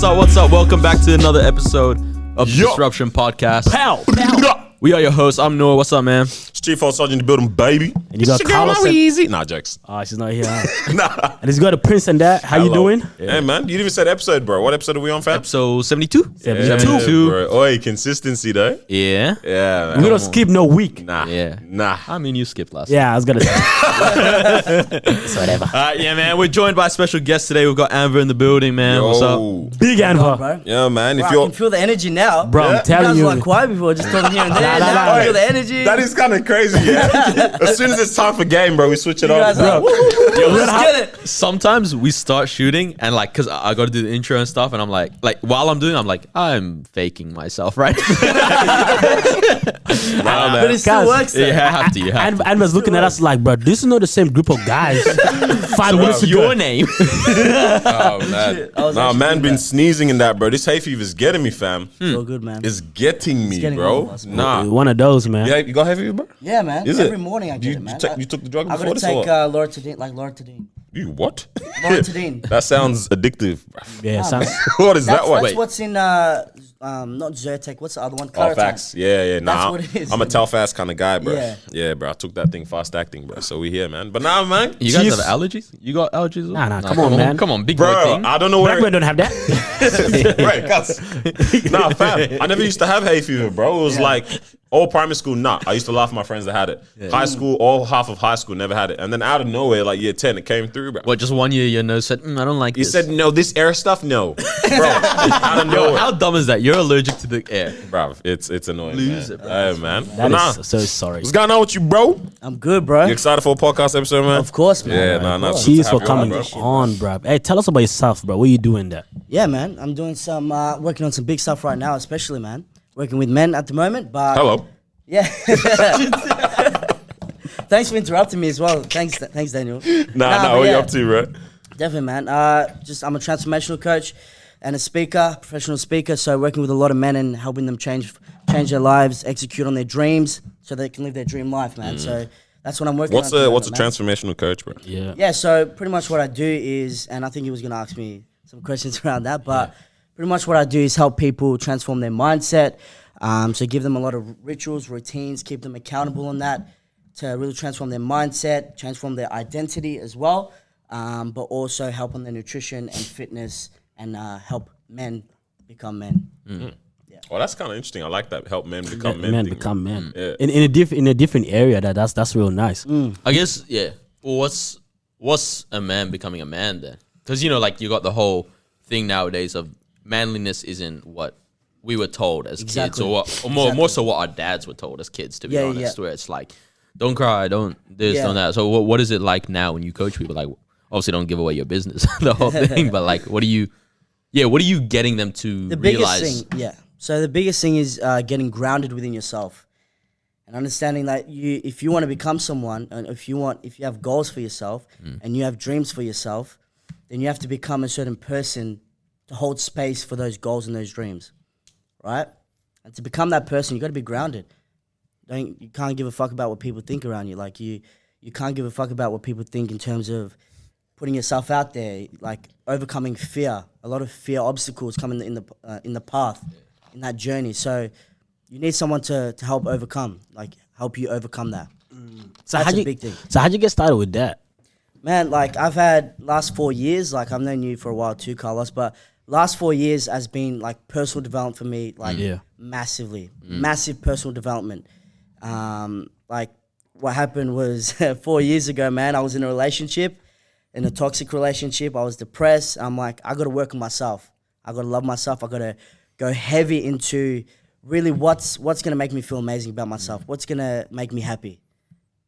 What's up? What's up? Welcome back to another episode of Disruption Podcast. Pow! We are your hosts. I'm Noah. What's up, man? It's Chief Sergeant in the building, baby. And you got Carlos. Easy. Nah, jokes. Oh, she's not here. Nah. And he's got a Prince and that. How you doing? Hey, man. You didn't even said episode, bro. What episode are we on, fam? Episode 72. 72. Bro. Oi, consistency, though. Yeah. Yeah, We man. don't skip no week. Nah. Yeah. Nah. I mean, you skipped last. Yeah, I was gonna say. So whatever. Yeah, man. We're joined by a special guest today. We've got Anver in the building, man. What's up? Big Anver. Bro. Yeah, man. Bro, If I you're... can feel the energy now. Bro, I'm You telling guys you. were like quiet before, just talking here and there. Nah, Now I nah. feel the energy. That is kind of crazy, yeah. As soon as it's time for game, bro, we switch it You on. guys are like, Bro. woo, let's get it. Sometimes we start shooting and like, cause I got to do the intro and stuff, and I'm like while I'm doing, I'm like, I'm faking myself, right? Nah, man. But it still Guys, works though. You have to. You have to. Anver's looking at us like, bro, this is not the same group of guys. 5 minutes What's ago. your name? Oh, man. I was Nah, actually man, doing been that. sneezing in that, bro. This hay fever is getting me, fam. So good, man. It's getting me, getting all of bro. us, Nah. One of those, man. Yeah, you got hay fever, bro? Yeah, man. Is Every it? morning I get it, man. You took the drug I before gotta this or take what? Loratadine. You what? Loratadine. That sounds addictive, bro. Yeah, sounds. What is that one? That's what's in, not Zyrtec. What's the other one? Oh, Claritin. facts. Yeah. Nah, That's what it is. I'm a tell fast kind of guy, bro. Yeah. Yeah, bro. I took that thing fast acting, bro. So we here, man. But now, man. You guys Chief- have allergies? You got allergies? Nah, come on, man. Come on, big boy Bro, thing. I don't know Black where. men don't have that. Right, cuz. Nah, fam. I never used to have hay fever, bro. It was like all primary school, nah. I used to laugh at my friends that had it. High school, all half of high school never had it. And then out of nowhere, like year 10, it came through, bro. What? Just 1 year, your nose said, I don't like You this. said, no, this air stuff? No. Bro, out of Yo, nowhere. how dumb is that? You're allergic to the air. Bro, it's annoying, Lose man. it, bro. Hey, man. That But nah. is so sorry. What's going on with you, bro? I'm good, bro. You excited for a podcast episode, man? Of course, man. Yeah, nah. Cheers for Good to have coming you on, bro. Hey, tell us about yourself, bro. What are you doing there? Yeah, man. I'm doing some, working on some big stuff right now, especially, man. Working with men at the moment, but... Hello. Yeah. Thanks for interrupting me as well. Thanks, Daniel. Nah, but what you yeah, up to, bro? Definitely, man. I'm a transformational coach and a speaker, professional speaker. So working with a lot of men and helping them change their lives, execute on their dreams, so they can live their dream life, man. So that's what I'm working What's on. a transformational coach, bro? Yeah. Yeah, so pretty much what I do is, and I think he was going to ask me some questions around that, but pretty much what I do is help people transform their mindset. So give them a lot of rituals, routines, keep them accountable on that to really transform their mindset, transform their identity as well, but also help on their nutrition and fitness and help men become men. Well, that's kind of interesting. I like that. Help men become men. Men thing. become men. Yeah. In a different area. That's real nice. I guess, yeah. Well, what's a man becoming a man then? Because, like you got the whole thing nowadays of manliness isn't what we were told as kids, Exactly. or more so what our dads were told as kids, to be Yeah, honest, yeah. where it's like, don't cry, don't this, Yeah. don't that. So what is it like now when you coach people? Like, obviously don't give away your business, the whole thing, but like, what are you getting them to The biggest realize? thing, yeah. So the biggest thing is getting grounded within yourself and understanding that if you want to become someone, and if you have goals for yourself and you have dreams for yourself, then you have to become a certain person to hold space for those goals and those dreams, right? And to become that person, you got to be grounded. You can't give a fuck about what people think around you. Like you can't give a fuck about what people think in terms of putting yourself out there, like overcoming fear. A lot of fear obstacles come in the path, in that journey. So you need someone to help help you overcome that. So That's how'd a you, big thing. So how'd you get started with that? Man, like I've had last 4 years, like I've known you for a while too, Carlos, but last 4 years has been like personal development for me, like massively, massive personal development. Like what happened was 4 years ago, man, I was in a toxic relationship. I was depressed. I'm like, I got to work on myself. I got to love myself. I got to go heavy into really what's going to make me feel amazing about myself. What's going to make me happy.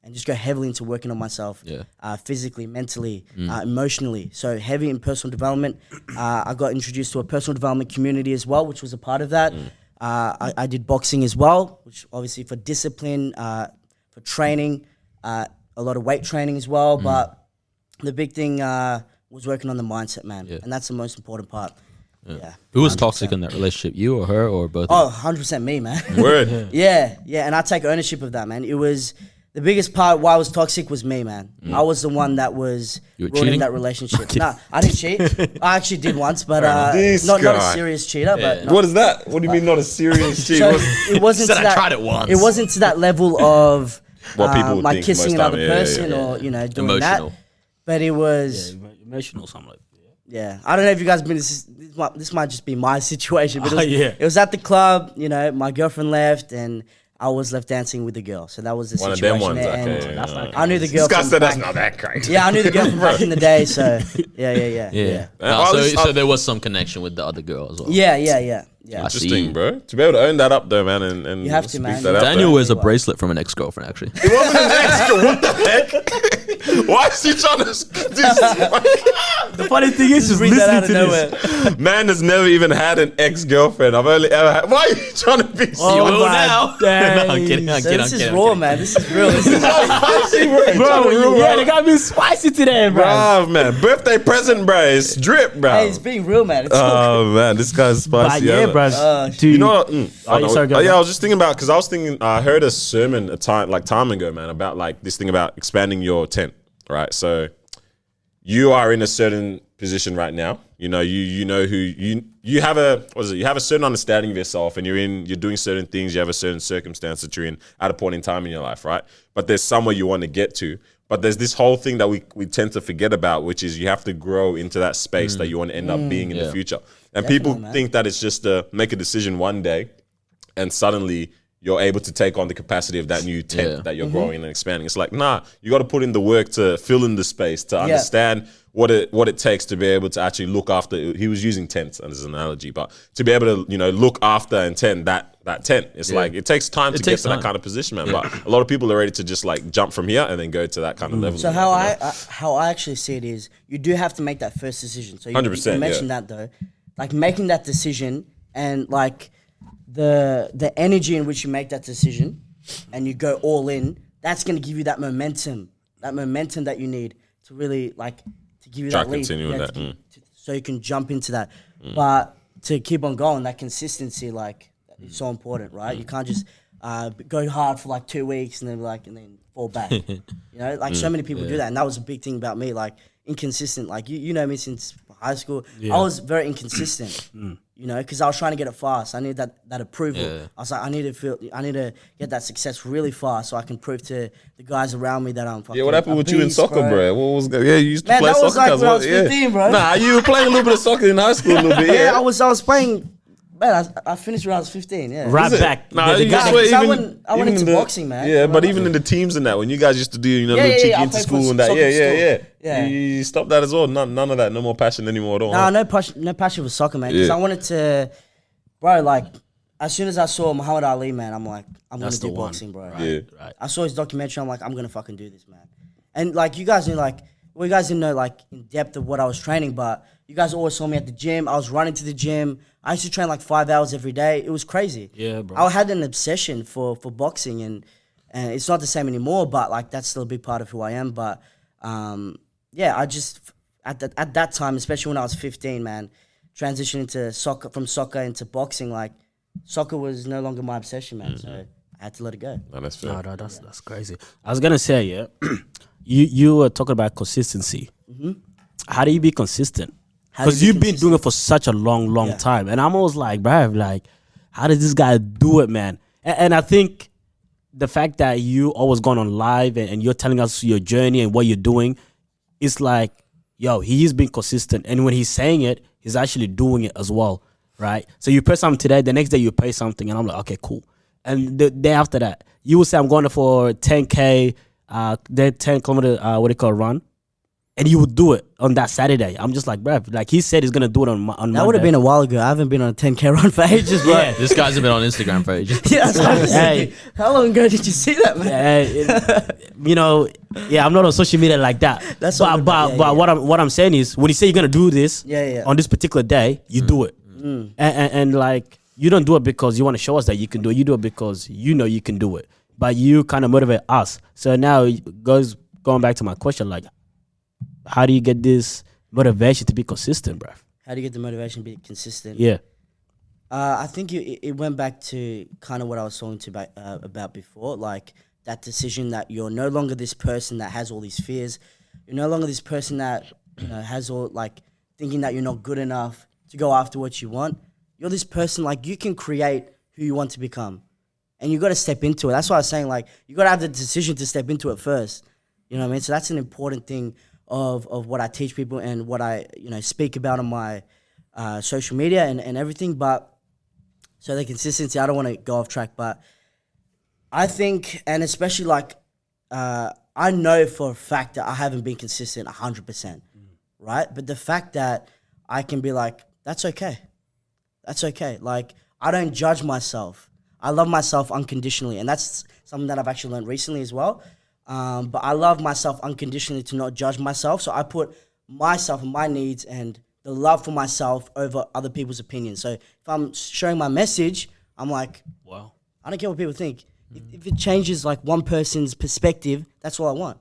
And just go heavily into working on myself, physically, mentally, emotionally. So heavy in personal development. I got introduced to a personal development community as well, which was a part of that. I did boxing as well, which obviously for discipline, for training, a lot of weight training as well. But the big thing was working on the mindset, man. And that's the most important part. Yeah. Who was toxic in that relationship, you or her or both? Oh, 100% me, man. Word. Yeah. And I take ownership of that, man. It was the biggest part why I was toxic was me, man. I was the one that was You were ruining cheating? that relationship. Nah, I didn't cheat. I actually did once, but This not a guy. serious cheater. But What is that? What do you mean not a serious cheat? so What's- it wasn't Said to I that, tried it once. It wasn't to that level of What people would like think kissing most another time. Yeah, yeah, person yeah. or doing Emotional. that. But it was Emotional, something like that. yeah. I don't know if you guys been. This might just be my situation, but Yeah. it was at the club. My girlfriend left and I was left dancing with the girl. So that was the One of situation. them ones. there, Okay. and That's like- I knew the girl. This guy from said that's back- not that great. Yeah, I knew the girl from back in the day. So yeah. Yeah. All so, this- so there was some connection with the other girl as well. Yeah. I see. Interesting, bro. To be able to own that up, though, man, and You have to, speak man. that out Daniel there. wears a bracelet from an ex-girlfriend, actually. It wasn't an extra. What the heck? Why is he trying to do this? The funny thing is, just Read that out listening of to this. nowhere. Man has never even had an ex-girlfriend. I've only ever had. Why are you trying to be You so will my now. days. No, I'm kidding. I'm So kidding. this I'm is kidding. raw, man. This is real. This is spicy, bro? Bro, yeah, they got me spicy today, bro. Bruh, man. Birthday present, bro. It's drip, bro. hey, it's being real, man. It's all Oh, man. This guy's But spicy. yeah, ain't it? bro. You know what? sorry, go yeah, ahead. I was just thinking about because I was thinking I heard a sermon a time ago, man, about like this thing about expanding your tent, right? So you are in a certain position right now. You know who you have a you have a certain understanding of yourself, and you're doing certain things. You have a certain circumstance that you're in at a point in time in your life, right? But there's somewhere you want to get to. But there's this whole thing that we tend to forget about, which is you have to grow into that space that you want to end up being in the future. And people man. think that it's just to make a decision one day and suddenly you're able to take on the capacity of that new tent that you're growing and expanding. It's like, nah, you got to put in the work to fill in the space, to understand what it takes to be able to actually look after. He was using tents as an analogy, but to be able to, look after and tend that tent. It's like, it takes time to get takes to that time. kind of position, man. But a lot of people are ready to just like jump from here and then go to that kind of level. So how I actually see it is you do have to make that first decision. So you 100%, mentioned that though, like making that decision and like the energy in which you make that decision and you go all in. That's going to give you that momentum that you need to really like to give you Try that lead. continuing that, So you can jump into that. But to keep on going, that consistency like is so important, right? You can't just go hard for like 2 weeks and then fall back. So many people do that, and that was a big thing about me, like inconsistent. Like you know me since high school. I was very inconsistent. Because I was trying to get it fast. I needed that approval. Yeah. I was like, I need to get that success really fast so I can prove to the guys around me that I'm fucking. Yeah, what happened a with you in beast, soccer, bro? What was you used to Man, play that soccer? was like cuz, when I was what? 15, bro. Nah, you were playing a little bit of soccer in high school, a little bit. Yeah, Yeah, I was playing. Man, I finished when I was 15. Yeah. Right Is it? back. Nah, The you guy- swear I even- went even into in the- boxing, man. Yeah, but Right. even in the teams and that, when you guys used to do, Yeah, little yeah, cheeky yeah, I into played for school and that, soccer yeah, school. yeah. Yeah. You stopped that as well. None of that. No more passion anymore at all. Nah, huh? no passion for soccer, man. Because Yeah. I wanted to, bro. Like as soon as I saw Muhammad Ali, man, I'm like, I'm That's gonna the do one. boxing, bro. Yeah. Right. I saw his documentary. I'm like, I'm gonna fucking do this, man. And like you guys knew, like, well, you guys didn't know like in depth of what I was training, but you guys always saw me at the gym. I was running to the gym. I used to train like 5 hours every day. It was crazy. Yeah, bro. I had an obsession for boxing, and it's not the same anymore. But like that's still a big part of who I am. But yeah, I just at that time, especially when I was 15, man, transitioning to from soccer into boxing, like soccer was no longer my obsession, man. So I had to let it go. Nah, that's fair. No, that's crazy. I was gonna say, yeah, you were talking about consistency. How do you be consistent? How do you Because be you've been consistent? doing it for such a long Yeah. time, and I'm always like, bruh, like, how does this guy do it, man? And I think the fact that you always gone on live and you're telling us your journey and what you're doing, it's like, yo, he's been consistent, and when he's saying it, he's actually doing it as well, right? So you pay something today, the next day you pay something, and I'm like, okay, cool. And the day after that, you will say, I'm going for 10K, the 10-kilometer, what do you call, run. And you would do it on that Saturday. I'm just like, bruh, like he said he's going to do it on That would Monday. have been a while ago. I haven't been on a 10K run for ages, bro. Yeah. This guy's been on Instagram for ages. Yeah, that's what I'm Hey. saying. How long ago did you see that, man? Yeah, I'm not on social media like that. That's but all but, about- yeah, but yeah. what I'm saying is, when you say you're gonna do this, Yeah. on this particular day, you do it, and like you don't do it because you want to show us that you can do it. You do it because you know you can do it. But you kind of motivate us. So now going back to my question, like, how do you get this motivation to be consistent, bruh? How do you get the motivation to be consistent? Yeah. I think it went back to kind of what I was talking to about before, like that decision that you're no longer this person that has all these fears. You're no longer this person that has all like thinking that you're not good enough to go after what you want. You're this person, like, you can create who you want to become. And you got to step into it. That's why I was saying, like, you got to have the decision to step into it first. You know what I mean? So that's an important thing of what I teach people and what I, speak about on my social media and everything. But so the consistency, I don't want to go off track, but I think, and especially like, I know for a fact that I haven't been consistent 100%, right? But the fact that I can be like, that's okay. That's okay. Like, I don't judge myself. I love myself unconditionally. And that's something that I've actually learned recently as well. But I love myself unconditionally to not judge myself. So I put myself and my needs and the love for myself over other people's opinions. So if I'm sharing my message, I'm like, Wow. I don't care what people think. If it changes like one person's perspective, that's all I want.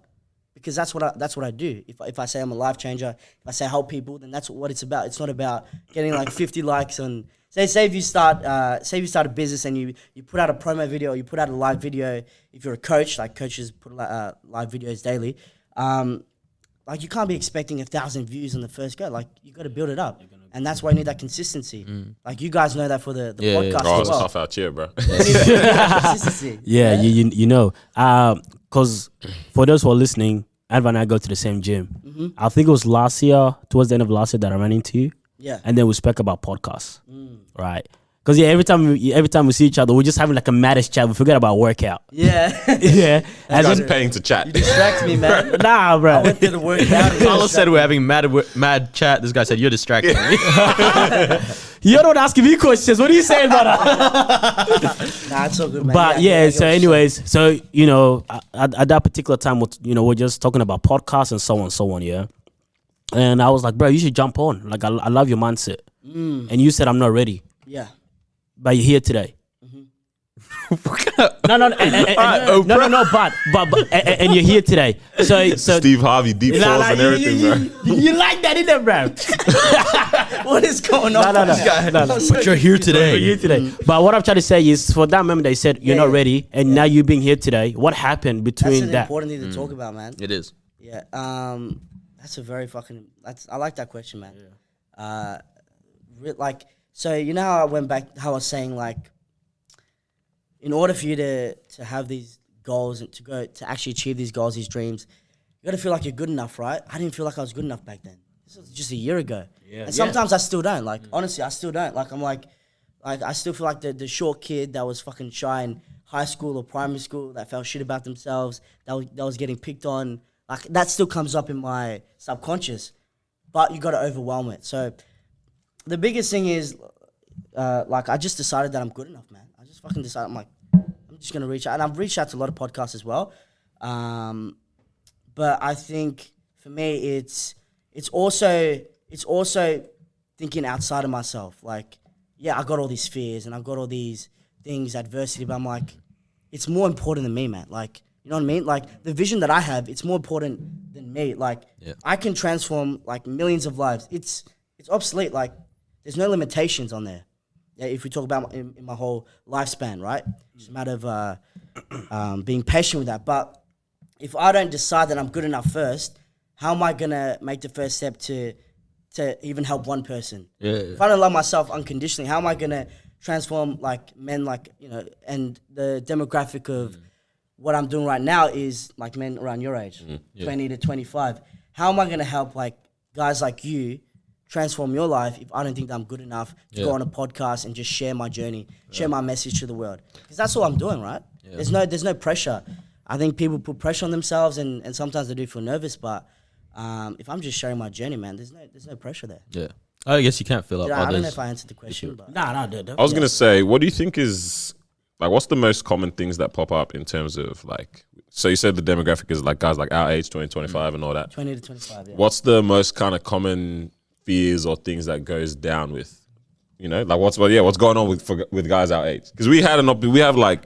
Because that's what I do. If I say I'm a life changer, if I say help people, then that's what it's about. It's not about getting like 50 likes on. Say if you start a business and you put out a promo video, or you put out a live video. If you're a coach, like coaches put live videos daily, like you can't be expecting 1,000 views on the first go. Like you got to build it up, and that's why you need that consistency. Like you guys know that for the podcast Oh, as it's well. tough out here, bro. Consistency. Yeah, you know, because for those who are listening, Anver and I go to the same gym. I think it was last year, towards the end of last year, that I ran into you. Yeah. And then we spoke about podcasts, right? Because every time we see each other, we're just having like a maddest chat. We forget about workout. Yeah. Yeah. And just paying to chat. You distract me, man. Nah, bro. I went there to work out. Carlos said we're having mad chat. This guy said you're distracting me. You're not asking me questions. What are you saying, brother? Nah, it's all good, man. But yeah, so anyways, so at that particular time, we're just talking about podcasts and so on, yeah. And I was like, bro, you should jump on. Like, I love your mindset. And you said I'm not ready, Yeah. but you're here today. No, but and you're here today. So Steve Harvey, deep sauce and everything, bro. You like that, innit, bro? What is going on? No. But you're here today. You're here today. But what I'm trying to say is, for that moment, they said you're not ready, and now you being here today. What happened between That's an that? important thing to talk about, man. It is. Yeah. That's a very I like that question, man. Like, so you know how I went back, how I was saying, like, in order for you to have these goals and to actually achieve these goals, these dreams, you got to feel like you're good enough, right? I didn't feel like I was good enough back then. This was just a year ago. Yeah. And sometimes I still don't. Like, honestly, I still don't. Like, I'm like I still feel like the short kid that was fucking shy in high school or primary school that felt shit about themselves, that was getting picked on. Like, that still comes up in my subconscious, but you got to overwhelm it. So the biggest thing is, like, I just decided that I'm good enough, man. I just fucking decided, I'm like, I'm just going to reach out. And I've reached out to a lot of podcasts as well. But I think for me, it's also thinking outside of myself. Like, yeah, I got all these fears and I've got all these things, adversity, but I'm like, it's more important than me, man. Like, you know what I mean? Like, the vision that I have, it's more important than me. Like, I can transform, like, millions of lives. It's obsolete. Like, there's no limitations on there. Yeah, if we talk about in my whole lifespan, right? It's a matter of being patient with that. But if I don't decide that I'm good enough first, how am I going to make the first step to even help one person? Yeah. If I don't love myself unconditionally, how am I going to transform, like, men, like, and the demographic of what I'm doing right now is like men around your age, 20 to 25. How am I going to help, like, guys like you transform your life if I don't think that I'm good enough to go on a podcast and just share my journey, share my message to the world? Because that's all I'm doing, right? Yeah. There's no pressure. I think people put pressure on themselves and sometimes they do feel nervous, but if I'm just sharing my journey, man, there's no pressure there. Yeah. I guess you can't fill up others. I don't know if I answered the question, but Nah. I was going to say, what do you think is, like, what's the most common things that pop up in terms of, like, so you said the demographic is like guys like our age, 20, 25 and all that. 20 to 25, yeah. What's the most kind of common fears or things that goes down with, like what's going on with guys our age? Because we have like,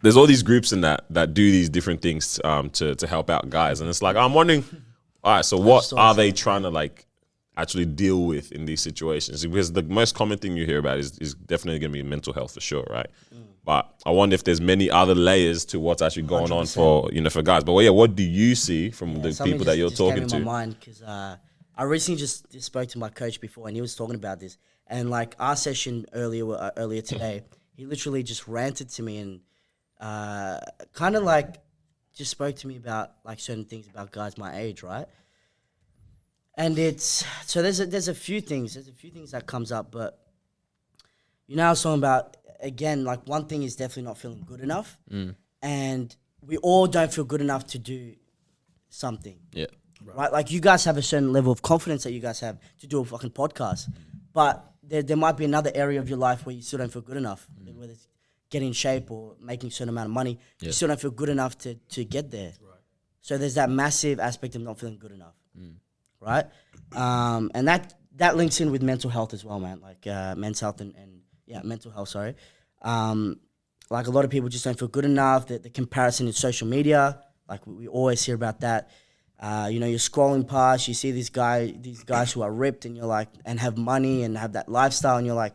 there's all these groups in that do these different things to help out guys. And it's like, I'm wondering, all right, so what are they trying to, like, actually deal with in these situations? Because the most common thing you hear about is definitely going to be mental health for sure, right? But I wonder if there's many other layers to what's actually going on for for guys. But yeah, what do you see from the people that you're talking to? Came in my mind because I recently just spoke to my coach before, and he was talking about this. And like our session earlier today, he literally just ranted to me and kind of like just spoke to me about like certain things about guys my age, right? And it's so there's a few things that comes up, but you know I was talking about again, like one thing is definitely not feeling good enough, and we all don't feel good enough to do something. Yeah. Right? Like you guys have a certain level of confidence that you guys have to do a fucking podcast, but there might be another area of your life where you still don't feel good enough, whether it's getting in shape or making a certain amount of money, you still don't feel good enough to get there. Right. So there's that massive aspect of not feeling good enough, right? And that links in with mental health as well, man. Like men's health and mental health. Sorry, like a lot of people just don't feel good enough. The comparison in social media, like we always hear about that. You know, you're scrolling past, you see these guys who are ripped, and you're like, and have money and have that lifestyle, and you're like,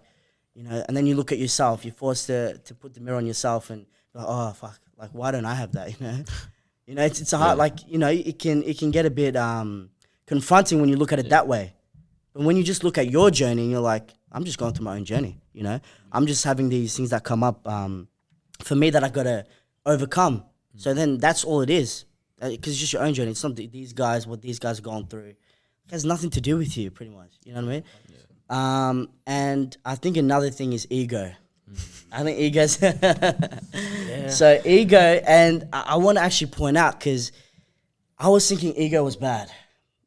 you know, and then you look at yourself, you're forced to put the mirror on yourself, and you're like, oh fuck, like why don't I have that? You know, it's a hard, like, you know, it can get a bit confronting when you look at it that way. But when you just look at your journey, and you're like, I'm just going through my own journey. You know, I'm just having these things that come up for me that I gotta overcome. So then that's all it is. Because it's just your own journey. It's not what these guys are going through. It has nothing to do with you, pretty much. You know what I mean? Yeah. And I think another thing is ego. I think ego's... So ego, and I want to actually point out, because I was thinking ego was bad.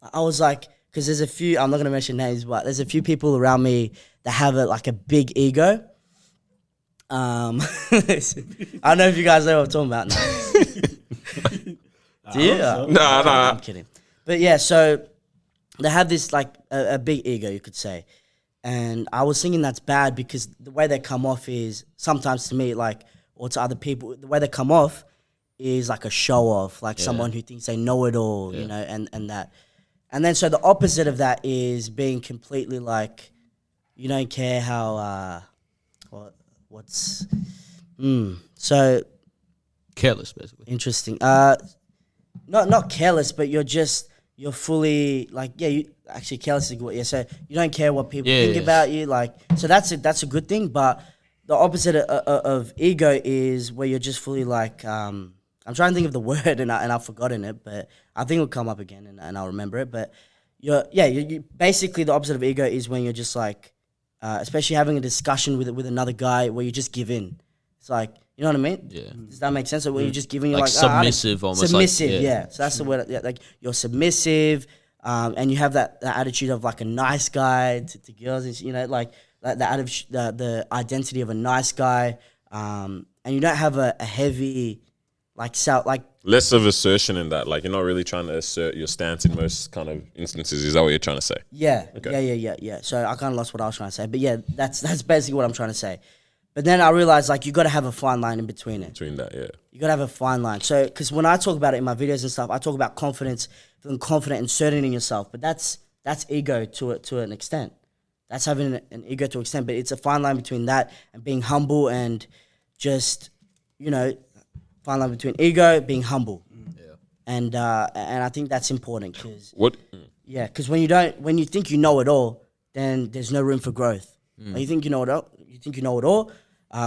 I was like, because there's a few, I'm not going to mention names, but there's a few people around me that have a big ego. I don't know if you guys know what I'm talking about now. Do you? No. I'm kidding. But yeah, so they have this like a big ego, you could say. And I was thinking that's bad because the way they come off is sometimes to me, like, or to other people, the way they come off is like a show off, like someone who thinks they know it all, you know, and that. And then so the opposite of that is being completely like, you don't care how, so. Careless, basically. Interesting. Not careless, but you're fully like, actually careless is a good word. Yeah, so you don't care what people think about you, like, so that's a good thing. But the opposite of ego is where you're just fully like, I'm trying to think of the word and I've forgotten it, but I think it'll come up again and I'll remember it. But you basically the opposite of ego is when you're just like, especially having a discussion with another guy where you just give in. It's like, you know what I mean? Yeah. Does that make sense? So when you're just giving, you're like submissive, almost. Submissive, yeah. So that's the word. Yeah, like you're submissive, and you have that attitude of like a nice guy to girls, and you know, like the identity of a nice guy, and you don't have a heavy less of assertion in that. Like you're not really trying to assert your stance in most kind of instances. Is that what you're trying to say? Yeah. Okay. Yeah. So I kind of lost what I was trying to say, but yeah, that's basically what I'm trying to say. But then I realized, like, you got to have a fine line in between it. Between that, yeah. You got to have a fine line. So, because when I talk about it in my videos and stuff, I talk about confidence, feeling confident and certain in yourself. But that's ego to an extent. That's having an ego to an extent. But it's a fine line between that and being humble and just, you know, fine line between ego, being humble. Yeah. And I think that's important because... What? Yeah, because when you think you know it all, then there's no room for growth. When you think you know it all,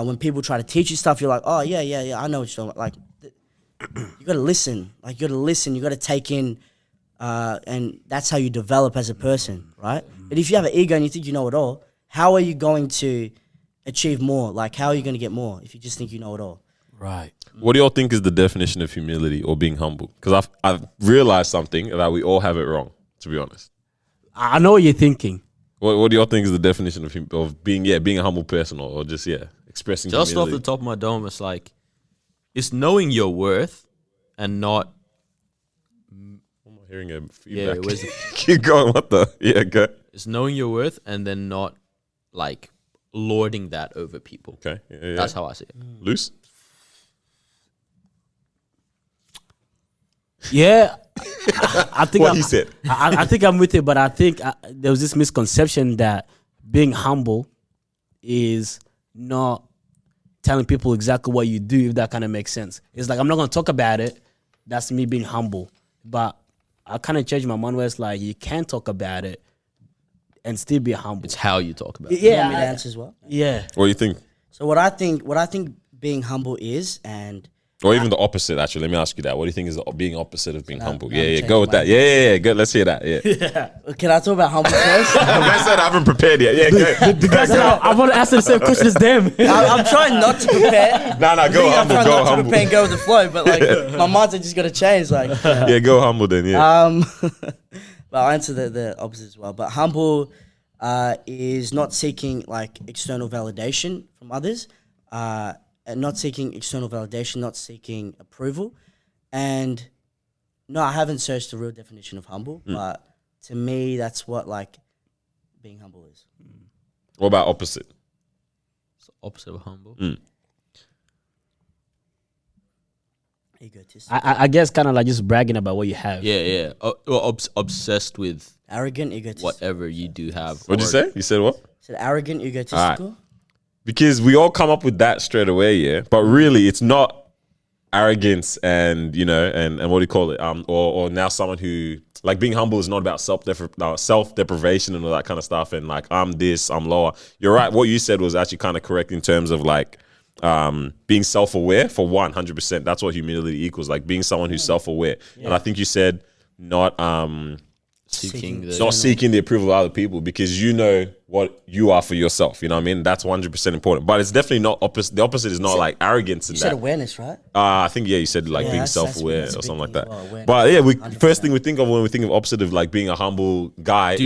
when people try to teach you stuff, you're like, oh, yeah, I know what you're talking about. Like, you got to listen. Like, you got to take in, and that's how you develop as a person, right? But if you have an ego and you think you know it all, how are you going to achieve more? Like, how are you going to get more if you just think you know it all? Right. What do y'all think is the definition of humility or being humble? Because I've realized something that we all have it wrong, to be honest. I know what you're thinking. What do y'all think is the definition of being a humble person or just expressing just humility? Off the top of my dome, it's knowing your worth and not. I'm not hearing a feedback. Yeah, keep going. What the? Go. It's knowing your worth and then not like lording that over people. Okay, that's how I see it. Loose. Yeah, I think What he said. I think I'm with you, but I think there was this misconception that being humble is not telling people exactly what you do, if that kind of makes sense. It's like, I'm not going to talk about it. That's me being humble. But I kind of changed my mind where it's like, you can talk about it and still be humble. It's how you talk about it. You want me to answer as well? Yeah. What do you think? So what I think being humble is, and Or even the opposite, actually. Let me ask you that. What do you think is being opposite of being humble? I'm Yeah, go with that. Yeah. Good. Let's hear that. Yeah. can I talk about humble first? I said I haven't prepared yet. Yeah, go. The guy said, I want to answer the same question as them. I'm trying not to prepare. Nah, go I'm humble. trying Go not to humble. prepare and go with the flow, but like my mindset just got to change. Like, Yeah, go humble then. Yeah. but I'll answer the opposite as well. But humble is not seeking like external validation from others, and not seeking external validation, not seeking approval. And no, I haven't searched the real definition of humble, but to me, that's what like being humble is. What about opposite? It's the opposite of humble. Egotistic, I guess kind of like just bragging about what you have. Yeah. Obsessed with arrogant, egotistical. whatever you do have. What'd you say? You said what? Is it arrogant, egotistical? Because we all come up with that straight away, yeah. But really, it's not arrogance and and what do you call it? Or now someone who like being humble is not about self deprivation and all that kind of stuff. And like I'm this, I'm lower. You're right. What you said was actually kind of correct in terms of like being self-aware. For 100%, that's what humility equals. Like being someone who's self-aware. And I think you said not seeking the approval of other people, because you know what you are for yourself. You know what I mean? That's 100% important. But it's definitely not opposite. The opposite is not like arrogance. You said awareness, right? I think you said like being that's self-aware a or big something like thing that. as well, awareness. But yeah, 100%. first thing we think of when we think of opposite of like being a humble guy Douchebag.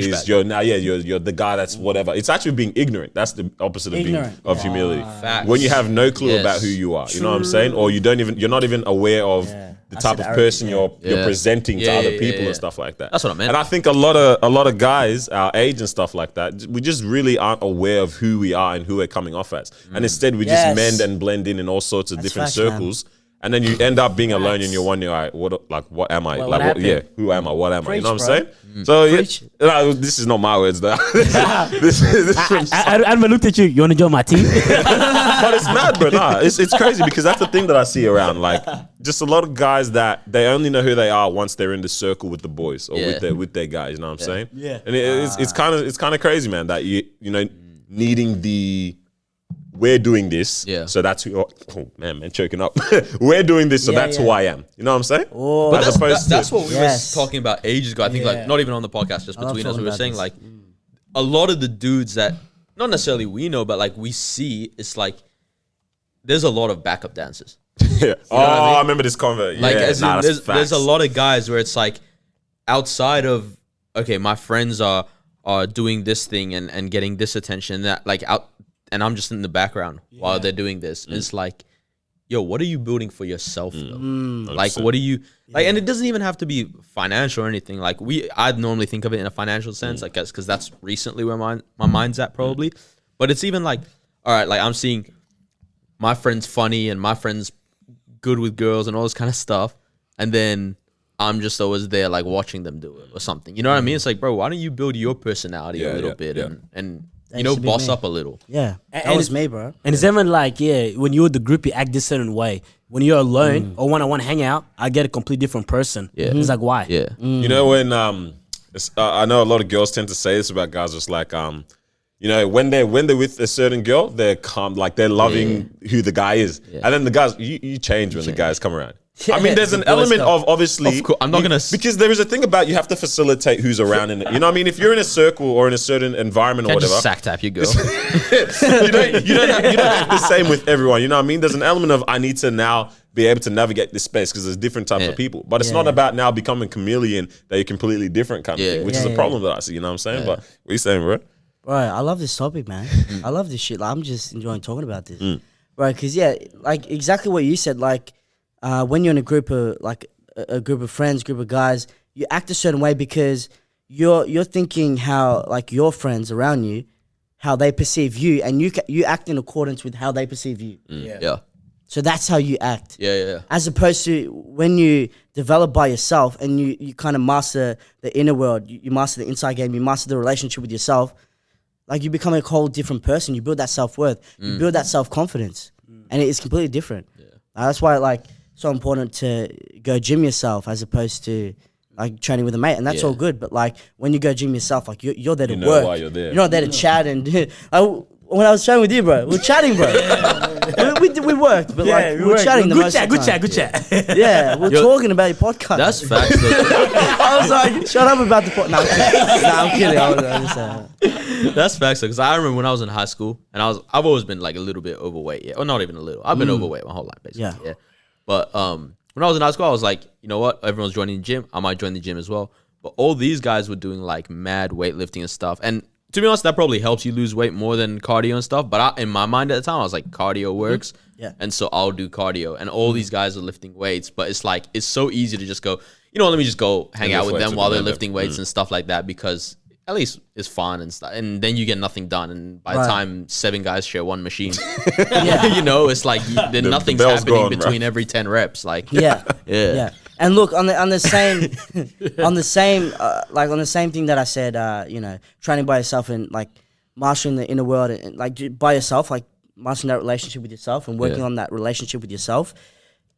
is you're the guy that's whatever. It's actually being ignorant. That's the opposite of Ignorant. being humility. Facts. When you have no clue Yes. about who you are. You know what I'm saying? Or you're not even aware of the I type said of person arrogant, you're presenting to other people yeah. and stuff like that. That's what I meant. And I think a lot of guys our age and stuff like that, we just really aren't aware of who we are and who we're coming off as. And instead we Yes. just mend and blend in all sorts of That's different facts, man. circles. And then you end up being alone and you're wondering, all right, what am I? What like, happened? who am I? What am I? You know what I'm Preach, saying? So, Preach. this is not my words, though. this is from I looked at you. You want to join my team? but it's mad, bro. Nah, it's crazy because that's the thing that I see around. Like, just a lot of guys that they only know who they are once they're in the circle with the boys or with their guys. You know what I'm saying? Yeah. And it's kind of crazy, man. That you know needing the. We're doing this, so that's who. Oh man, choking up. We're doing this, so that's who I am. You know what I'm saying? Oh, But As opposed that's to- what we Yes. were talking about ages ago. I think like not even on the podcast, just between us. talking We were about saying this. like a lot of the dudes that not necessarily we know, but like we see, it's like there's a lot of backup dancers. Yeah. I remember this convo. Like Yeah, as in, that's there's facts. a lot of guys where it's like outside of okay, my friends are doing this thing and getting this attention that like out, and I'm just in the background while they're doing this. It's like, yo, what are you building for yourself though? Like, what are you like? And it doesn't even have to be financial or anything. Like I'd normally think of it in a financial sense, like because that's recently where my mind's at probably. But it's even like, all right, like I'm seeing my friend's funny and my friend's good with girls and all this kind of stuff, and then I'm just always there like watching them do it or something. You know what I mean? It's like, bro, why don't you build your personality a little bit and you know, used to be boss me. up a little. Yeah, And that was it's- me, bro. And it's even like, when you're with the group, you act this certain way. When you're alone or when I want to hang out, I get a completely different person. Yeah. It's like, why? Yeah. You know when I know a lot of girls tend to say this about guys, just like you know when they're with a certain girl, they're calm, like they're loving who the guy is, and then the guys you change when the guys come around. I mean, there's an The boys element come. of obviously. Of course, I'm not gonna because there is a thing about you have to facilitate who's around in it. You know what I mean? If you're in a circle or in a certain environment or Can't whatever, just sack tap your girl. you don't act the same with everyone. You know what I mean? There's an element of I need to now be able to navigate this space because there's different types of people. But it's not about now becoming a chameleon that you're completely different kind of thing, which is a problem that I see. You know what I'm saying? But what are you saying, bro? Bro, I love this topic, man. I love this shit. Like, I'm just enjoying talking about this, bro. Because like exactly what you said. Like when you're in a group of like a group of friends, group of guys, you act a certain way because you're thinking how like your friends around you, how they perceive you, and you act in accordance with how they perceive you. Yeah. So that's how you act. Yeah. As opposed to when you develop by yourself and you kind of master the inner world, you master the inside game, you master the relationship with yourself, like you become a whole different person. You build that self-worth, you build that self-confidence, and it's completely different. That's why like so important to go gym yourself as opposed to like training with a mate, and that's all good. But like when you go gym yourself, like you're there to work. Why you're there. You're not there to chat and. When I was training with you, bro, we were chatting, bro. we worked, but like we were chatting the most of the time. Good chat. Yeah, we're talking about your podcast. That's facts. Though. I was like, shut up about the podcast. I'm kidding. I was That's facts. Because I remember when I was in high school, and I've always been like a little bit overweight. Yeah, or not even a little. I've been overweight my whole life, basically. Yeah. But when I was in high school, I was like, you know what? Everyone's joining the gym. I might join the gym as well. But all these guys were doing like mad weightlifting and stuff, and to be honest, that probably helps you lose weight more than cardio and stuff. But in my mind at the time, I was like, cardio works. Yeah. And so I'll do cardio. And all these guys are lifting weights. But it's like, it's so easy to just go, you know, let me just go hang out with them while they're lifting weights and stuff like that. Because at least it's fun and stuff. And then you get nothing done. And by the time 7 guys share one machine, you know, it's like nothing's happening between every 10 reps. Like, yeah. And look, on the same thing that I said, you know, training by yourself and like mastering the inner world and like by yourself, like mastering that relationship with yourself and working on that relationship with yourself.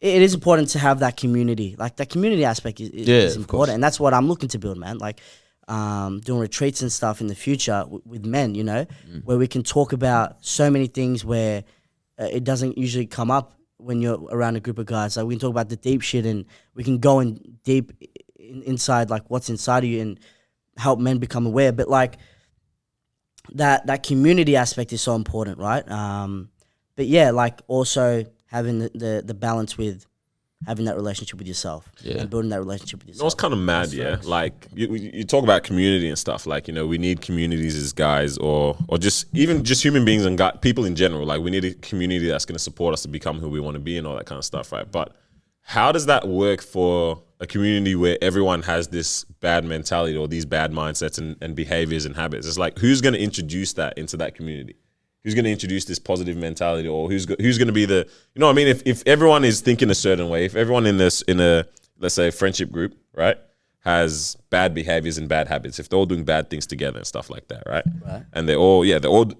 It is important to have that community. Like that community aspect is important, and that's what I'm looking to build, man. Like doing retreats and stuff in the future with men, you know, where we can talk about so many things where it doesn't usually come up when you're around a group of guys. Like we can talk about the deep shit, and we can go in deep inside, like what's inside of you, and help men become aware. But like that community aspect is so important, right? But yeah, like also having the balance with having that relationship with yourself and building that relationship with yourself. You know, it's kind of mad, Like you talk about community and stuff. Like, you know, we need communities as guys, or just even just human beings and people in general. Like we need a community that's going to support us to become who we want to be and all that kind of stuff, right? But how does that work for a community where everyone has this bad mentality or these bad mindsets and behaviors and habits? It's like, who's going to introduce that into that community? Who's going to introduce this positive mentality, or who's going to be the, you know what I mean? If everyone is thinking a certain way, if everyone in a, let's say, friendship group, right, has bad behaviors and bad habits, if they're all doing bad things together and stuff like that, right? And they're all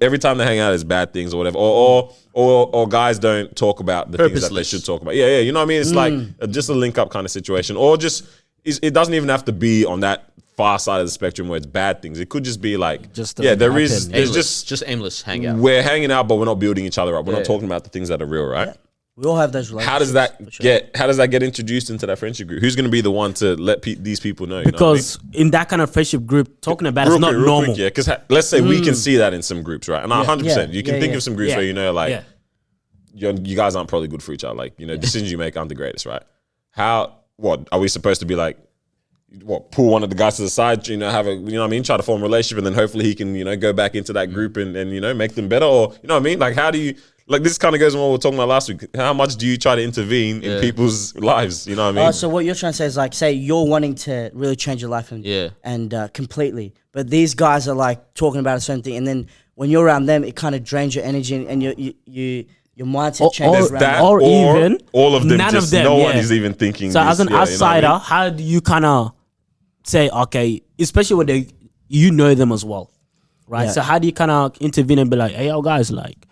every time they hang out is bad things or whatever, or guys don't talk about the things that they should talk about. Yeah, you know what I mean? It's like just a link up kind of situation, or just it doesn't even have to be on that far side of the spectrum where it's bad things. It could just be like, there's just aimless hangout. We're hanging out, but we're not building each other up. We're not talking about the things that are real, right? Yeah. We all have those relationships. How does that get introduced into that friendship group? Who's going to be the one to let these people know? Because in that kind of friendship group, talking about it's not normal. Yeah, because let's say we can see that in some groups, right? And 100%, you can think of some groups where you know, like, you guys aren't probably good for each other. Like, you know, decisions you make aren't the greatest, right? What are we supposed to be like? Pull one of the guys to the side, you know, try to form a relationship, and then hopefully he can, you know, go back into that group and you know, make them better, or you know what I mean? Like, how do you, like, this kind of goes on what we were talking about last week. How much do you try to intervene in people's lives? You know what I mean? So what you're trying to say is like, say you're wanting to really change your life and completely, but these guys are like talking about a certain thing, and then when you're around them, it kind of drains your energy and your mindset changes around. Or even all of them. None of them. No one is even thinking. So this, as an outsider, you know what I mean? How do you kind of say, okay, especially when you know them as well, right? So how do you kind of intervene and be like, hey, yo, guys, like,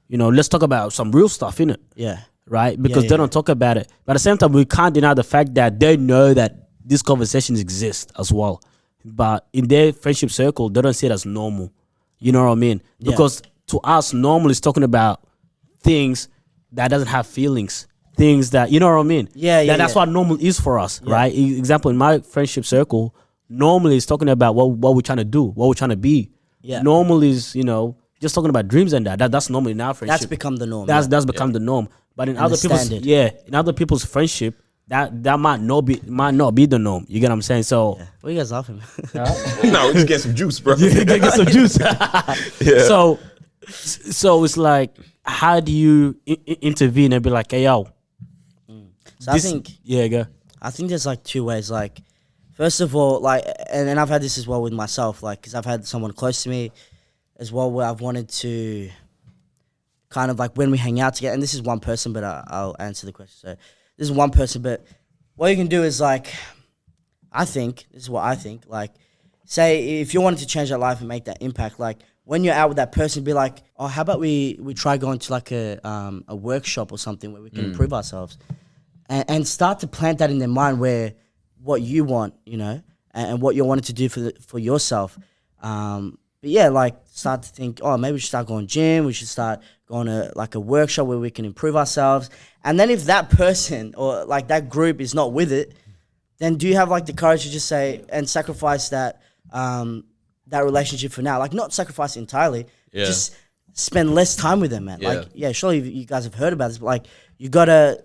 you know, let's talk about some real stuff, innit? Yeah. Right? Because they don't talk about it. But at the same time, we can't deny the fact that they know that these conversations exist as well. But in their friendship circle, they don't see it as normal. You know what I mean? Because to us, normal is talking about things that doesn't have feelings. Things that, you know what I mean? That's what normal is for us, right? Example, in my friendship circle, normal is talking about what we're trying to do, what we're trying to be. Normal is, you know, just talking about dreams and that's normal in our friendship. That's become the norm. That's become the norm. But in other people's friendship, that might not be the norm. You get what I'm saying? So what are you guys laughing about? No, we just get some juice, bro. Get some juice. So it's like, how do you intervene and be like, hey, yo? So I think go. I think there's like two ways. Like, first of all, like, and I've had this as well with myself, like, because I've had someone close to me as well where I've wanted to kind of like when we hang out together, and this is one person, but I'll answer the question. So this is one person, but what you can do is like, this is what I think, like, say if you wanted to change that life and make that impact, like when you're out with that person, be like, oh, how about we try going to like a workshop or something where we can improve ourselves, and start to plant that in their mind where what you want, you know, and what you're wanting to do for yourself. But yeah, like start to think, oh, maybe we should start going gym. We should start going to like a workshop where we can improve ourselves. And then if that person or like that group is not with it, then do you have like the courage to just say and sacrifice that that relationship for now? Like not sacrifice it entirely, just spend less time with them, man. Yeah. Like, yeah, surely you guys have heard about this, but like you gotta,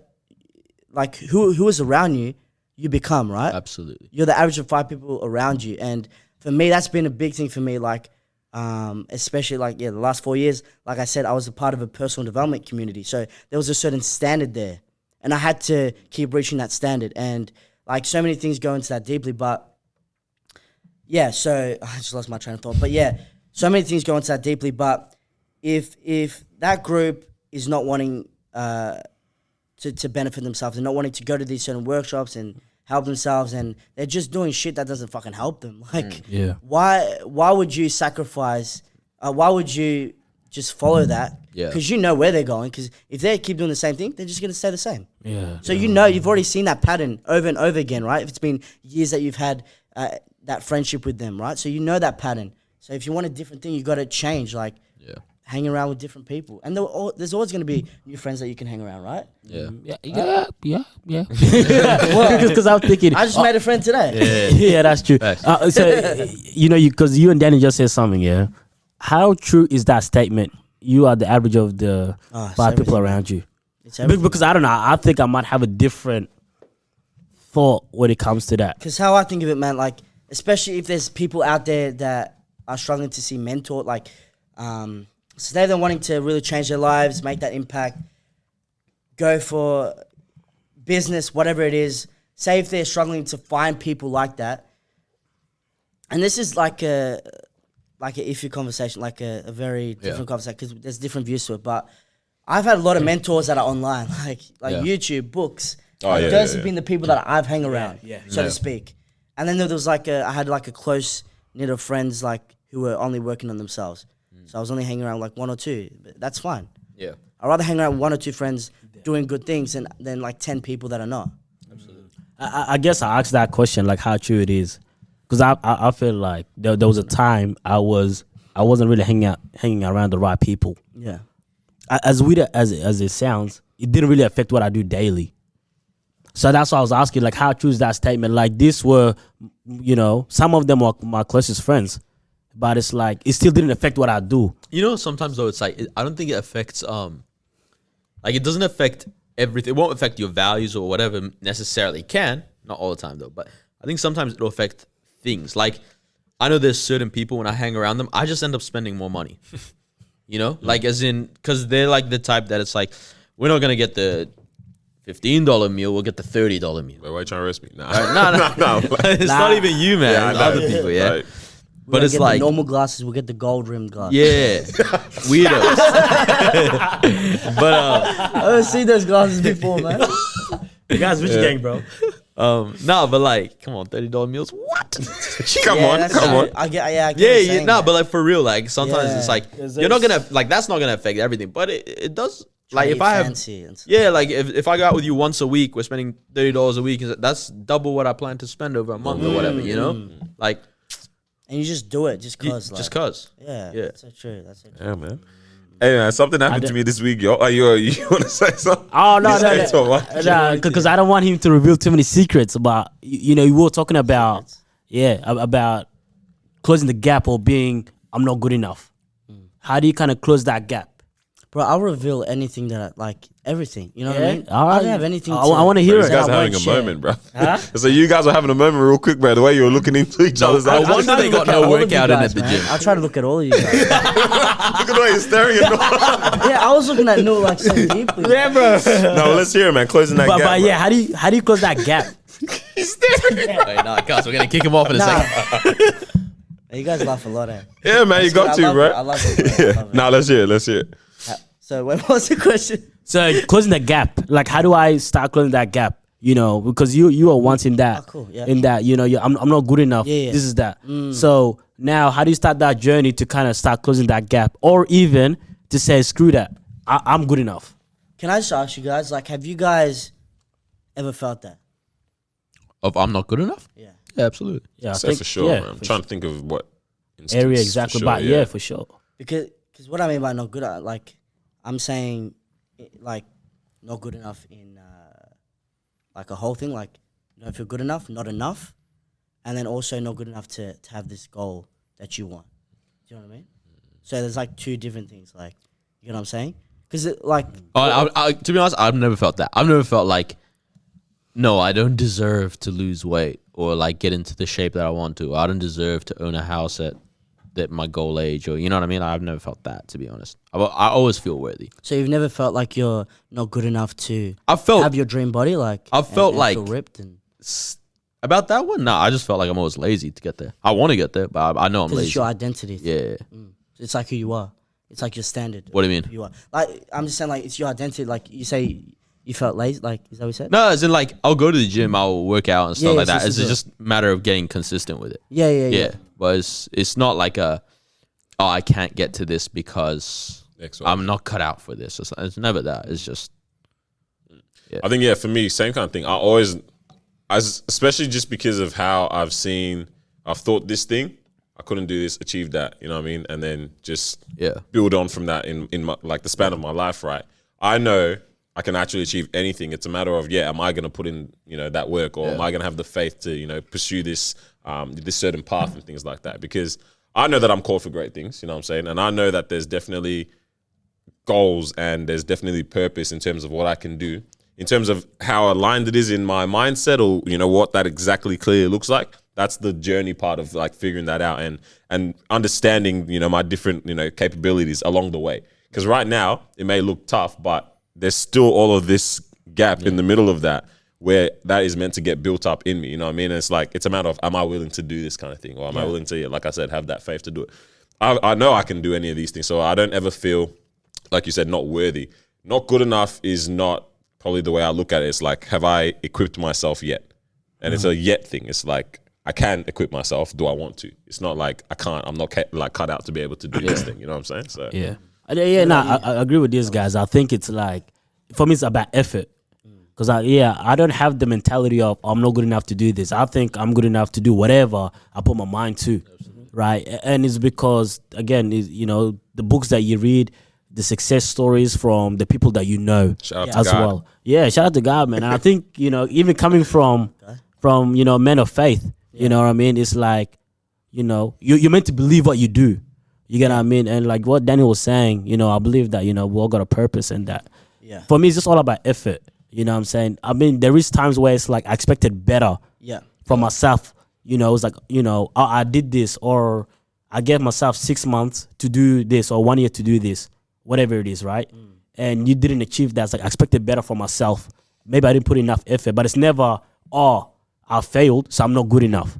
like who is around you, you become, right? Absolutely. You're the average of 5 people around you. And for me, that's been a big thing for me. Like, especially like, the last 4 years, like I said, I was a part of a personal development community. So there was a certain standard there and I had to keep reaching that standard. And like so many things go into that deeply, but yeah, so I just lost my train of thought, but yeah, so many things go into that deeply. But if that group is not wanting, to benefit themselves and not wanting to go to these certain workshops and help themselves, and they're just doing shit that doesn't fucking help them. Like, why would you sacrifice? Why would you just follow that? Yeah. Because you know where they're going. Because if they keep doing the same thing, they're just gonna stay the same. Yeah. So you know you've already seen that pattern over and over again, right? If it's been years that you've had that friendship with them, right? So you know that pattern. So if you want a different thing, you got to change. Like, hang around with different people, and there's always going to be new friends that you can hang around, right? Yeah. Because I was thinking, I just made a friend today. Yeah, that's true. So because you and Danny just said something. Yeah, how true is that statement? You are the average of the 5 people around you. Because I don't know. I think I might have a different thought when it comes to that. Because how I think of it, man, like especially if there's people out there that are struggling to see mentor, like. So they're wanting to really change their lives, make that impact, go for business, whatever it is. Say if they're struggling to find people like that. And this is like a iffy conversation, like a very different conversation because there's different views to it. But I've had a lot of mentors that are online, like YouTube, books. Those have been the people that I've hung around, so to speak. And then there was I had like a close knit of friends like who were only working on themselves. So I was only hanging around like 1 or 2. But that's fine. Yeah. I'd rather hang around with 1 or 2 friends doing good things than like 10 people that are not. Absolutely. I guess I asked that question, like how true it is. Because I feel like there was a time I wasn't really hanging around the right people. Yeah. As weird as it sounds, it didn't really affect what I do daily. So that's why I was asking, like, how true is that statement? Like, these were, some of them were my closest friends. But it's like, it still didn't affect what I do. Sometimes though, it's like, I don't think it affects, like it doesn't affect everything. It won't affect your values or whatever necessarily. It can, not all the time though, but I think sometimes it'll affect things. Like, I know there's certain people when I hang around them, I just end up spending more money, like as in, cause they're like the type that it's like, we're not going to get the $15 meal, we'll get the $30 meal. Wait, why are you trying to arrest me? Nah. Right? No. It's not even you, man. It's other people, Right. But it's get like the normal glasses. We'll get the gold rimmed glasses. Yeah, weirdos. But I haven't seen those glasses before, man. You guys, which gang, bro? no, but like, come on, $30 meals. What? come on. I get but like for real, like sometimes it's like you're not gonna like that's not gonna affect everything, but it does. Like if I have, like if I go out with you once a week, we're spending $30 a week. That's double what I plan to spend over a month or whatever. Like. And you just do it just cause. Just cause. Yeah. That's so true. Yeah, man. Hey, man, something happened to me this week, yo. You want to say something? Oh, no. Because I don't want him to reveal too many secrets about, we were talking about, about closing the gap or being, I'm not good enough. How do you kind of close that gap? Bro, I'll reveal anything that everything. You know what I mean? All right. I don't have anything. I want to hear it. You guys are having a moment, bro. Huh? So you guys are having a moment real quick, bro. The way you're looking into each other's eyes. I wonder they got no workout in at the gym. I try to look at all of you guys. Look at the way you're staring at Noah. I was looking at Noah like so deeply. Yeah, bro. No, let's hear it, man. Closing that gap. But yeah, how do you close that gap? He's staring. Wait, nah, guys, we're gonna kick him off in a second. You guys laugh a lot, eh? Yeah, man, you got to, bro. I love it. Now let's hear it. So what was the question? So closing the gap. Like, how do I start closing that gap? You know, because you are once in that, cool, yeah. in that, you know, I'm not good enough. Yeah. This is that. So now, how do you start that journey to kind of start closing that gap, or even to say, screw that, I'm good enough? Can I just ask you guys, like, have you guys ever felt that? Of I'm not good enough? Yeah. Yeah, absolutely. Yeah, I So think, for sure, man. I'm trying to think of what instance, area for exactly, sure, but yeah, for sure. Because what I mean by not good at, like, I'm saying, like, not good enough in, like, a whole thing, like, you don't feel good enough, not enough, and then also not good enough to have this goal that you want. Do you know what I mean? So there's, like, two different things, like, you know what I'm saying? Because, like... To be honest, I've never felt that. I've never felt like, no, I don't deserve to lose weight or, like, get into the shape that I want to. I don't deserve to own a house at my goal age, or, you know what I mean? I've never felt that, to be honest. I always feel worthy. So you've never felt like you're not good enough to I've felt have your dream body, like... I've felt like... feel ripped and... About that one, nah, I just felt like I'm always lazy to get there. I want to get there, but I know I'm Because lazy. it's your identity. Yeah. It's like who you are. It's like your standard. What do you mean? Who you are. Like, I'm just saying, like, it's your identity. Like, you say you felt lazy. Like, is that what you said? No, as in, like, I'll go to the gym, I'll work out and stuff Yeah, like that. it's It's just a matter of getting consistent with it. Yeah. But it's not like I can't get to this because I'm not cut out for this. It's never that. It's just... I think, yeah, for me, same kind of thing. Especially just because of how I've thought this thing, I couldn't do this, achieve that, you know what I mean? And then just build on from that in my, like, the span of my life, right? I know I can actually achieve anything. It's a matter of, am I going to put in, you know, that work, or am I going to have the faith to, you know, pursue this this certain path and things like that? Because I know that I'm called for great things, you know what I'm saying? And I know that there's definitely goals and there's definitely purpose in terms of what I can do, in terms of how aligned it is in my mindset, or, you know, what that exactly clearly looks like. That's the journey part of, like, figuring that out and understanding, you know, my different, you know, capabilities along the way. Because right now it may look tough, but there's still all of this gap in the middle of that, where that is meant to get built up in me. You know what I mean? And it's like, it's a matter of, am I willing to do this kind of thing? Or am I willing to, like I said, have that faith to do it? I know I can do any of these things. So I don't ever feel, like you said, not worthy. Not good enough is not probably the way I look at it. It's like, have I equipped myself yet? And it's a yet thing. It's like, I can equip myself. Do I want to? It's not like I can't. I'm not like cut out to be able to do this thing. You know what I'm saying? So I agree with these guys. I think it's like, for me, it's about effort. Because I don't have the mentality of, I'm not good enough to do this. I think I'm good enough to do whatever I put my mind to, right? And it's because, again, you know, the books that you read, the success stories from the people that you know Shout out to as God. well. Yeah, shout out to God, man. And I think, you know, even coming from you know, men of faith, you know what I mean? It's like, you know, you're meant to believe what you do. You get what I mean? And like what Daniel was saying, you know, I believe that, you know, we all got a purpose in that. Yeah. For me, it's just all about effort. You know what I'm saying? I mean, there is times where it's like I expected better from myself. You know, it's like, you know, I did this, or I gave myself 6 months to do this, or 1 year to do this, whatever it is, right? And you didn't achieve that. It's like I expected better from myself. Maybe I didn't put enough effort, but it's never, I failed, so I'm not good enough.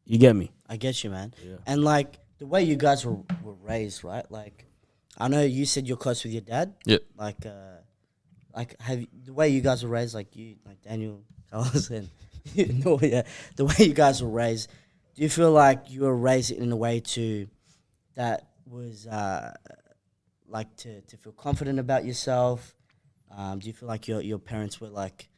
You get me? I get you, man. Yeah. And, like, the way you guys were raised, right? Like, I know you said you're close with your dad. Yeah. Like, the way you guys were raised, like you, like Daniel, Carlos, and the way you guys were raised, do you feel like you were raised in a way that was like to feel confident about yourself? Do you feel like your parents were like,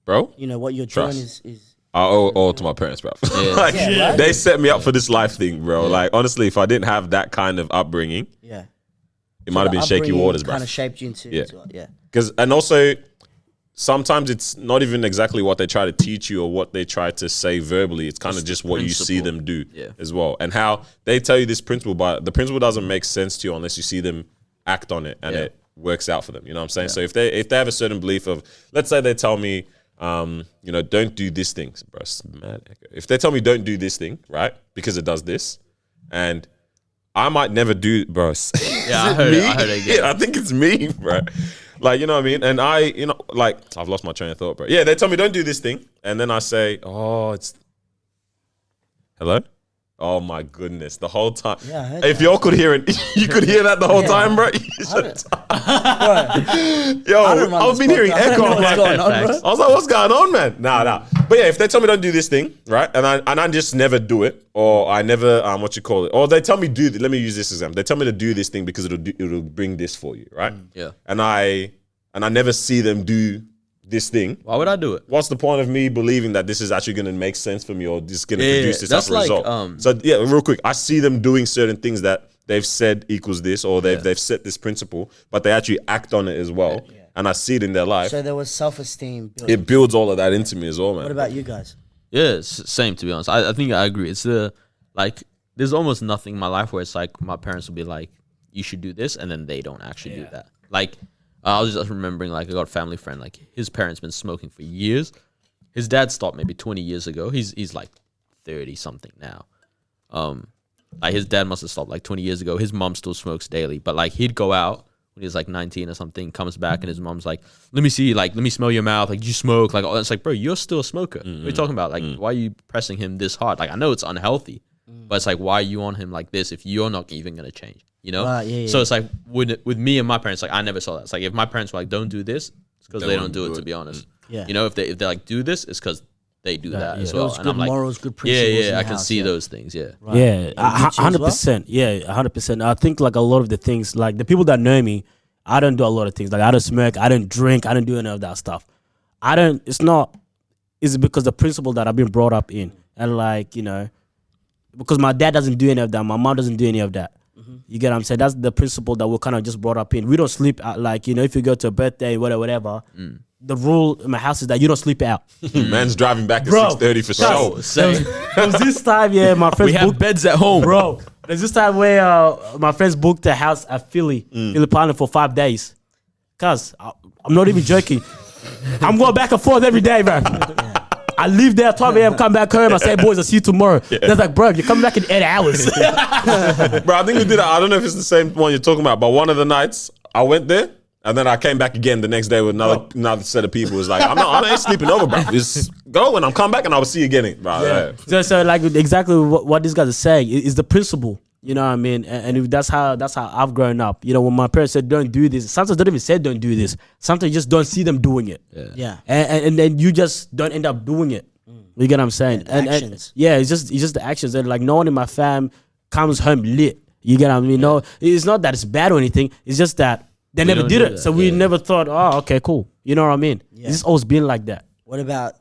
bro, you know, what you're trust. doing is I owe all to my parents, bro. Like, right? They set me up for this life thing, bro. Like, honestly, if I didn't have that kind of upbringing, it might have been shaky waters, bro. Kind of shaped you into it. Because, and also, sometimes it's not even exactly what they try to teach you or what they try to say verbally. It's kind of just what you see them do as well. And how they tell you this principle, but the principle doesn't make sense to you unless you see them act on it and it works out for them. You know what I'm saying? So if they have a certain belief of, let's say they tell me, you know, don't do this thing, bro. If they tell me don't do this thing, right, because it does this, and I might never do, bro. Yeah, I heard it. Yeah, I think it's me, bro. Like, you know what I mean? And I, you know, like, I've lost my train of thought, bro. Yeah, they tell me don't do this thing, and then I say, oh, it's, hello? Oh my goodness! The whole time. Yeah, I heard if that. y'all could hear it, you could hear that the whole time, bro. Yo, I've been hearing echo. I'm like, I was like, what's going on, man? Nah. But yeah, if they tell me don't do this thing, right, and I just never do it, or I never or they tell me do. Let me use this example. They tell me to do this thing because it'll bring this for you, right? Yeah. And I never see them do this thing. Why would I do it? What's the point of me believing that this is actually going to make sense for me, or this is going to produce this that's as a result? So yeah, real quick, I see them doing certain things that they've said equals this, or they've set this principle, but they actually act on it as well, and I see it in their life. So there was self-esteem. It builds all of that into me as well, man. What about you guys? Yeah, it's same, to be honest. I think I agree. It's there's almost nothing in my life where it's like my parents will be like, you should do this, and then they don't actually do that. Like, I was just remembering, like, I got a family friend, like, his parents been smoking for years. His dad stopped maybe 20 years ago. He's like 30-something now. Like, his dad must have stopped like 20 years ago. His mom still smokes daily. But, like, he'd go out when he was, like, 19 or something, comes back, and his mom's like, let me smell your mouth. Like, you smoke. Like, it's like, bro, you're still a smoker. What are you talking about? Like, why are you pressing him this hard? Like, I know it's unhealthy, but it's like, why are you on him like this if you're not even going to change? You know? So it's like, with me and my parents, like, I never saw that. It's like, if my parents were like, don't do this, it's because they don't do it, to be honest. Yeah. You know, if they're like, do this, it's because they do that as well. Those And good I'm like, morals, good principles. I can see those things, Right. Yeah, And you too as 100%. Yeah, 100%. I think like a lot of the things, like the people that know me, I don't do a lot of things. Like I don't smoke, I don't drink, I don't do any of that stuff. It's because the principle that I've been brought up in. And like, you know, because my dad doesn't do any of that, my mom doesn't do any of that. You get what I'm saying? That's the principle that we're kind of just brought up in. We don't sleep out, like, you know, if you go to a birthday, whatever, the rule in my house is that you don't sleep out. Man's driving back at Bro, 6:30 for sure. There was this time, my friends we have booked, beds at home. bro. There's this time where my friends booked a house at Philly Island for 5 days. Cuz, I'm not even joking. I'm going back and forth every day, man. I leave there at 12 a.m., come back home, I say, boys, I'll see you tomorrow. They're like, bro, you're coming back in 8 hours. Bro, I think we did that. I don't know if it's the same one you're talking about, but one of the nights I went there and then I came back again the next day with another set of people. It was like, I ain't sleeping over, bro. Just go and I'm coming back and I will see you again, bro. Yeah. So like exactly what these guys are saying is the principle. You know what I mean? And that's how I've grown up. You know, when my parents said don't do this, sometimes they don't even say don't do this. Sometimes you just don't see them doing it. Yeah. And then you just don't end up doing it. You get what I'm saying? Yeah, actions. It's just the actions. And like no one in my fam comes home lit. You get what I mean? No, it's not that it's bad or anything. It's just that they never did it. So we never thought, oh, okay, cool. You know what I mean? Yeah. It's always been like that. What about?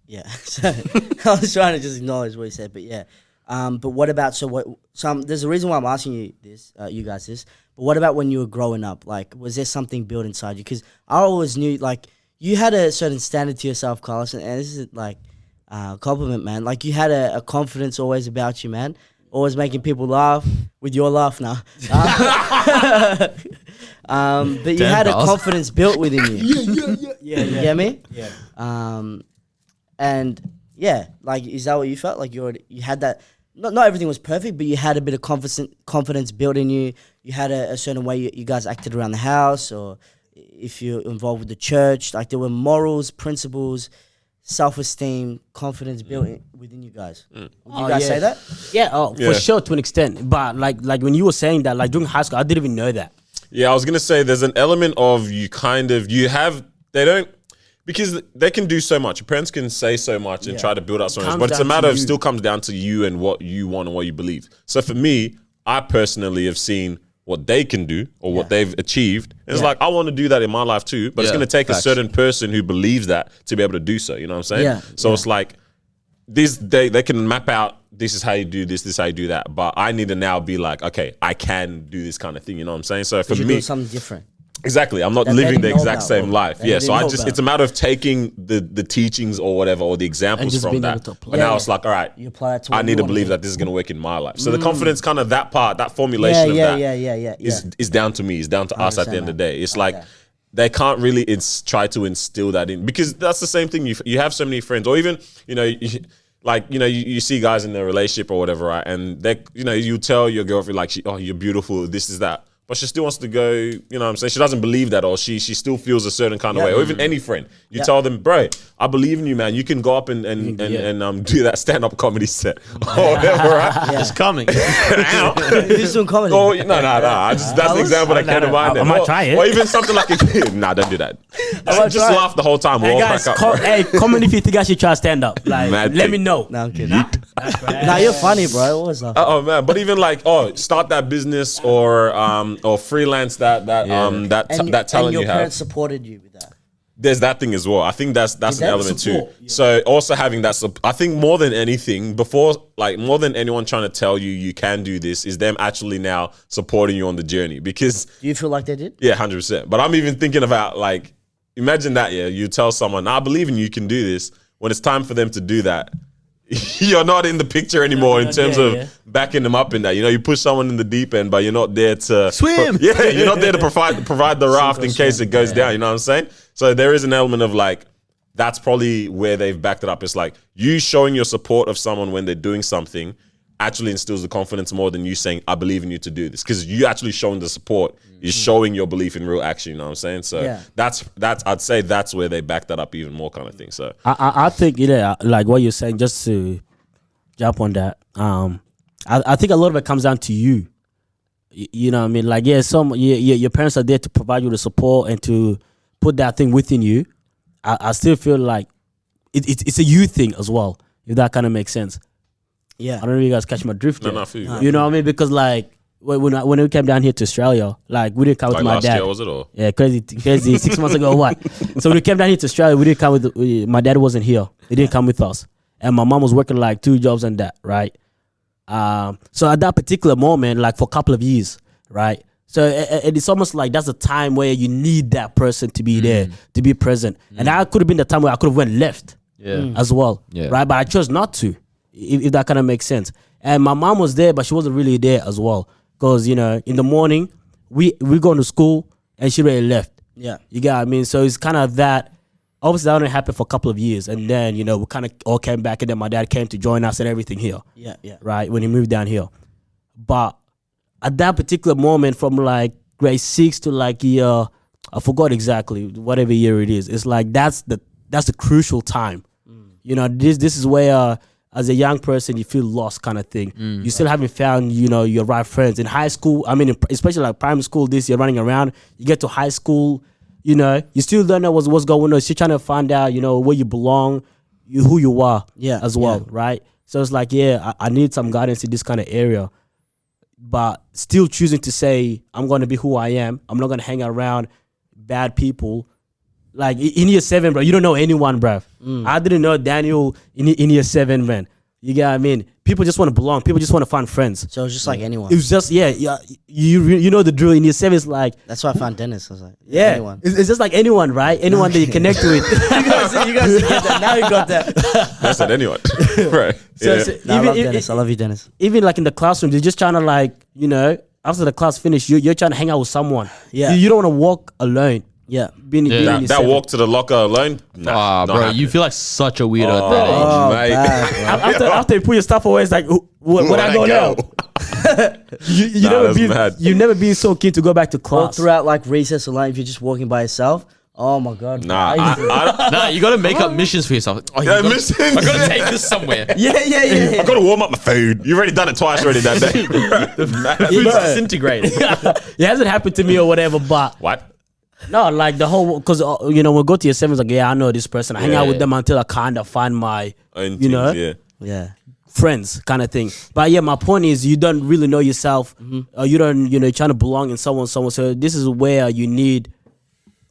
Yeah. So I was trying to just acknowledge what you said, but yeah. But what about there's a reason why I'm asking you this, you guys this. But what about when you were growing up? Like, was there something built inside you? Because I always knew, like, you had a certain standard to yourself, Carlos, and this is like a compliment, man. Like, you had a confidence always about you, man. Always making people laugh with your laugh now. But you had a confidence built within you. Yeah. You get me? Yeah. And yeah, like, is that what you felt? Like you had that. Not everything was perfect, but you had a bit of confidence built in you. You had a certain way you guys acted around the house, or if you're involved with the church. Like, there were morals, principles, self-esteem, confidence built within you guys. Would you guys say that? Yeah, for sure, to an extent. But like when you were saying that, like during high school, I didn't even know that. Yeah, I was gonna say there's an element of because they can do so much. Your parents can say so much and try to build up so much, but it's a matter of still comes down to you and what you want and what you believe. So for me, I personally have seen what they can do or what they've achieved. And it's like, I want to do that in my life too, but it's going to take a certain person who believes that to be able to do so. You know what I'm saying? Yeah. So it's like, they can map out, this is how you do this is how you do that. But I need to now be like, okay, I can do this kind of thing. You know what I'm saying? So for me, something different. Exactly. I'm not living the exact same life. Yeah. So it's a matter of taking the teachings or whatever, or the examples from that. But now it's like, all right, you apply it to I need to believe that this is going to work in my life. So the confidence, kind of that part, that formulation of that is down to me. It's down to us at the end of the day. It's like, they can't really try to instill that in, because that's the same thing. You have so many friends, or even, you see guys in their relationship or whatever, right? And you tell your girlfriend, like, oh, you're beautiful, this is that. but she still wants to go, you know what I'm saying? She doesn't believe that, or she still feels a certain kind of way. Or even any friend. You tell them, bro, I believe in you, man. You can go up and do that stand-up comedy set. Or whatever, right? It's coming. Who's doing comedy? Oh, no. That's the example that came to mind. I might try it. Or even something like, nah, don't do that. Just laugh the whole time. Hey guys, comment if you think I should try stand up. Like, let me know. No, I'm kidding. Nah, you're funny, bro. What was that? Oh man, but even like, start that business or freelance that talent and your you have. parents supported you with that. There's that thing as well. I think that's an element support. too. So also having that, I think more than anything, more than anyone trying to tell you can do this, is them actually now supporting you on the journey. Because Do you feel like they did? yeah, 100%. But I'm even thinking about like, imagine that. Yeah, you tell someone, I believe in you can do this. When it's time for them to do that, you're not in the picture anymore in terms of backing them up in that. You know, you push someone in the deep end, but you're not there to swim. You're not there to provide the raft in case it goes down. You know what I'm saying? So there is an element of like, that's probably where they've backed it up. It's like you showing your support of someone when they're doing something actually instills the confidence more than you saying, I believe in you to do this. Because you actually showing the support is showing your belief in real action, you know what I'm saying? So that's I'd say that's where they back that up even more kind of thing. So I think, like what you're saying, just to jump on that, I think a lot of it comes down to you. You know what I mean? Like, your parents are there to provide you the support and to put that thing within you. I still feel like it's a you thing as well, if that kind of makes sense. Yeah. I don't know if you guys catch my drift yet. No, I feel you. You know what I mean? Because like when we came down here to Australia, like we didn't come with my last dad. year, was it? Or? Yeah, crazy 6 months ago or what? So when we came down here to Australia, we didn't come with my dad wasn't here. He didn't come with us. And my mom was working like 2 jobs and that, right? So at that particular moment, like for a couple of years, right? So it's almost like that's a time where you need that person to be there, to be present. And that could have been the time where I could have went left as well, right? But I chose not to, if that kind of makes sense. And my mom was there, but she wasn't really there as well. Because, you know, in the morning, we going to school and she already left. Yeah. You get what I mean? So it's kind of that. Obviously, that only happened for a couple of years. And then, you know, we kind of all came back and then my dad came to join us and everything here. Yeah. Right? When he moved down here. But at that particular moment from like grade 6 to like year, I forgot exactly, whatever year it is. It's like that's the crucial time. You know, this is where as a young person you feel lost kind of thing. You still haven't found, you know, your right friends. In high school, I mean, especially like primary school, you're running around. You get to high school, you know, you still don't know what's going on. You're still trying to find out, you know, where you belong, who you are as well, right? So it's like, I need some guidance in this kind of area. But still choosing to say, I'm going to be who I am. I'm not going to hang around bad people. Like in year 7, bro, you don't know anyone, bruv. I didn't know Daniel in year 7, man. You get what I mean? People just want to belong. People just want to find friends. So it was just like anyone. It was just, you know the drill. In year 7, it's like... That's why I found Dennis. I was like, anyone. It's just like anyone, right? Anyone that you connect with. you guys get that. Now you got that. That's not anyone. Right. I love Dennis. I love you, Dennis. Even like in the classroom, you're just trying to like, you know, after the class finished, you're trying to hang out with someone. Yeah. You don't want to walk alone. Yeah. Being that walk to the locker alone? Nah, bro, happening. you feel like such a weirdo at that age. Mate. After you put your stuff away, it's like, where I go now? You've never been so keen to go back to All class. throughout like recess or lunch, if you're just walking by yourself. Oh my god. Nah, you gotta make up missions for yourself. I gotta take this somewhere. Yeah. I gotta warm up my food. You've already done it twice already that day. The food's disintegrating. It hasn't happened to me or whatever, but What? no, like the whole, because you know, we'll go to your 7s, like, I know this person. I hang out with them until I kind of find my, Own you know, things, Yeah. friends kind of thing. But yeah, my point is you don't really know yourself. Or you don't, you know, you're trying to belong in someone. So this is where you need,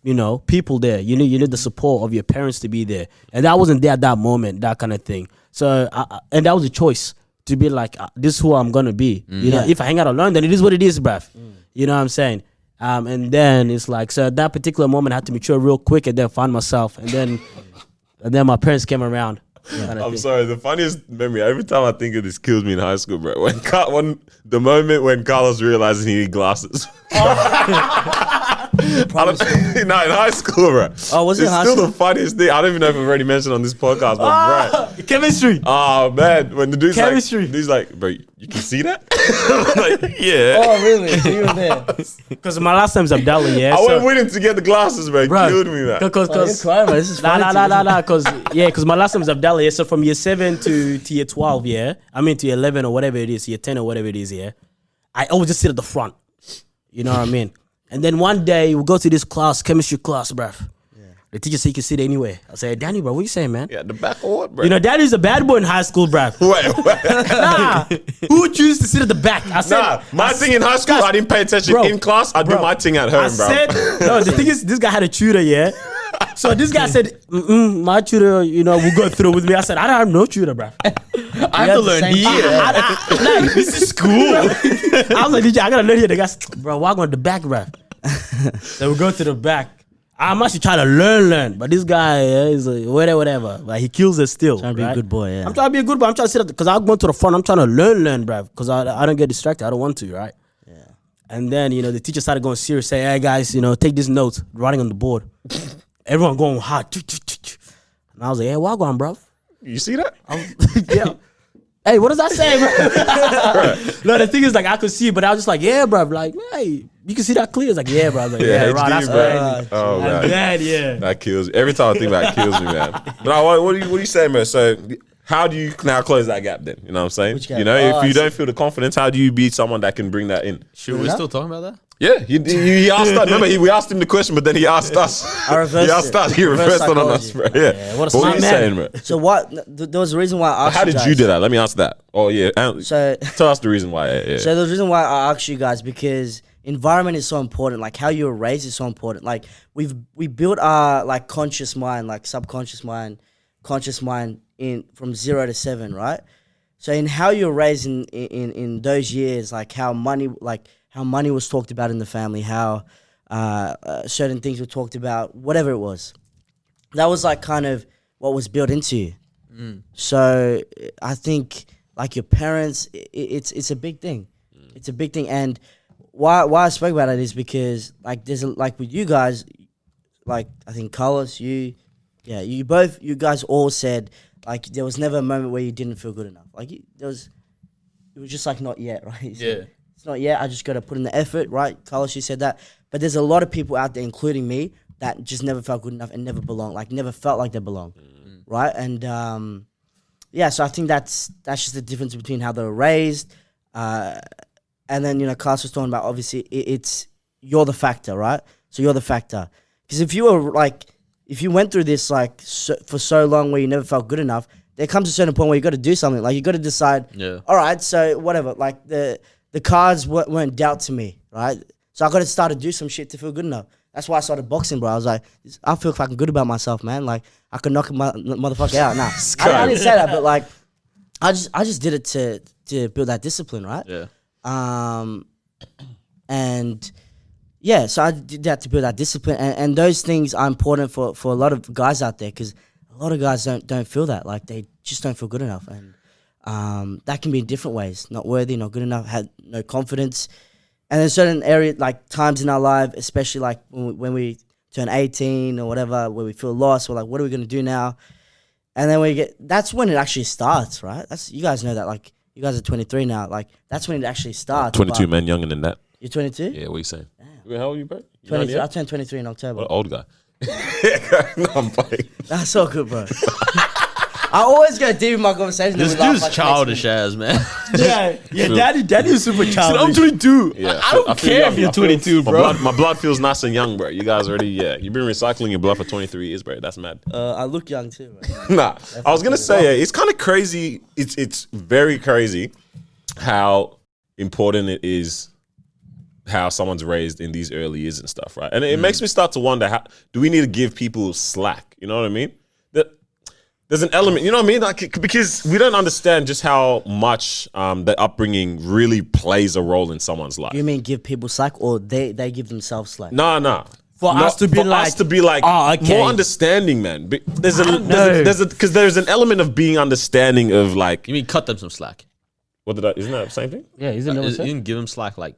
you know, people there. You need the support of your parents to be there. And that wasn't there at that moment, that kind of thing. So, and that was a choice to be like, this is who I'm going to be. You know, if I hang out alone, then it is what it is, bruv. You know what I'm saying? And then it's like, so at that particular moment, I had to mature real quick and then find myself. And then my parents came around. I'm sorry. The funniest memory, every time I think of this, kills me in high school, bro. The moment when Carlos realized he needed glasses. Primary school. No, in high school, bro. Oh, was it It's high still school? the funniest thing. I don't even know if I've already mentioned on this podcast, but bro. Chemistry. Oh man, when the dude's Chemistry. like, dude's like, bro, you can see that? I'm like, yeah. Oh, really? So you were there? Because my last name's Abdallah, yeah. I went with him to get the glasses, bro. Bruh, Killed me, man. Because Oh, you're crying, man. This is funny. Nah, because my last name's Abdallah, yeah. So from year 7 to year 12, yeah. I mean to year 11 or whatever it is, year 10 or whatever it is, yeah. I always just sit at the front. You know what I mean? And then one day we go to this class, chemistry class, bruv. The teacher said you can sit anywhere. I said, Danny, bro, what you saying, man? Yeah, the back or what, bro? You know, Danny's a bad boy in high school, bruv. Wait. Nah, who chooses to sit at the back? I said, Nah, my thing in high school, guys, I didn't pay attention bro, in class. I do bro, my thing at home, I bro. said, no, the thing is, this guy had a tutor, yeah. So this guy said, my tutor, you know, will go through with me. I said, I don't have no tutor, bruv. I have to learn here. Like, this is school. I was like, DJ, I gotta learn here. The guy said, bro, why going to the back, bruv? So we go to the back. I'm actually trying to learn, but this guy is whatever. Like he kills us still. Trying to be a good boy, yeah. I'm trying to be a good boy. I'm trying to sit up because I'm going to the front. I'm trying to learn, bruv. Because I don't get distracted. I don't want to, right? Yeah. And then the teacher started going serious, say, "Hey guys, take this note, writing on the board." Everyone going hard. And I was like, "Hey, what going, bruv?" You see that? Yeah. Hey, what does that say, bro? No, the thing is, like, I could see, but I was just like, yeah, bro. Like, hey, you can see that clear. It's like, yeah, bro. I was like, yeah, right. That's bro. Oh, man. and then, yeah. That kills me. Every time I think about it, kills me, man. But no, what are you saying, man? So how do you now close that gap then? You know what I'm saying? Which gap? If you I don't feel the confidence, how do you be someone that can bring that in? Shoot, we're still talking about that? Yeah, he asked us. Remember, we asked him the question, but then he asked us. I reversed He asked it. us. He Reverse reversed it on us, bro. psychology. Yeah. What a What smart were you man. saying, bro? So what? There was a reason why I asked How did guys. you do that? Let me answer that. Oh yeah. So Tell us the reason why. Yeah. So the reason why I asked you guys because environment is so important. Like how you were raised is so important. Like we built our like conscious mind, like subconscious mind, conscious mind in from 0 to 7, right? So in how you're raised in those years, like how money was talked about in the family, how certain things were talked about, whatever it was, that was like kind of what was built into you. So I think like your parents, it's a big thing. It's a big thing, and why I spoke about it is because like there's like with you guys, like I think Carlos, you guys all said like there was never a moment where you didn't feel good enough. Like it was just like not yet, right? Yeah. It's not yet. I just got to put in the effort, right? Carlos, you said that, but there's a lot of people out there, including me, that just never felt good enough and never belonged, like never felt like they belong, right? And so I think that's just the difference between how they were raised. And then, Carlos was talking about, obviously, it's you're the factor, right? So you're the factor. Because if you went through this, for so long where you never felt good enough, there comes a certain point where you got to do something. Like, you got to decide, all right, so whatever. Like, the cards weren't dealt to me, right? So I got to start to do some shit to feel good enough. That's why I started boxing, bro. I was like, I feel fucking good about myself, man. Like, I could knock a motherfucker out. Nah, I didn't say that, but, like, I just did it to build that discipline, right? Yeah. And yeah, so I did that to build that discipline, and those things are important for a lot of guys out there because a lot of guys don't feel that, like they just don't feel good enough, and that can be in different ways: not worthy, not good enough, had no confidence, and there's certain areas like times in our life, especially like when we turn 18 or whatever, where we feel lost, we're like, what are we gonna do now? And then that's when it actually starts, right? You guys know that, like. You guys are 23 now. Like, that's when it actually starts. 22, man, younger than that. You're 22? Yeah, what are you saying? Damn. How old are you, bro? 23. I turned 23 in October. What an old guy. No, I'm playing. That's so good, bro. I always go deep in my conversation. This dude's childish ass, man. Yeah, daddy is super I'm childish. 22. Yeah, I don't feel care young. if you're I feel- 22, bro. My blood feels nice and young, bro. You guys already, you've been recycling your blood for 23 years, bro. That's mad. I look young too, bro. Nah, I was gonna say it's kind of crazy. It's very crazy how important it is how someone's raised in these early years and stuff, right? And it makes me start to wonder: how do we need to give people slack? You know what I mean? There's an element, you know what I mean? Like, because we don't understand just how much the upbringing really plays a role in someone's life. You mean give people slack, or they give themselves slack? Nah. For us to be like, oh, okay. more understanding, man. There's an element of being understanding of like. You mean cut them some slack? Isn't that the same thing? Yeah, isn't You it? can give them slack, like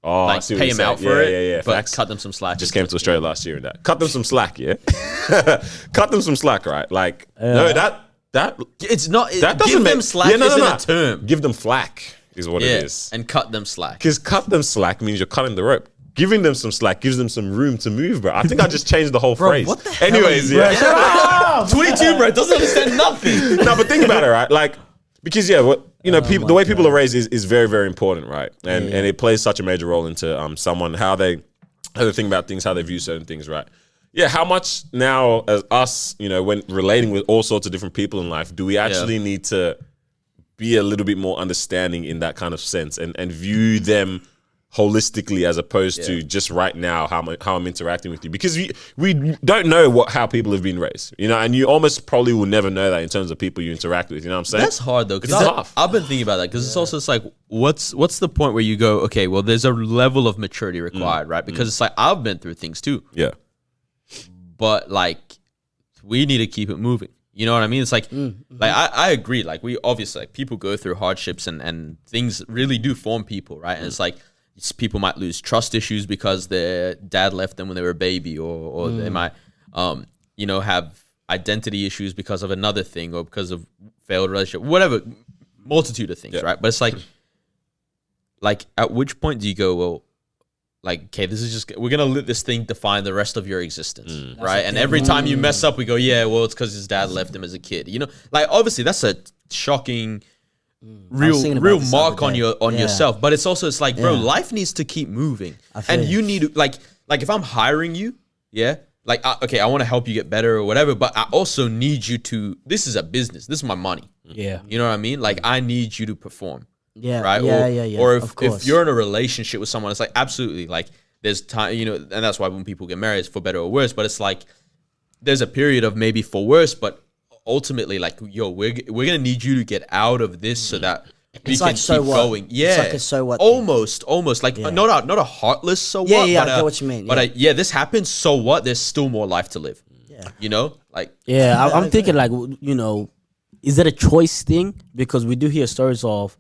Oh, I like see what pay you're them out saying. for Yeah, it, yeah, yeah. but Facts. cut them some slack. Just came to Australia last year and that. Cut them some slack, yeah? Cut them some slack, right? Like, no, that It's not. that doesn't give make them slack isn't a term. Give them flack is what Yeah, it is. and cut them slack. Because cut them slack means you're cutting the rope. Giving them some slack gives them some room to move, bro. I think I just changed the whole phrase. what the hell Anyways, are you- yeah. 22, bro, doesn't understand nothing. No, but think about it, right? Like, because what people, the way people are raised is very, very important, right? And it plays such a major role into someone how they think about things, how they view certain things, right? Yeah, how much now as us, when relating with all sorts of different people in life, do we actually need to be a little bit more understanding in that kind of sense and view them holistically as opposed to just right now how I'm interacting with you, because we don't know how people have been raised, and you almost probably will never know that in terms of people you interact with. You know what I'm saying? That's hard though. It's tough. I've been thinking about that because it's also it's like, what's the point where you go, okay, well, there's a level of maturity required, right? Because it's like I've been through things too, Yeah. but like we need to keep it moving. You know what I mean? It's like, like I agree. Like we obviously people go through hardships and things really do form people, right? And it's like people might lose trust issues because their dad left them when they were a baby, or they might, have identity issues because of another thing or because of failed relationship, whatever, multitude of things, right? But it's like at which point do you go, well, like, okay, this is just, we're going to let this thing define the rest of your existence, right? And every time you mess up, we go, yeah, well, it's because his dad left him as a kid. Like, obviously, that's a shocking, real mark on yourself. But it's like, bro, life needs to keep moving. And you need to, like if I'm hiring you, like, okay, I want to help you get better or whatever, but I also need you to, this is a business. This is my money. Yeah. You know what I mean? Like, I need you to perform. Yeah, Right. yeah. Or if you're in a relationship with someone, it's like absolutely like there's time, and that's why when people get married, it's for better or worse. But it's like there's a period of maybe for worse, but ultimately, like, yo, we're gonna need you to get out of this so that we It's can like, so keep what? going. Yeah, It's like a so what thing. Almost like not a heartless so what. Yeah, but I get what you mean. But this happens. So what? There's still more life to live. Yeah, like I'm thinking like, is that a choice thing? Because we do hear stories of,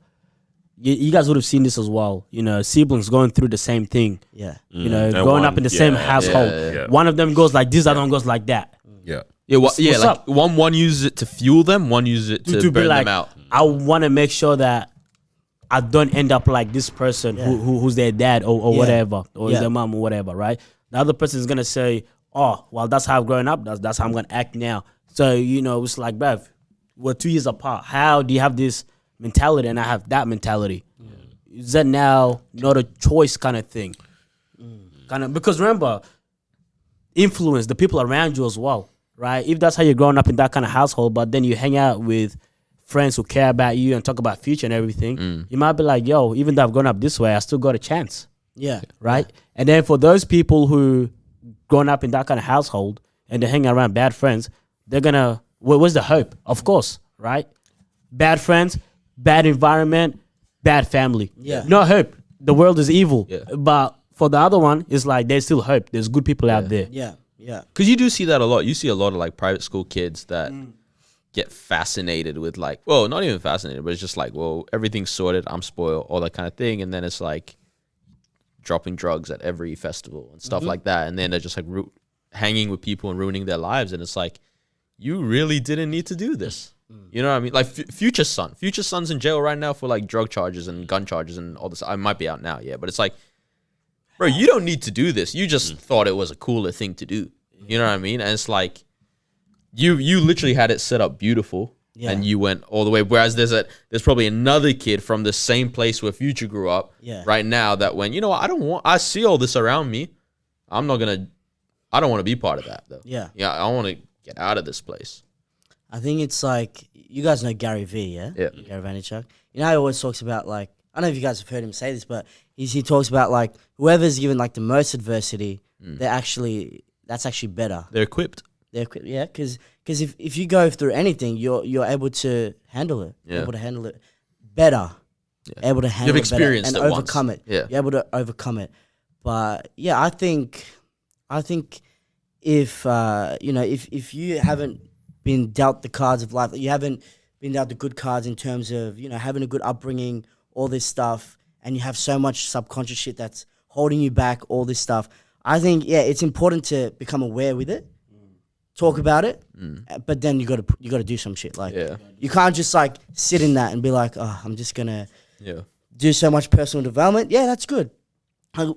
you guys would have seen this as well. Siblings going through the same thing. yeah. Growing up in the same household. yeah. One of them goes like this, the other one goes like that. Yeah. What's like up? one uses it to fuel them, one uses it to To be burn like, them out. I want to make sure that I don't end up like this person who's their dad or whatever, or their mom or whatever, right? The other person is gonna say, "Oh, well, that's how I've grown up. That's how I'm gonna act now." So it's like, bruv, we're 2 years apart. How do you have this mentality and I have that mentality? Is that now not a choice kind of thing? Kind of, because remember, influence the people around you as well, right? If that's how you're growing up in that kind of household, but then you hang out with friends who care about you and talk about future and everything, you might be like, yo, even though I've grown up this way, I still got a chance. Yeah. Right? And then for those people who grown up in that kind of household and they hang around bad friends, they're gonna, where's the hope? Of course, right? Bad friends, bad environment, bad family. Yeah. No hope. The world is evil. Yeah. But for the other one, it's like there's still hope. There's good people out there. Yeah. Yeah. Because you do see that a lot. You see a lot of like private school kids that get fascinated with like, well, not even fascinated, but it's just like, well, everything's sorted, I'm spoiled, all that kind of thing. And then it's like dropping drugs at every festival and stuff like that. And then they're just like hanging with people and ruining their lives. And it's like, you really didn't need to do this. You know what I mean? Like Future's son's in jail right now for like drug charges and gun charges and all this. I might be out now, yeah. But it's like, bro, you don't need to do this. You just thought it was a cooler thing to do. You know what I mean? And it's like, you literally had it set up beautiful, and you went all the way. Whereas there's probably another kid from the same place where Future grew up right now that went, you know what, I see all this around me. I don't want to be part of that though. Yeah. Yeah, I want to get out of this place. I think it's like, you guys know Gary Vee, yeah? Yeah. Gary Vaynerchuk. You know how he always talks about like, I don't know if you guys have heard him say this, but he talks about like whoever's given like the most adversity, that's actually better. They're equipped. Yeah, because if you go through anything, you're able to handle it. Yeah. Able to handle it better. Yeah. Able to handle You've it better experienced and it once. overcome it. Yeah. You're able to overcome it. But yeah, I think if if you haven't been dealt the cards of life, you haven't been dealt the good cards in terms of having a good upbringing, all this stuff, and you have so much subconscious shit that's holding you back, all this stuff. I think, it's important to become aware with it, talk about it, but then you gotta do some shit. Like, you can't just like sit in that and be like, oh, I'm just gonna do so much personal development. Yeah, that's good.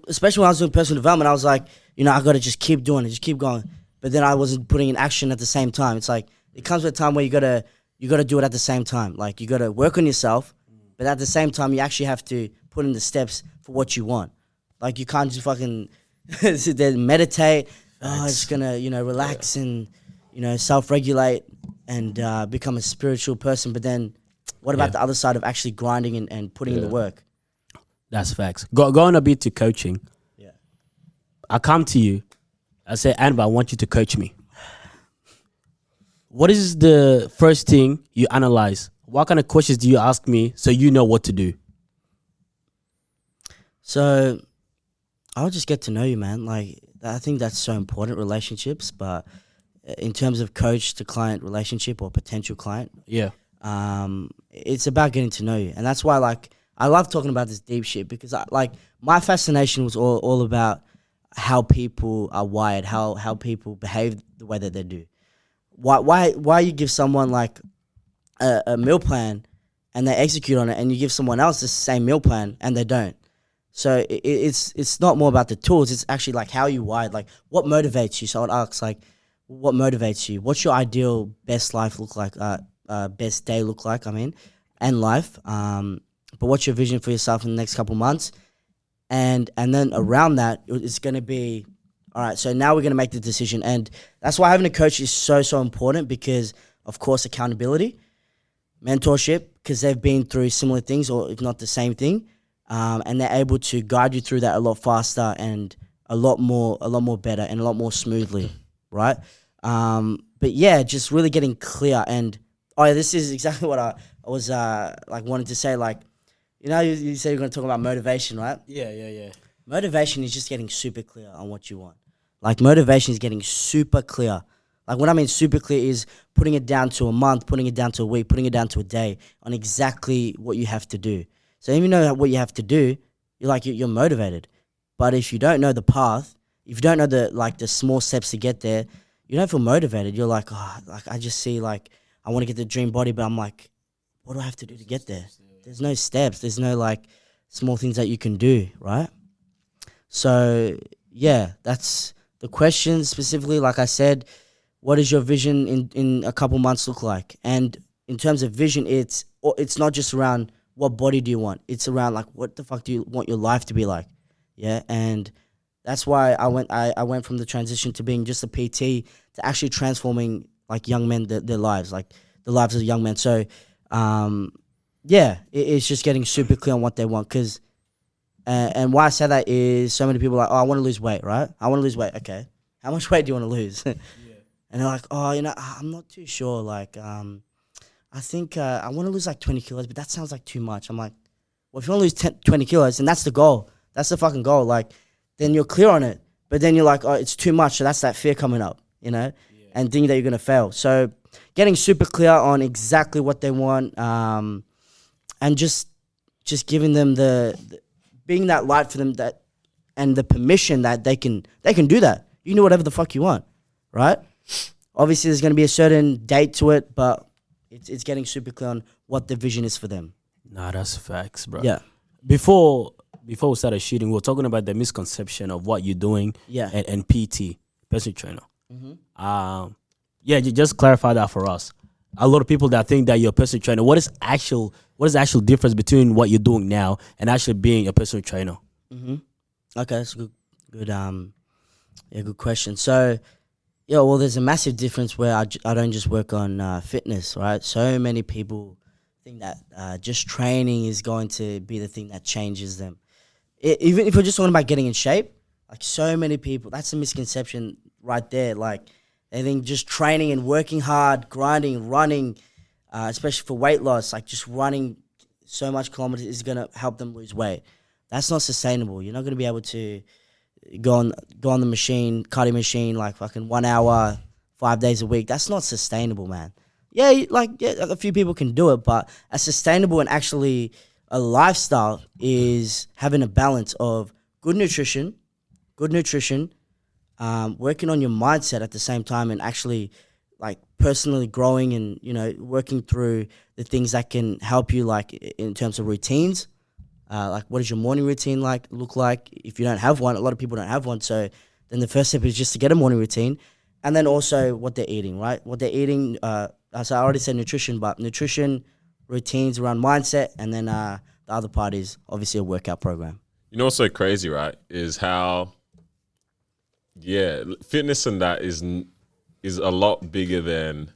Especially when I was doing personal development, I was like, I gotta just keep doing it, just keep going. But then I wasn't putting in action at the same time. It's like it comes with a time where you gotta do it at the same time. Like you gotta work on yourself, but at the same time you actually have to put in the steps for what you want. Like you can't just fucking sit there and meditate. Oh, it's gonna relax and self-regulate and become a spiritual person. But then, what about the other side of actually grinding and putting in the work? That's facts. Going a bit to coaching. Yeah, I come to you. I say, Anver, I want you to coach me. What is the first thing you analyze? What kind of questions do you ask me so you know what to do? So, I'll just get to know you, man. Like, I think that's so important, relationships. But in terms of coach to client relationship or potential client, it's about getting to know you. And that's why, like, I love talking about this deep shit because, my fascination was all about how people are wired, how people behave the way that they do. Why you give someone like a meal plan and they execute on it, and you give someone else the same meal plan and they don't. So it's not more about the tools. It's actually like how you wired, like what motivates you. So I'd ask like, what motivates you? What's your ideal best life look like? Best day look like? And life. But what's your vision for yourself in the next couple months? And then around that, it's going to be, all right, so now we're going to make the decision. And that's why having a coach is so important because, of course, accountability, mentorship, because they've been through similar things or if not the same thing. And they're able to guide you through that a lot faster and a lot more better and a lot more smoothly, right? But yeah, just really getting clear. And this is exactly what I was wanting to say. Like, you said you're going to talk about motivation, right? Yeah. Motivation is just getting super clear on what you want. Like motivation is getting super clear. Like what I mean super clear is putting it down to a month, putting it down to a week, putting it down to a day on exactly what you have to do. So even know what you have to do, you're motivated. But if you don't know the path, if you don't know the small steps to get there, you don't feel motivated. You're like, I just see I want to get the dream body, but I'm like, what do I have to do to get there? There's no steps. There's no small things that you can do, right? So yeah, that's the question specifically. Like I said, what does your vision in a couple months look like? And in terms of vision, it's not just around what body do you want. It's around what the fuck do you want your life to be like? Yeah, and that's why I went from the transition to being just a PT to actually transforming young men their lives, like the lives of young men. So it's just getting super clear on what they want. Because and why I say that is so many people are like, I want to lose weight, right? I want to lose weight. Okay, how much weight do you want to lose? And they're like, I'm not too sure. I think I want to lose 20 kilos, but that sounds like too much. I'm like, well, if you want to lose 20 kilos, and that's the goal, that's the fucking goal. Then you're clear on it. But then you're like, it's too much. So that's that fear coming up, and thinking that you're going to fail. So getting super clear on exactly what they want, and just giving them being that light for them, and the permission that they can do that. You can do whatever the fuck you want, right? Obviously, there's going to be a certain date to it, but it's getting super clear on what the vision is for them. Nah, that's facts, bro. Yeah. Before we started shooting, we were talking about the misconception of what you're doing. Yeah. And PT, personal trainer. Just clarify that for us. A lot of people that think that you're a personal trainer. What is the actual difference between what you're doing now and actually being a personal trainer? Okay, that's a good question. So, there's a massive difference where I don't just work on fitness, right? So many people think that just training is going to be the thing that changes them. Even if we're just talking about getting in shape, so many people, that's a misconception right there. They think just training and working hard, grinding, running, especially for weight loss, just running so much kilometers is going to help them lose weight. That's not sustainable. You're not going to be able to go on the machine, cardio machine, fucking 1 hour, 5 days a week. That's not sustainable, man. A few people can do it, but a sustainable and actually a lifestyle is having a balance of good nutrition, working on your mindset at the same time, and actually like personally growing and, you know, working through the things that can help you, like in terms of routines. Like, what does your morning routine look like? If you don't have one, a lot of people don't have one. So then the first step is just to get a morning routine, and then also what they're eating, right? What they're eating. So I already said nutrition, but nutrition, routines around mindset, and then the other part is obviously a workout program. You know what's so crazy, right? Is how, fitness and that is a lot bigger than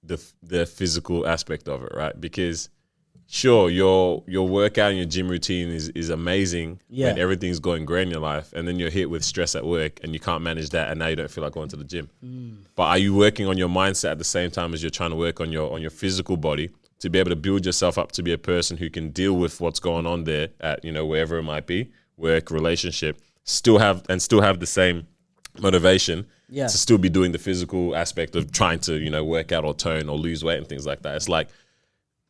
the physical aspect of it, right? Because sure, your workout and your gym routine is amazing when everything's going great in your life, and then you're hit with stress at work and you can't manage that, and now you don't feel like going to the gym. But are you working on your mindset at the same time as you're trying to work on your physical body to be able to build yourself up to be a person who can deal with what's going on there at, you know, wherever it might be, work, relationship, still have the same motivation to still be doing the physical aspect of trying to, you know, work out or tone or lose weight and things like that. It's like,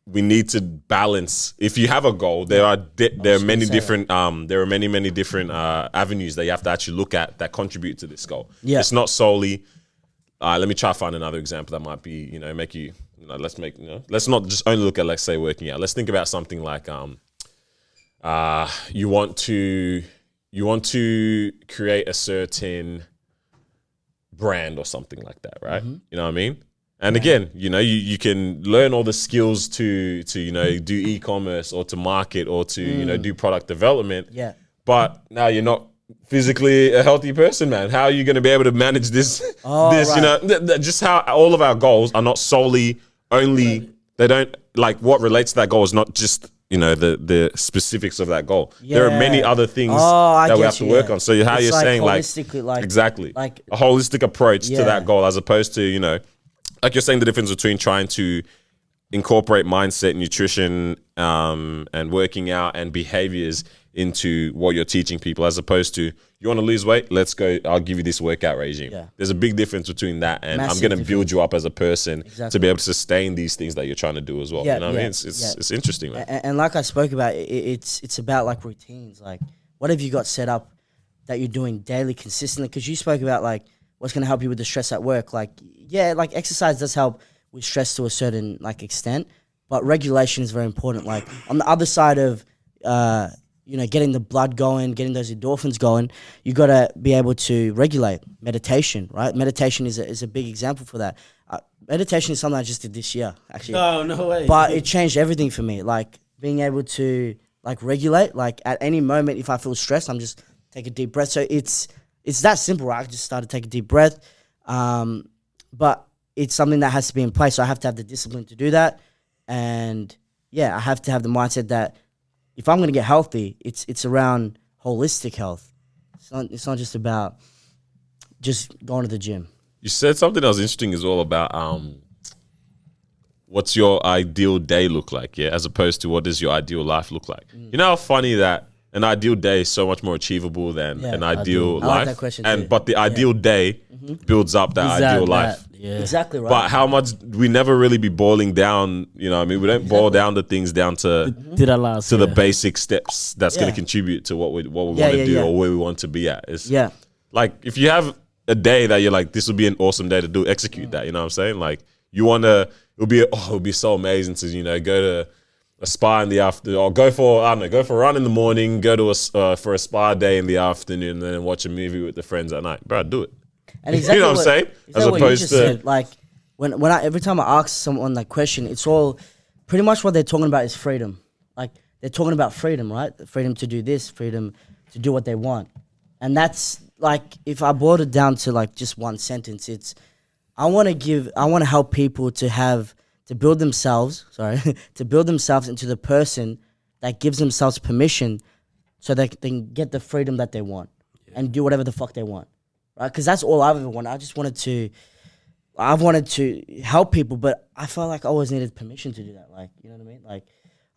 we need to balance. If you have a goal, there are many different different avenues that you have to actually look at that contribute to this goal. It's not solely. Let me try to find another example that might be, you know, make you. Let's not just only look at, let's say, working out. Let's think about something like you want to create a certain brand or something like that, right? You know what I mean? And again, you know, you can learn all the skills to you know, do e-commerce or to market or to, you know, do product development. Yeah. But now you're not physically a healthy person, man. How are you going to be able to manage this? Right. You know, just how all of our goals are not solely only, they don't, like, what relates to that goal is not just, you know, the specifics of that goal. There are many other things that we have to work on. So how you're saying, like, exactly, like a holistic approach to that goal, as opposed to, you know, like you're saying, the difference between trying to incorporate mindset, nutrition, and working out and behaviors into what you're teaching people, as opposed to, you want to lose weight? Let's go. I'll give you this workout regime. There's a big difference between that and I'm going to build you up as a person to be able to sustain these things that you're trying to do as well. You know what I mean? It's interesting, man. And like I spoke about, it's about like routines. Like, what have you got set up that you're doing daily consistently? Because you spoke about like what's going to help you with the stress at work. Like, like exercise does help with stress to a certain like extent, but regulation is very important. Like on the other side of, you know, getting the blood going, getting those endorphins going, you got to be able to regulate. Meditation, right? Meditation is a big example for that. Meditation is something I just did this year, actually. No way. But it changed everything for me. Like being able to like regulate, like at any moment, if I feel stressed, I'm just take a deep breath. So it's that simple, right? I just started to take a deep breath. But it's something that has to be in place. So I have to have the discipline to do that. And I have to have the mindset that if I'm going to get healthy, it's around holistic health. It's not just about just going to the gym. You said something that was interesting as well about what's your ideal day look like, as opposed to what does your ideal life look like. You know how funny that an ideal day is so much more achievable than an ideal life. I like that question too. But the ideal day builds up that ideal life. Exactly right. But how much we never really be boiling down, you know what I mean? We don't boil down the things down to the basic steps that's going to contribute to what we want to do or where we want to be at. It's like, if you have a day that you're like, this will be an awesome day to do, execute that, you know what I'm saying? Like, you want to, it'll be so amazing to, you know, go to a spa in the afternoon, or go for a run in the morning, go to for a spa day in the afternoon, and then watch a movie with the friends at night. Bro, do it. And exactly you know what I'm saying? As opposed to said, like when every time I ask someone that question, it's all pretty much what they're talking about is freedom. Like they're talking about freedom, right? The freedom to do this, freedom to do what they want. And that's like, if I boiled it down to like just one sentence, it's I want to help people to build themselves into the person that gives themselves permission so they can get the freedom that they want and do whatever the fuck they want. Right? Because that's all I've ever wanted. I've wanted to help people, but I felt like I always needed permission to do that. Like, you know what I mean? Like,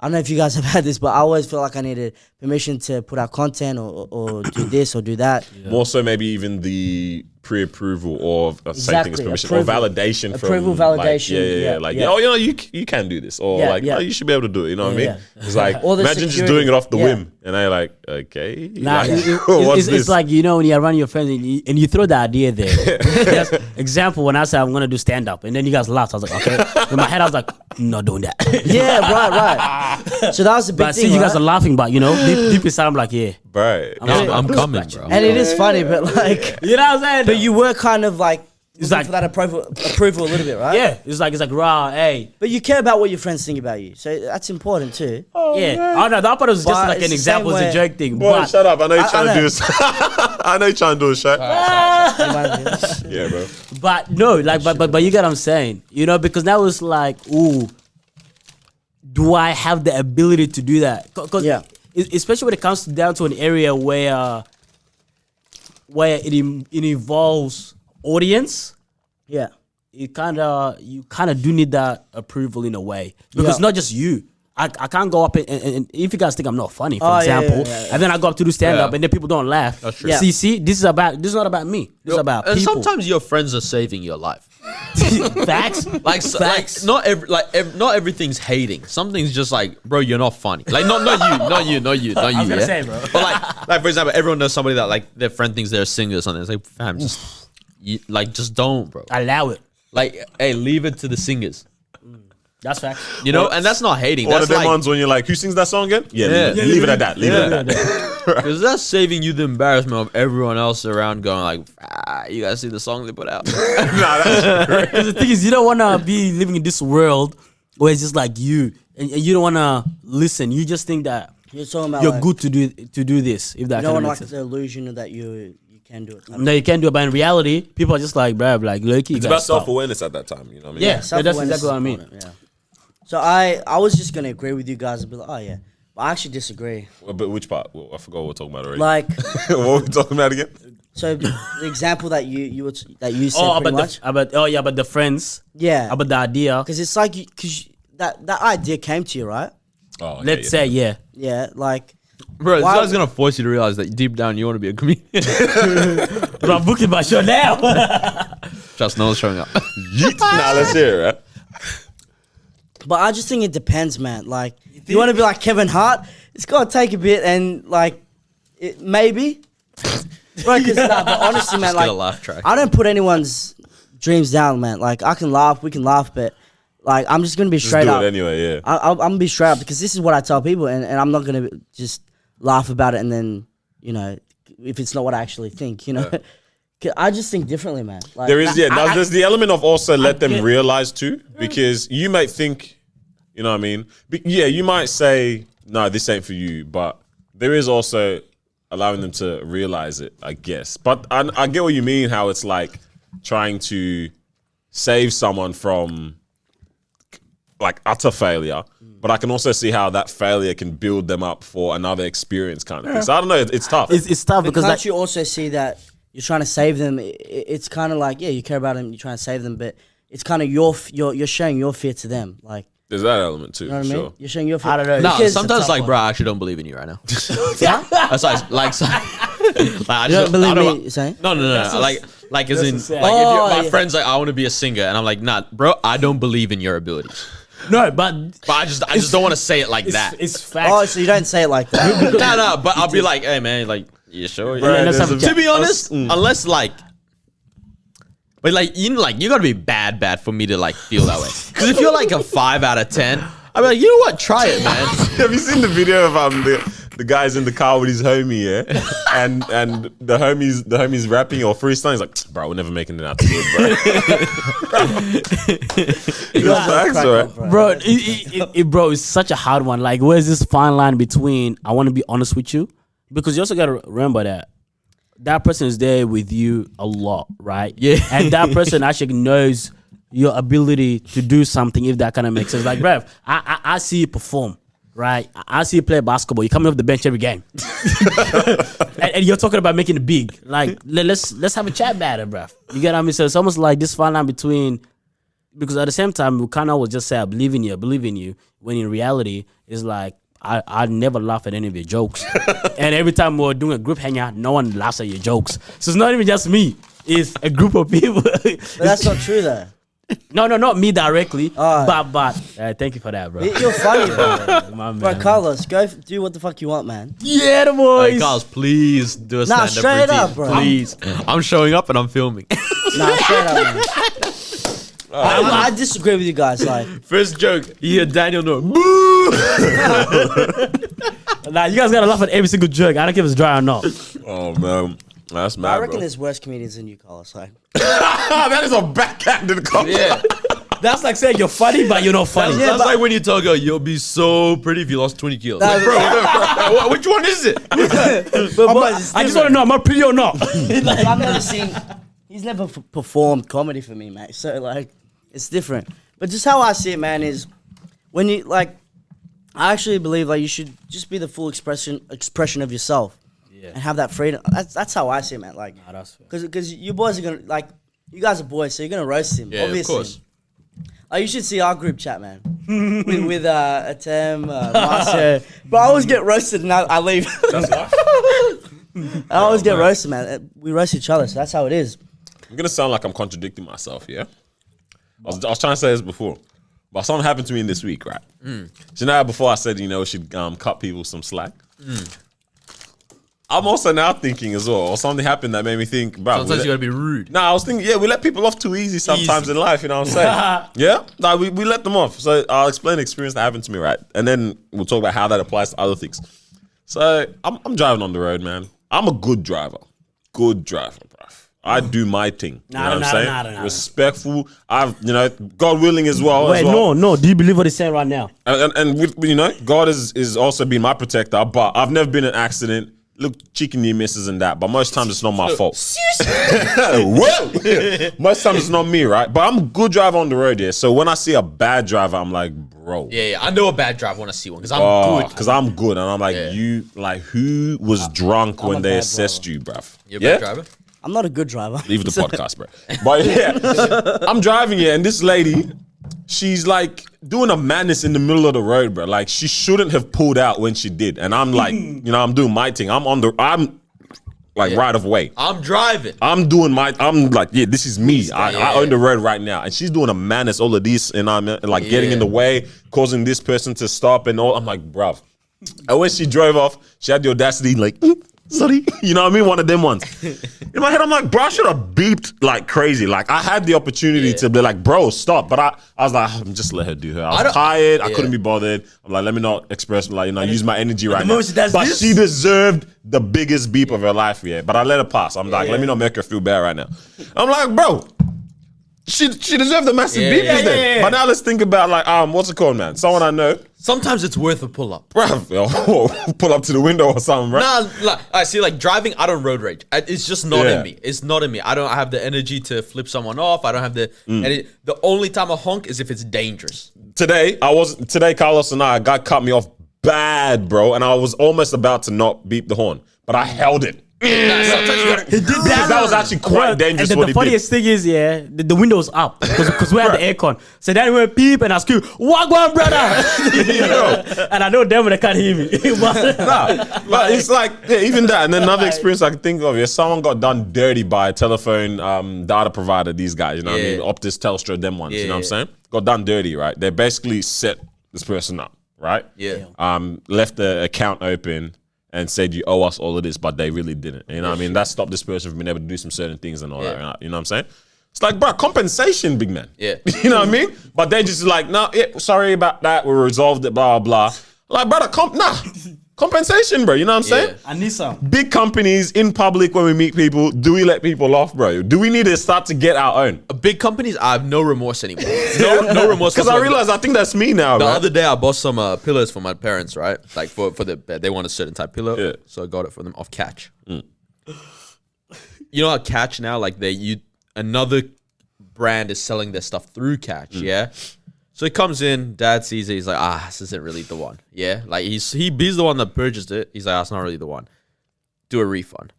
I don't know if you guys have had this, but I always feel like I needed permission to put out content or do this or do that. More so maybe even the pre-approval or same thing as permission Approval. or validation Approval, from validation, like yeah. oh you can do this or oh, you should be able to do it, you know what I mean? It's like Or the imagine just security. doing it off the Yeah. whim and they're like okay Nah, like, it's, it's like, you know, when you're around your friends and you throw the idea there. Yes, example, when I said I'm going to do stand-up and then you guys laughed, I was like, okay. In my head, I was like, not doing that. Yeah, right. So that was a big But I thing, see you guys right? are laughing, but, you know, deep inside, I'm like, yeah. right. I'm coming, bro. And it is funny, but like, You know what I'm saying? but you were kind of like, It's looking like- for that approval a little bit, right? Yeah, it's like, raw, hey. But you care about what your friends think about you, so that's important too. Yeah. Oh, no, that part was just But like it's an the example, same it's a way- joke thing. Boy, But shut up. I know you're I trying to know. do this. I know you're trying to do a shot. Yeah, bro. But no, like, but you get what I'm saying, you know, because now it's like, ooh, do I have the ability to do that? Because Yeah. especially when it comes down to an area where it involves audience, Yeah. you kind of do need that approval in a way because Yeah. not just you. I can't go up and if you guys think I'm not funny, for Oh, yeah, example, yeah. and then I go up to do stand up Yeah. and then people don't laugh. That's true. Yeah. See, this is not about me. This is about And people. sometimes your friends are saving your life. Facts. Like, Facts. not not everything's hating. Something's just like, bro, you're not funny. Like, not you. I was gonna yeah? say, bro. But like for example, everyone knows somebody that like their friend thinks they're a singer or something. It's like, fam, just don't, bro. Allow it. Like, hey, leave it to the singers. That's facts. You know, and that's not hating. One That's of them like, ones when you're like, who sings that song again? Yeah, Yeah. leave it at that. Leave it at that. because that's saving you the embarrassment of everyone else around going like, you guys see the song they put out. Nah, that's Because the thing is, you don't want to be living in this world where it's just like you, and you don't want to listen. You just think that You're talking about you're like, good to do this. If that You don't kind want of like makes the sense. illusion that you can do it. No, you can't do it. But in reality, people are just like, bruh, like, look, it's about self-awareness at that time. You know what I mean? Yeah, that's Self-awareness exactly what I is mean. important, Yeah. So I was just gonna agree with you guys and be like, oh yeah, but I actually disagree. But which part? Well, I forgot what we're talking about already. Like, what were we talking about again? so the example that you said Oh, pretty about much, about the friends. yeah, About the idea. because it's like because that idea came to you, right? Oh, okay, Let's say, yeah. Yeah, like Bro, this Why- guy's gonna force you to realize that deep down you want to be a comedian. But I'm booking my show now. Just no one's showing up. Yeet. Nah, let's hear it, right? But I just think it depends, man. Like, you want to be like Kevin Hart, it's got to take a bit, and like, maybe. Bro, because but honestly, man, Just get a like, laugh track. I don't put anyone's dreams down, man. Like, I can laugh, we can laugh, but like, I'm just gonna be Just straight do up. it anyway, yeah. I'm gonna be straight up because this is what I tell people, and I'm not gonna just laugh about it and then, you know, if it's not what I actually think, you know. 'Cause I just think differently, man. Like, There is, now there's the element of also let them get- realize too, because you might think, you know what I mean? Yeah, you might say, no, this ain't for you, but there is also allowing them to realize it, I guess. But I get what you mean, how it's like trying to save someone from like utter failure, but I can also see how that failure can build them up for another experience kind of thing. So I don't know, it's tough. It's tough But because can't like, you also see that you're trying to save them? It's kind of like, yeah, you care about them, you're trying to save them, but it's kind of you're showing your fear to them, like, There's that element too, you know what for I mean? sure. You're showing your fear. I don't know. No, Because- sometimes It's a like, tough bro, one. I actually don't believe in you right now. Yeah? That's like I You don't believe I don't me, want- you're saying? No. Like as in, that's so sad. like if Oh, my yeah. friend's like, I want to be a singer, and I'm like, nah, bro, I don't believe in your abilities. no, but But I just don't want to say it like that. it's facts. Oh, so you don't say it like that. No, but I'll be like, hey man, like, you sure? Bro, let's have a there's chat. To be honest, unless like, but like you gotta be bad for me to like feel that way. Because if you're like a 5 out of 10, I'd be like, you know what? Try it, man. Have you seen the video of the guy's in the car with his homie, yeah? And the homie's rapping or freestyling. He's like, bro, we're never making it out to good, bro. Facts, right? bro, bro, it's such a hard one. Like, where's this fine line between I want to be honest with you? Because you also got to remember that person is there with you a lot, right? Yeah. And that person actually knows your ability to do something, if that kind of makes sense. Like, bruv, I see you perform, right? I see you play basketball. You come off the bench every game. and you're talking about making it big. Like, let's have a chat about it, bruv. You get what I mean? So it's almost like this fine line between, because at the same time, we can't always just say, I believe in you, when in reality, it's like, I never laugh at any of your jokes. And every time we're doing a group hangout, no one laughs at your jokes. So it's not even just me. is a group of people. But that's not true though. No, not me directly. Oh. But thank you for that, bro. You're funny, bro. My man. Bro, Carlos, go do what the fuck you want, man. Yeah, the Hey, boys. Carlos, please do a stand-up straight routine. up, bro. Please. I'm showing up and I'm filming. Nah, straight up, man. I disagree with you guys. Like, First joke, you hear Daniel know. Boo! Nah, you guys gotta laugh at every single joke. I don't care if it's dry or not. Oh man, that's mad, I reckon bro. there's worse comedians than you, Carlos. Like, That is a backhanded comment. Yeah. That's like saying you're funny, but you're not funny. That's like when you tell a girl, you'll be so pretty if you lost 20 kilos. Nah, Like, bro, which one is it? but boys, it's I just different. want to know, am I pretty or not? I've never seen. He's never performed comedy for me, mate. So like, it's different. But just how I see it, man, is when you like, I actually believe like you should just be the full expression of yourself, and have that freedom. That's how I see it, man. Like, Nah, that's fair. because you boys are gonna like, you guys are boys, so you're gonna roast him. Yeah, obviously. of course. Oh, you should see our group chat, man. with Atem, Marcia. But I always get roasted and I leave. That's life. I always get roasted, man. We roast each other, so that's how it is. I'm gonna sound like I'm contradicting myself, yeah. I was trying to say this before, but something happened to me in this week, right? So you know how before I said, we should cut people some slack. I'm also now thinking as well, or something happened that made me think, bro. Sometimes you gotta be rude. Nah, I was thinking, we let people off too easy sometimes in life, you know what I'm saying? Yeah? Nah, we let them off. So I'll explain the experience that happened to me, right? And then we'll talk about how that applies to other things. So I'm driving on the road, man. I'm a good driver. Good driver, bro. I do my thing. You know what I'm saying? Nah. Respectful. God willing as well. Wait, no. Do you believe what he's saying right now? And with, God is also been my protector, but I've never been in an accident. Look, cheeky near misses and that, but most times it's not my fault. Whoa! Most times it's not me, right? But I'm a good driver on the road, yeah. So when I see a bad driver, I'm like, bro. Yeah. I know a bad driver when I see one because I'm good. Because I'm good. And I'm like, Yeah. who was drunk when a they bad assessed you, bruv? You're a bad driver? I'm not a good driver. Leave the podcast, bro. But yeah, I'm driving here, and this lady, she's like doing a madness in the middle of the road, bro. Like she shouldn't have pulled out when she did. And I'm like, I'm doing my thing. I'm right of way. I'm driving. I'm like, this is me. I own the road right now. And she's doing a madness, all of this, and I'm like getting in the way, causing this person to stop and all. I'm like, bruv. And when she drove off, she had the audacity, like, sorry. You know what I mean? One of them ones. In my head, I'm like, bro, I should have beeped like crazy. Like, I had the opportunity to be like, bro, stop. But I was like, just let her do her. I was tired. I couldn't be bothered. I'm like, let me not express, use my energy right now. But she deserved the biggest beep of her life, But I let her pass. I'm like, let me not make her feel bad right now. I'm like, bro, she deserved a massive beep. But now let's think about what's it called, man? Someone I know. Sometimes it's worth a pull-up. Bruv, pull up to the window or something, right? Nah, I see, driving, I don't road rage. It's just not in me. It's not in me. I don't have the energy to flip someone off. I don't have the... the only time I honk is if it's dangerous. Today, Carlos and I got cut me off bad, bro. And I was almost about to not beep the horn. But I held it. Sometimes you gotta... He did that. That was actually quite dangerous. And the funniest thing is, the window's up because we had the aircon. So then we went peep and I scream, "Wagwan, brother!" And I know them when they can't hear me. But it's like even that. And then another experience I can think of, someone got done dirty by a telephone data provider. These guys, you know what I mean? Optus, Telstra, them ones. You know what I'm saying? Got done dirty, right? They basically set this person up, right? Yeah. Left the account open. And said, you owe us all of this, but they really didn't. You know what I mean? That stopped this person from being able to do some certain things and all that. You know what I'm saying? It's like, bro, compensation, big man. Yeah. You know what I mean? But they just like, no, sorry about that. We resolved it, blah, blah. Like, brother, compensation, bro. You know what I'm saying? I need some. Big companies in public when we meet people, do we let people off, bro? Do we need to start to get our own? Big companies, I have no remorse anymore. No remorse. Because I realize I think that's me now, The right? other day, I bought some pillows for my parents, right? Like for the bed. They want a certain type pillow. Yeah. So I got it for them off Catch. You know how Catch now, another brand is selling their stuff through Catch, yeah? So he comes in, dad sees it, he's like, this isn't really the one. Yeah. Like he's the one that purchased it. He's like, that's not really the one. Do a refund.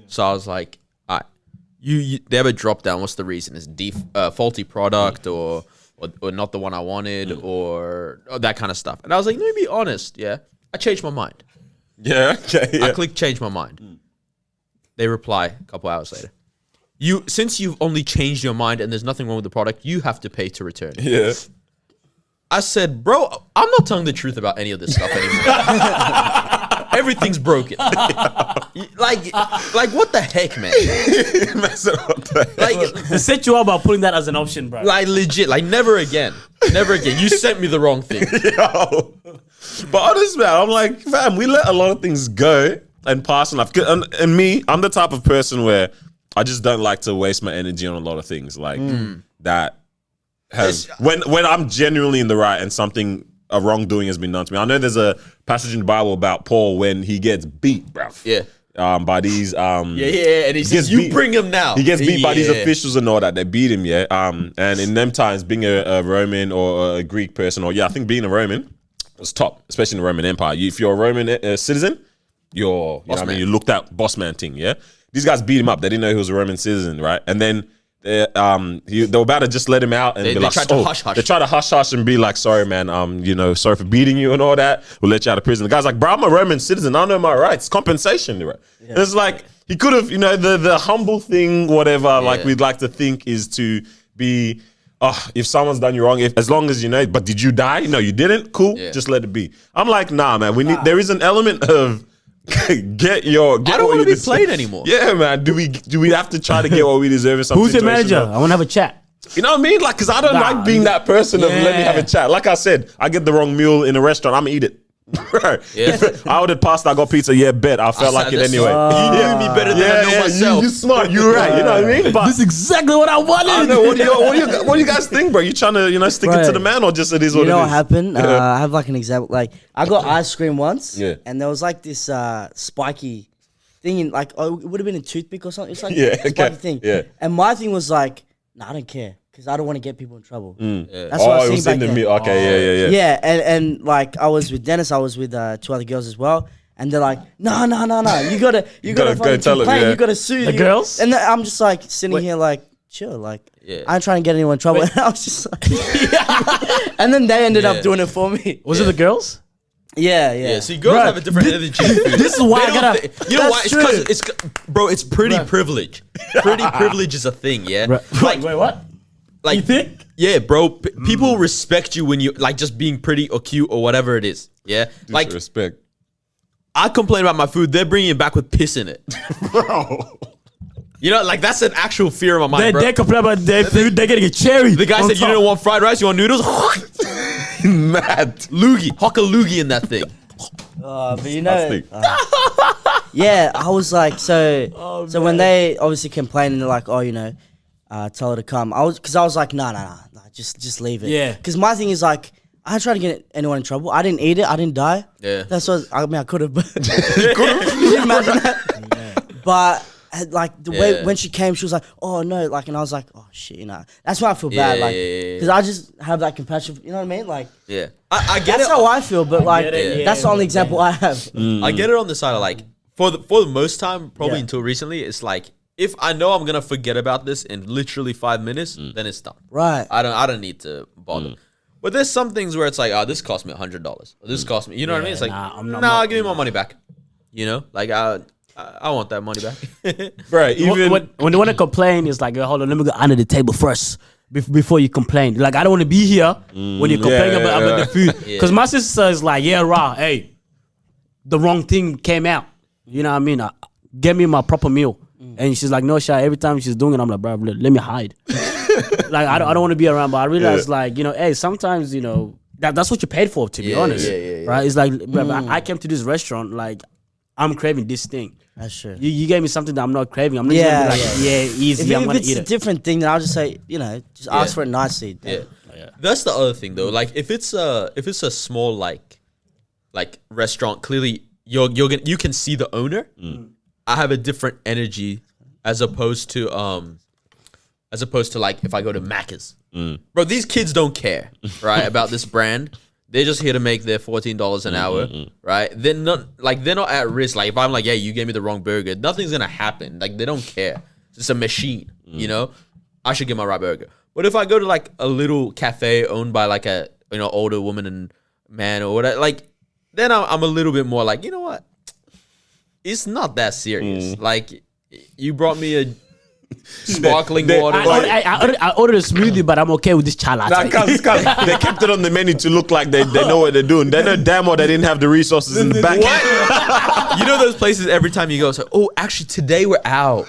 So I was like, all right, they have a drop down. What's the reason? Is faulty product or not the one I wanted or that kind of stuff. And I was like, let me be honest, yeah. I changed my mind. Yeah, okay. Yeah. I clicked change my mind. They reply a couple hours later. since you've only changed your mind and there's nothing wrong with the product, you have to pay to return. Yeah. I said, bro, I'm not telling the truth about any of this stuff anymore. Everything's broken. like what the heck, man? Like, They set you up about putting that as an option, bro. like legit, like never again. Never again. You sent me the wrong thing. Yo. But honestly, man, I'm like, fam, we let a lot of things go and pass in life. And me, I'm the type of person where I just don't like to waste my energy on a lot of things like that. When I'm genuinely in the right and a wrongdoing has been done to me. I know there's a passage in the Bible about Paul when he gets beat, bro. Yeah. By these and he says, "You bring him now." He gets beat by these officials and all that. They beat him, and in them times, being a Roman or a Greek person, I think being a Roman was top, especially in the Roman Empire. If you're a Roman citizen, you looked at boss man thing, yeah. These guys beat him up. They didn't know he was a Roman citizen, right? And then they were about to just let him out and be like, tried to hush-hush. They tried to hush and be like, sorry, man, sorry for beating you and all that. We'll let you out of prison. The guy's like, bro, I'm a Roman citizen. I know my rights. Compensation, right? Yeah. It's like, he could have, the humble thing, whatever, like we'd like to think is to be, if someone's done you wrong, as long as but did you die? No, you didn't? Cool. Yeah. Just let it be. I'm like, nah, man, there is an element of, I don't want to be played anymore. Yeah, man. Do we have to try to get what we deserve in some Who's your situations? manager? I want to have a chat. You know what I mean? Like, because I don't like being that person of let me have a chat. Like I said, I get the wrong meal in a restaurant, I'm going to eat it. Yeah. I ordered pasta, I got pizza, bet. I felt like it anyway. You knew me better than I know myself. You smart, you're right. You know what I mean? But This is exactly what I wanted. I know, what do you guys think, bro? You trying to stick it to the man or just it is what it is? You know what happened? I have like an example. Like I got ice cream once, and there was like this spiky thing in it would have been a toothpick or something. It's like a spiky thing. Yeah. And my thing was like, I don't care. Because I don't want to get people in trouble. That's what I was saying back then. Okay, yeah. Yeah, and like I was with Dennis, I was with 2 other girls as well, and they're like, no, you gotta go tell them, you gotta sue the girls, and then I'm just like sitting here like chill, like I ain't trying to get anyone in trouble. And I was just like, and then they ended up doing it for me. Was it the girls? Yeah. See, girls have a different energy. This is why I gotta. You know why? It's because it's pretty privilege. Pretty privilege is a thing, yeah. Like, wait, what? Like, you think? Yeah, bro. People respect you when you like just being pretty or cute or whatever it is. Yeah, like respect. I complain about my food. They're bringing it back with piss in it, bro. You know, like that's an actual fear in my mind, bro. They complain about their food. They're getting a cherry. The guy said, "You don't want fried rice. You want noodles." Mad loogie, hock a loogie in that thing. But yeah, I was like, so when they obviously complain and they're like, tell her to come. I was like, nah, just leave it. Yeah. Because my thing is like, I ain't trying to get anyone in trouble. I didn't eat it. I didn't die. Yeah. That's what I could have. Can you imagine that? Yeah. But like the way when she came, she was like, oh no, like, and I was like, oh shit, That's why I feel bad, like, because I just have that compassion. You know what I mean? Like, I get that's it. how I feel. But like, that's the only example I have. I get it on the side of like for the most time, probably until recently, it's like, if I know I'm gonna forget about this in literally 5 minutes, then it's done. Right. I don't need to bother. But there's some things where it's like, this cost me $100. Or this cost me, you know what I mean? It's like, give me my money back. You know, like I want that money back. Right. Even when they want to complain, it's like, hold on, let me go under the table first before you complain. Like, I don't want to be here when you're complaining about the food. Because my sister is like, hey, the wrong thing came out. You know what I mean? Get me my proper meal. And she's like, no, Shy. Every time she's doing it, I'm like, bro, let me hide. Like, I don't want to be around. But I realize, like, hey, sometimes, that's what you paid for, to be honest. Right? It's like, bro, I came to this restaurant, like, I'm craving this thing. That's true. You gave me something that I'm not craving. I'm not just gonna be like, easy, I'm going to eat it. If it's a different thing, then I'll just say, just ask for it nicely. Yeah. That's the other thing, though. Like, if it's a small, like restaurant, clearly you can see the owner. I have a different energy as opposed to like if I go to Macca's. Bro, these kids don't care, right, about this brand. They're just here to make their $14 an hour, right? They're not at risk. Like if I'm like, yeah, you gave me the wrong burger, nothing's gonna happen. Like they don't care. It's a machine, you know. I should get my right burger. But if I go to like a little cafe owned by like a older woman and man or whatever, like then I'm a little bit more like, you know what? It's not that serious. Like, you brought me sparkling water. I ordered a smoothie, but I'm okay with this chai latte. Cause they kept it on the menu to look like they know what they're doing. They know damn well they didn't have the resources in the back. You know those places every time you go, so actually today we're out.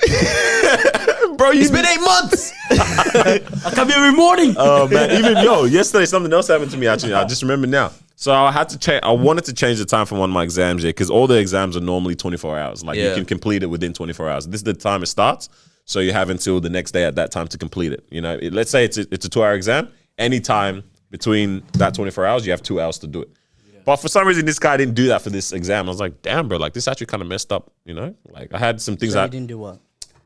Bro, It's been 8 months. I come here every morning. Oh man, even yesterday something else happened to me actually. I just remember now. So I had to change. I wanted to change the time for one of my exams, because all the exams are normally 24 hours. Like you can complete it within 24 hours. This is the time it starts, so you have until the next day at that time to complete it. You know, let's say it's a 2-hour exam. Anytime between that 24 hours, you have 2 hours to do it. Yeah. But for some reason, this guy didn't do that for this exam. I was like, damn, bro, like this actually kind of messed up. You know, like I had some things So he didn't do what?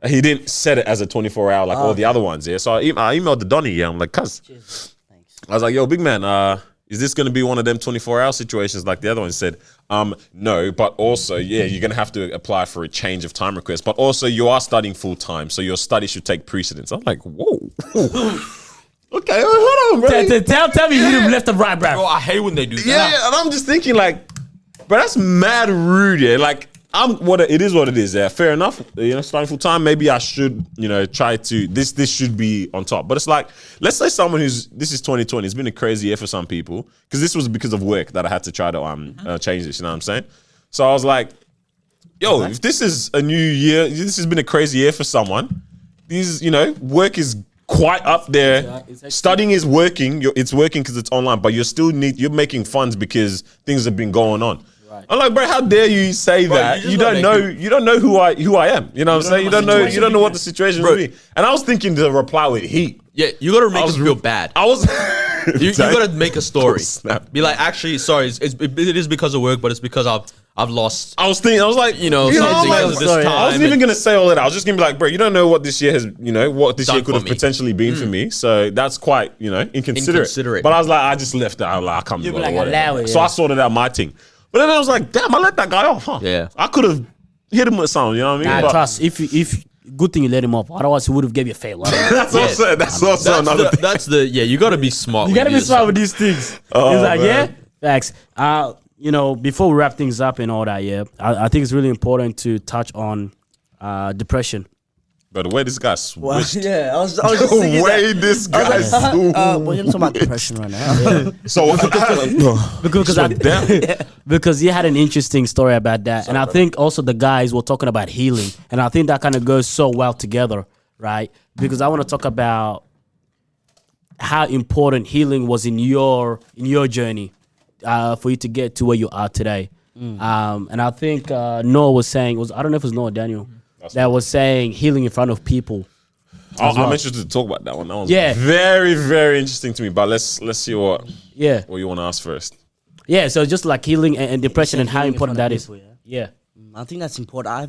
He didn't set it as a 24-hour like all the other ones. Yeah, so I emailed the Donny. Yeah, I'm like, cuz. Thanks. I was like, yo, big man, is this going to be one of them 24-hour situations like the other one? He said, no, but also, you're going to have to apply for a change of time request. But also, you are studying full time, so your study should take precedence. I'm like, whoa. Okay, hold on, bro. Tell me you didn't left and right, bro. Bro, I hate when they do that. Yeah, and I'm just thinking like, bro, that's mad rude. Yeah, like it is what it is. Yeah, fair enough. You know, starting full time. Maybe I should, try to. This should be on top. But it's like, let's say someone this is 2020. It's been a crazy year for some people, because this was because of work that I had to try to change this. You know what I'm saying? So I was like, yo, if this is a new year, this has been a crazy year for someone. Work is quite up there. Studying is working. It's working because it's online, but you're making funds because things have been going on. Right. I'm like, bro, how dare you say that? You don't know who I am. You know what I'm saying? You don't know what the situation will be. And I was thinking to reply with heat. Yeah, you gotta make us feel bad. I was you gotta make a story. Be like, actually, sorry, it is because of work, but it's because I've lost. I was like, something because of this time. I wasn't even gonna say all that. I was just gonna be like, bro, you don't know what this year has, what this year could have potentially been for me. So that's quite, inconsiderate. But I was like, I just left it. I was like, I can't be bothered. So I sorted out my thing. But then I was like, damn, I let that guy off, huh? Yeah. I could have hit him with something, you know what I mean? Nah, trust. If good thing you let him off. Otherwise, he would have gave you a fail. That's also another thing. You gotta be smart. You gotta be smart with these things. He's like, man. facts. Before we wrap things up and all that, I think it's really important to touch on depression. But the way this guy switched. Yeah, I was just thinking the way this guy switched. we're gonna talk about depression right now. So because he had an interesting story about that. And I think also the guys were talking about healing. And I think that kind of goes so well together, right? Because I want to talk about how important healing was in your journey for you to get to where you are today. And I think Noah was saying, I don't know if it was Noah or Daniel, that was saying healing in front of people. I'm interested to talk about that one. That was very, very interesting to me. But let's see what you want to ask first. Yeah, so just like healing and depression and how important that is. People, yeah, I think that's important. I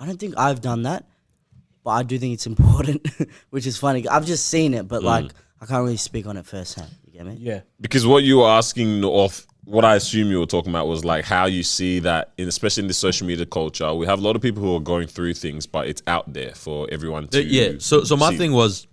don't think I've done that, but I do think it's important, which is funny. I've just seen it, but like I can't really speak on it firsthand. You get me? Yeah. Because what you were asking off, what I assume you were talking about was like how you see that, especially in the social media culture, we have a lot of people who are going through things, but it's out there for everyone to So my thing was,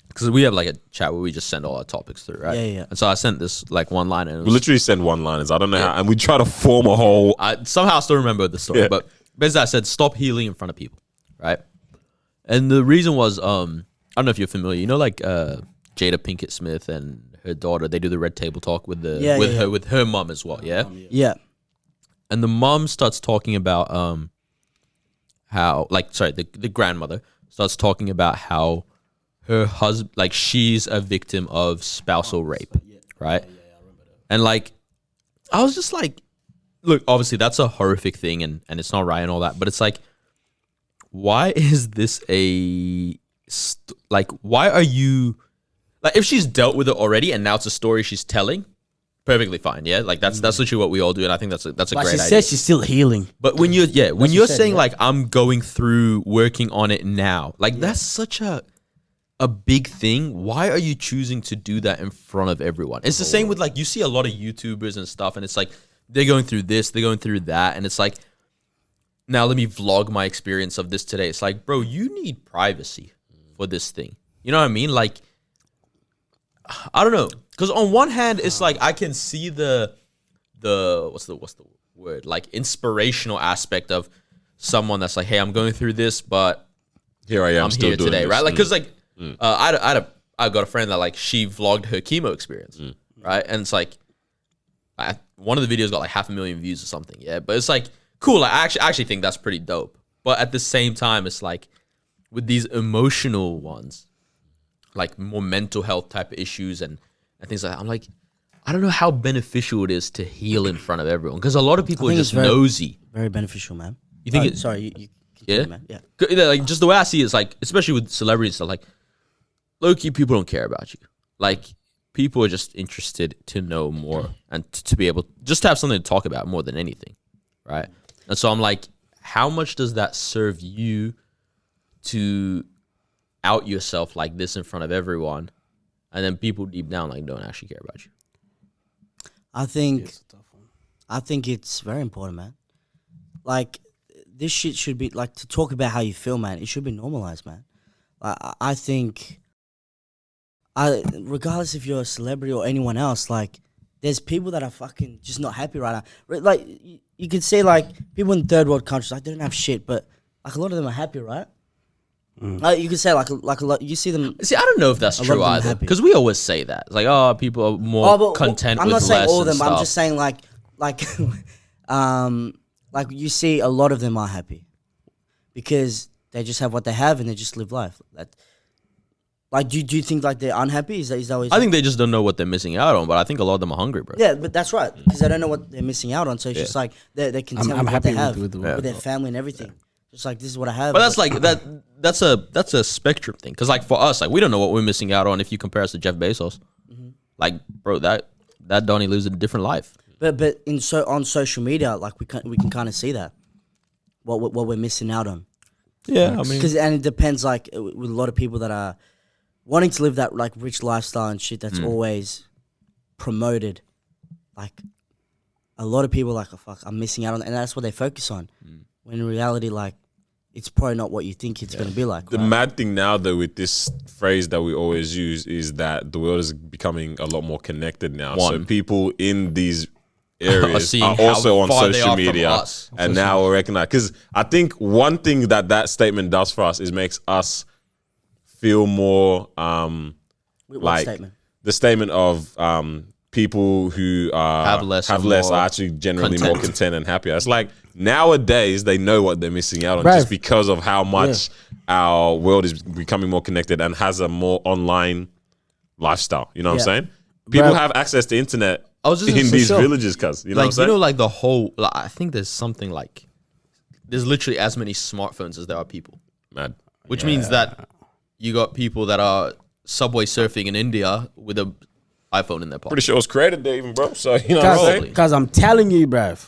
because we have like a chat where we just send all our topics through, right? Yeah. And so I sent this like one line, and we literally send one-liners. I don't know how, and we try to form a whole. I somehow still remember the story, but basically I said stop healing in front of people, right? And the reason was, I don't know if you're familiar, like Jada Pinkett Smith and her daughter, they do the Red Table Talk with her mom as well, yeah. And the mom starts talking about how the grandmother starts talking about how her husband, like she's a victim of spousal rape, right? And like I was just like, look, obviously that's a horrific thing and it's not right and all that, but it's like, why is this why are you like, if she's dealt with it already and now it's a story she's telling, perfectly fine, yeah. Like that's literally what we all do, and I think that's a great idea. She says she's still healing. But when you're saying like I'm going through working on it now, like that's such a big thing. Why are you choosing to do that in front of everyone? It's the same with like you see a lot of YouTubers and stuff, and it's like they're going through this, they're going through that, and it's like, now let me vlog my experience of this today. It's like, bro, you need privacy for this thing. You know what I mean? Like, I don't know, because on one hand, it's like I can see the what's the word, like inspirational aspect of someone that's like, hey, I'm going through this, but Here I am, I'm still here doing today, this. right? Like, cause like, I got a friend that like she vlogged her chemo experience, right? And it's like, one of the videos got like 500,000 views or something, yeah. But it's like cool. Like, I actually think that's pretty dope. But at the same time, it's like with these emotional ones, like more mental health type of issues and things like that. I'm like, I don't know how beneficial it is to heal in front of everyone because a lot of people are just nosy. Very beneficial, man. You think it's sorry, you yeah, man. Yeah. Like just the way I see it is like, especially with celebrities, so like low key people don't care about you. Like people are just interested to know more and to be able just to have something to talk about more than anything, right? And so I'm like, how much does that serve you to out yourself like this in front of everyone, and then people deep down like don't actually care about you? I think it's very important, man. Like this shit should be like to talk about how you feel, man. It should be normalized, man. I think, regardless if you're a celebrity or anyone else, like there's people that are fucking just not happy right now. Like you could see like people in third world countries, like they don't have shit, but like a lot of them are happy, right? Like you could say like a lot. You see them. See, I don't know if that's lot true of them either, happy. because we always say that. It's like, oh, people are more content I'm with not saying less all of them. and But I'm stuff. just saying like you see a lot of them are happy because they just have what they have and they just live life. Like, do you think like they're unhappy? Is that what you're I think they just don't know what they're missing out on, but I think a lot of them are hungry, bro. Yeah, but that's right because they don't know what they're missing out on. So it's just like they're content I'm with what they happy have with with their family and everything. Just like this is what I have. But that's like that's a spectrum thing. Because like for us, like we don't know what we're missing out on if you compare us to Jeff Bezos. Like, bro, that Donnie lives a different life. But on social media, like we can kind of see that what we're missing out on. Yeah, I mean, Because and it depends like with a lot of people that are wanting to live that like rich lifestyle and shit that's always promoted. Like a lot of people are like, oh, fuck, I'm missing out on, and that's what they focus on. When in reality, like it's probably not what you think it's gonna be like. The right? mad thing now, though, with this phrase that we always use is that the world is becoming a lot more connected now. So people in these areas seeing are how also on far they social are from media, us. and now we're recognized. Because I think one thing that statement does for us is makes us feel more What like statement? the statement of people who Have less and are more actually generally content. more content and happier. It's like nowadays they know what they're missing out on Right. just because of how much our world is becoming more connected and has a more online lifestyle. You know what I'm Yeah. saying? People Bruv. have access to internet I was just in gonna these say, villages, cuz you know like what I'm saying? you know, like the whole. Like, I think there's something like there's literally as many smartphones as there are people, Mad. which means that you got people that are subway surfing in India with a iPhone in their pocket. Pretty sure it was created there, even, bro. So you know what I'm saying? Because I'm telling you, bruv.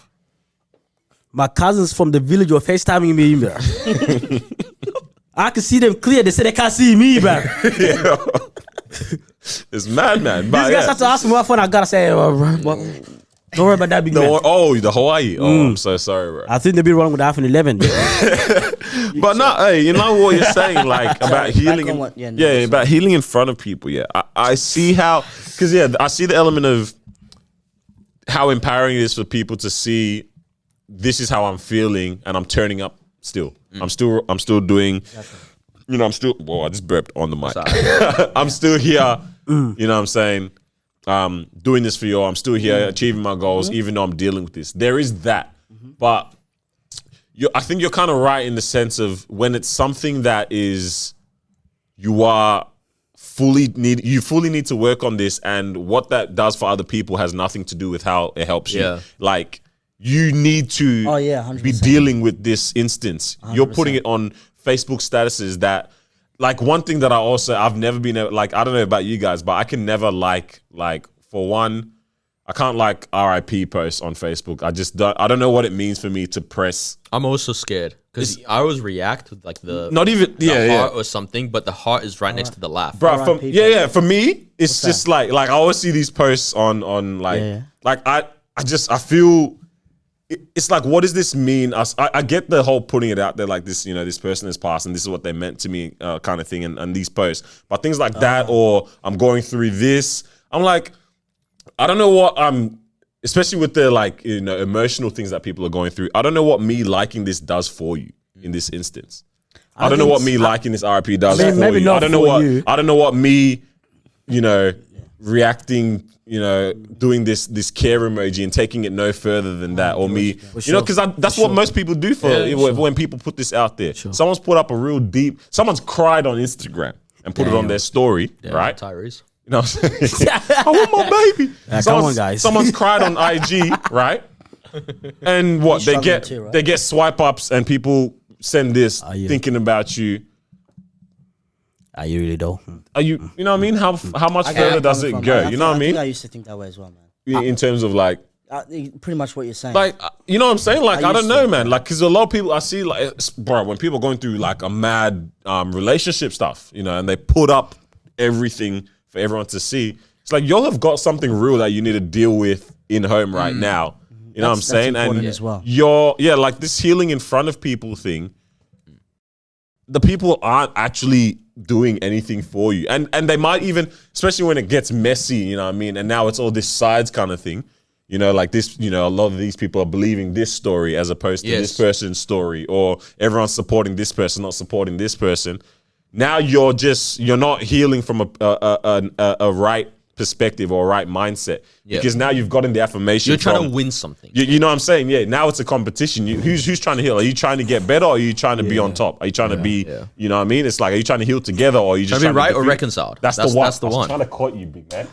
My cousins from the village were FaceTiming me, bruv. I can see them clear. They say they can't see me, bruv. It's mad, man. These But guys yeah. have to ask me what phone I gotta say, bro. Don't worry about that, big man. The Hawaii. Oh, I'm so sorry, bro. I think they'll be wrong with the iPhone 11. But no, hey, you know what you're saying, like about Sorry, healing. back on what- yeah, no, Yeah, sorry. about healing in front of people. Yeah, I see how, because I see the element of how empowering it is for people to see this is how I'm feeling and I'm turning up still. I'm still doing. You know, I'm still. Whoa, I just burped on the mic. I'm still here. You know what I'm saying? Doing this for you. I'm still here achieving my goals, even though I'm dealing with this. There is that. But I think you're kind of right in the sense of when it's something that is, you fully need to work on this, and what that does for other people has nothing to do with how it helps you. Yeah. Like, you need to Oh, yeah, 100%. be dealing with this instance. You're putting it on Facebook statuses that, like, one thing that I've never been like, I don't know about you guys, but I can never like for one, I can't like RIP posts on Facebook. I don't know what it means for me to press. I'm also scared because I always react with like the Not even heart or something, but the heart is right next to the laugh. Bro, RIP for me, it's just like I always see these posts on like, Yeah. like I feel, it's like, what does this mean? I get the whole putting it out there like this, you know, this person has passed and this is what they meant to me kind of thing, and these posts. But things like that, or I'm going through this, I'm like, I don't know what I'm especially with the like emotional things that people are going through. I don't know what me liking this does for you in this instance. I don't know what me liking this RP does for maybe you. not I don't know for what you. I don't know what me, reacting, doing this care emoji and taking it no further than that, or me, because that's what most people do when people put this out there. Someone's put up a real deep. Someone's cried on Instagram and put it on their story, right? Tyrese. You know what I'm saying? I want my baby. Come on, guys. Someone's cried on IG, right? And what they get, too, right? they get swipe ups, and people send this thinking about you. Are you really though? Are you? You know what I mean? How much further does it go? You know what I I mean? think I used to think that way as well, man. In terms of like, Pretty much what you're saying. like you know what I'm saying? Like I don't used know, to, man. Like because a lot of people I see, like, bro, when people are going through like a mad relationship stuff, and they put up everything for everyone to see. It's like y'all have got something real that you need to deal with in home right now. You know what I'm saying? That's important And as well. like this healing in front of people thing. The people aren't actually doing anything for you, and they might even, especially when it gets messy, you know what I mean. And now it's all this sides kind of thing, like this. A lot of these people are believing this story as opposed to this person's story, or everyone's supporting this person, not supporting this person. Now you're not healing from a right perspective or right mindset, because now you've gotten the affirmation. You're trying to win something. You know what I'm saying? Yeah. Now it's a competition. Who's trying to heal? Are you trying to get better, or are you trying to be on top? Are you trying to be? You know what I mean? It's like, are you trying to heal together, or are you just Trying to be right or defeat? reconciled? That's the one. That's the I was one. trying to quote you, big man.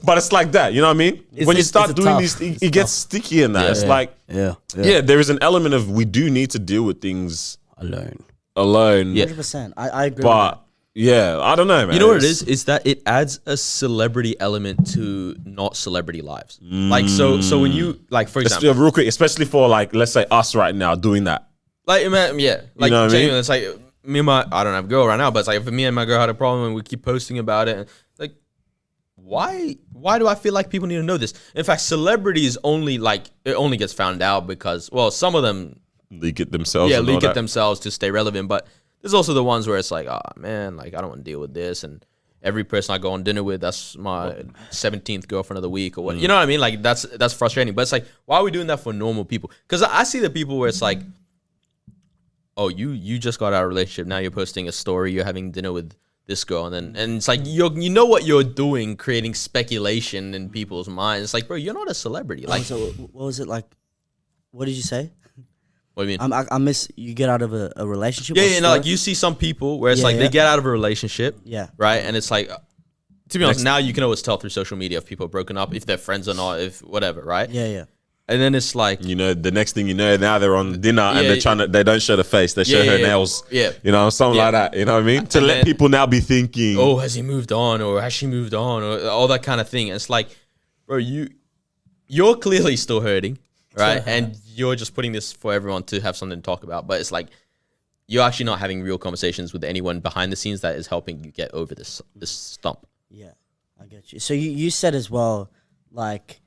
But it's like that. You know what I mean? When you start doing tough. these, it gets sticky in that. It's like, Yeah. there is an element of we do need to deal with things alone. Yeah. 100%. I agree. But yeah, I don't know, man. You know what it is? Is that it adds a celebrity element to not celebrity lives. Like so when you, like, for example, real quick, especially for like, let's say us right now doing that. like, man, yeah, like, You know what I mean? genuinely, it's like me and I don't have a girl right now, but it's like if me and my girl had a problem and we keep posting about it, like, why do I feel like people need to know this? In fact, celebrities only gets found out because, well, some of them Leak it themselves. leak it themselves to stay relevant, but there's also the ones where it's like, oh man, like I don't want to deal with this, and every person I go on dinner with, that's my 17th girlfriend of the week or what. You know what I mean? Like that's frustrating. But it's like, why are we doing that for normal people? Because I see the people where it's like, oh, you just got out of a relationship, now you're posting a story, you're having dinner with this girl, and it's like you know what you're doing, creating speculation in people's minds. It's like, bro, you're not a celebrity. Like, So what was it like? What did you say? what do you mean? I miss you get out of a relationship. Yeah, or yeah, no, story? like you see some people where it's Yeah, like yeah. they get out of a relationship, right. and it's like, to be honest, now you can always tell through social media if people are broken up, if they're friends or not, if whatever, right? Yeah. And then it's like, the next thing you know, now they're on dinner and Yeah, they don't show the face, they show her nails. Yeah. Something Yeah. like that. You know what I mean? To And let then- people now be thinking, oh, has he moved on, or has she moved on, or all that kind of thing. And it's like, bro, you're clearly still hurting, right? And you're just putting this for everyone to have something to talk about. But it's like, you're actually not having real conversations with anyone behind the scenes that is helping you get over this stump. Yeah, I get you. So you said as well, like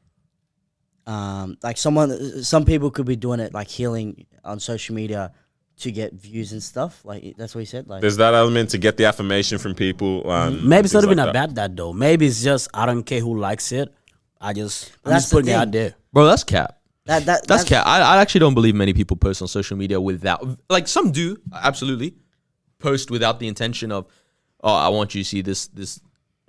some people could be doing it like healing on social media to get views and stuff. Like that's what you said. Like there's that element to get the affirmation from people. Maybe it's not things even like about that though. Maybe it's just I don't care who likes it. I'm That's just the putting it thing. out there. Bro, that's cap. that's Cap. I actually don't believe many people post on social media without, like, some do, absolutely, post without the intention of, oh, I want you to see this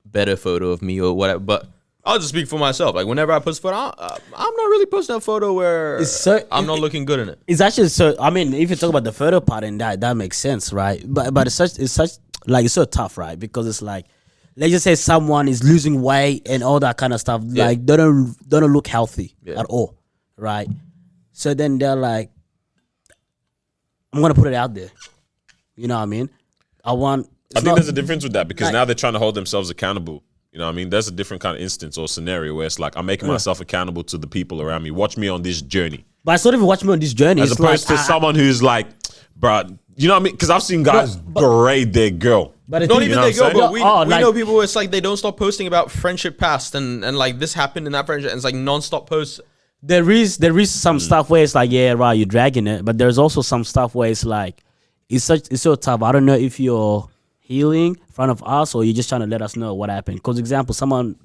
better photo of me or whatever. But I'll just speak for myself. Like, whenever I post a photo, I'm not really posting a photo where I'm not looking good in it. It's actually so. I mean, if you talk about the photo part and that makes sense, right? But it's so tough, right? Because it's like, let's just say someone is losing weight and all that kind of stuff. Yeah. Like they don't look healthy Yeah. at all, right? So then they're like, I'm gonna put it out there. You know what I mean? I think there's a difference with that because now they're trying to hold themselves accountable. You know what I mean? There's a different kind of instance or scenario where it's like, I'm making myself accountable to the people around me. Watch me on this journey. But it's not even watch me on this journey. As It's opposed like, to someone who's like, bro, you know what I mean? Because I've seen guys berate their girl. But the Not thing- even know they what I'm go, saying? but we like- know people where it's like they don't stop posting about friendship past and like this happened in that friendship, and it's like non-stop posts. there is some stuff where it's like, yeah, right, you're dragging it, but there's also some stuff where it's like, it's so tough. I don't know if you're healing in front of us or you're just trying to let us know what happened. Because example, someone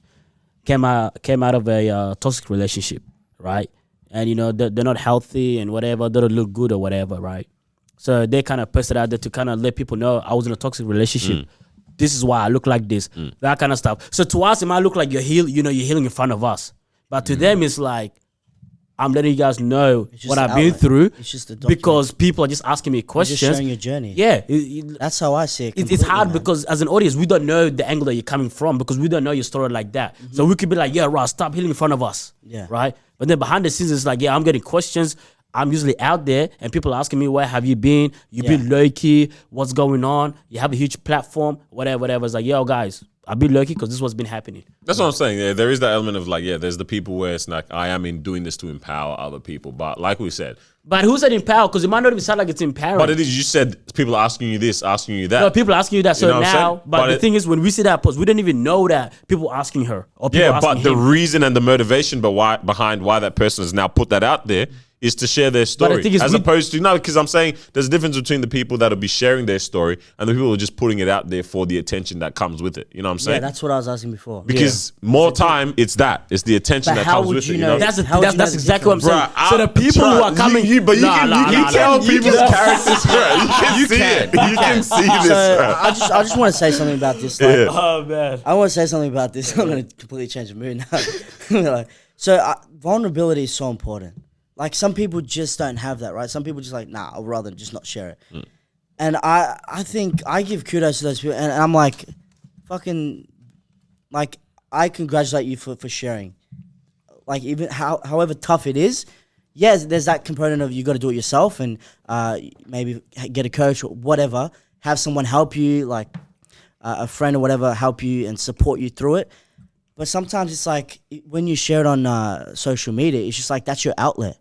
came out of a toxic relationship, right? And they're not healthy and whatever, they don't look good or whatever, right? So they kind of posted out there to kind of let people know I was in a toxic relationship. This is why I look like this, that kind of stuff. So to us, it might look like you're healing in front of us, but to them, it's like, I'm letting you guys know what I've been through. It's just because people are just asking me questions. Just showing your journey. Yeah. That's how I see it. It's hard because as an audience, we don't know the angle that you're coming from because we don't know your story like that. So we could be like, yeah, Ross, stop healing in front of us. Yeah. Right? But then behind the scenes, it's like, yeah, I'm getting questions. I'm usually out there and people are asking me, where have you been? You've been low-key. What's going on? You have a huge platform, whatever. It's like, yo, guys, I've been lucky because this is what's been happening. That's what I'm saying. Yeah, there is that element of like, there's the people where it's like, I am in doing this to empower other people. But like we said. But who said empower? Because it might not even sound like it's empowering. But it is, you said people are asking you this, asking you that. No, people are asking you that. So now, but the thing is, when we see that post, we don't even know that people are asking her. Or people but the reason and the motivation behind why that person has now put that out there is to share their story. But the thing is, opposed to, because I'm saying there's a difference between the people that'll be sharing their story and the people who are just putting it out there for the attention that comes with it. You know what I'm saying? Yeah, that's what I was asking before. Because more time, it's the attention that comes with it. You know? That's exactly what I'm saying. So the people who are coming, you can tell people's characters, bro. You can see it. You can see this. So I just want to say something about this. Like, oh man, I want to say something about this. I'm going to completely change the mood now. Vulnerability is so important. Like, some people just don't have that, right? Some people just like, nah, I'd rather just not share it. And I think I give kudos to those people. And I'm like, fucking, like, I congratulate you for sharing. Like, even however tough it is, yes, there's that component of you got to do it yourself and maybe get a coach or whatever. Have someone help you, like a friend or whatever, help you and support you through it. But sometimes it's like, when you share it on social media, it's just like, that's your outlet.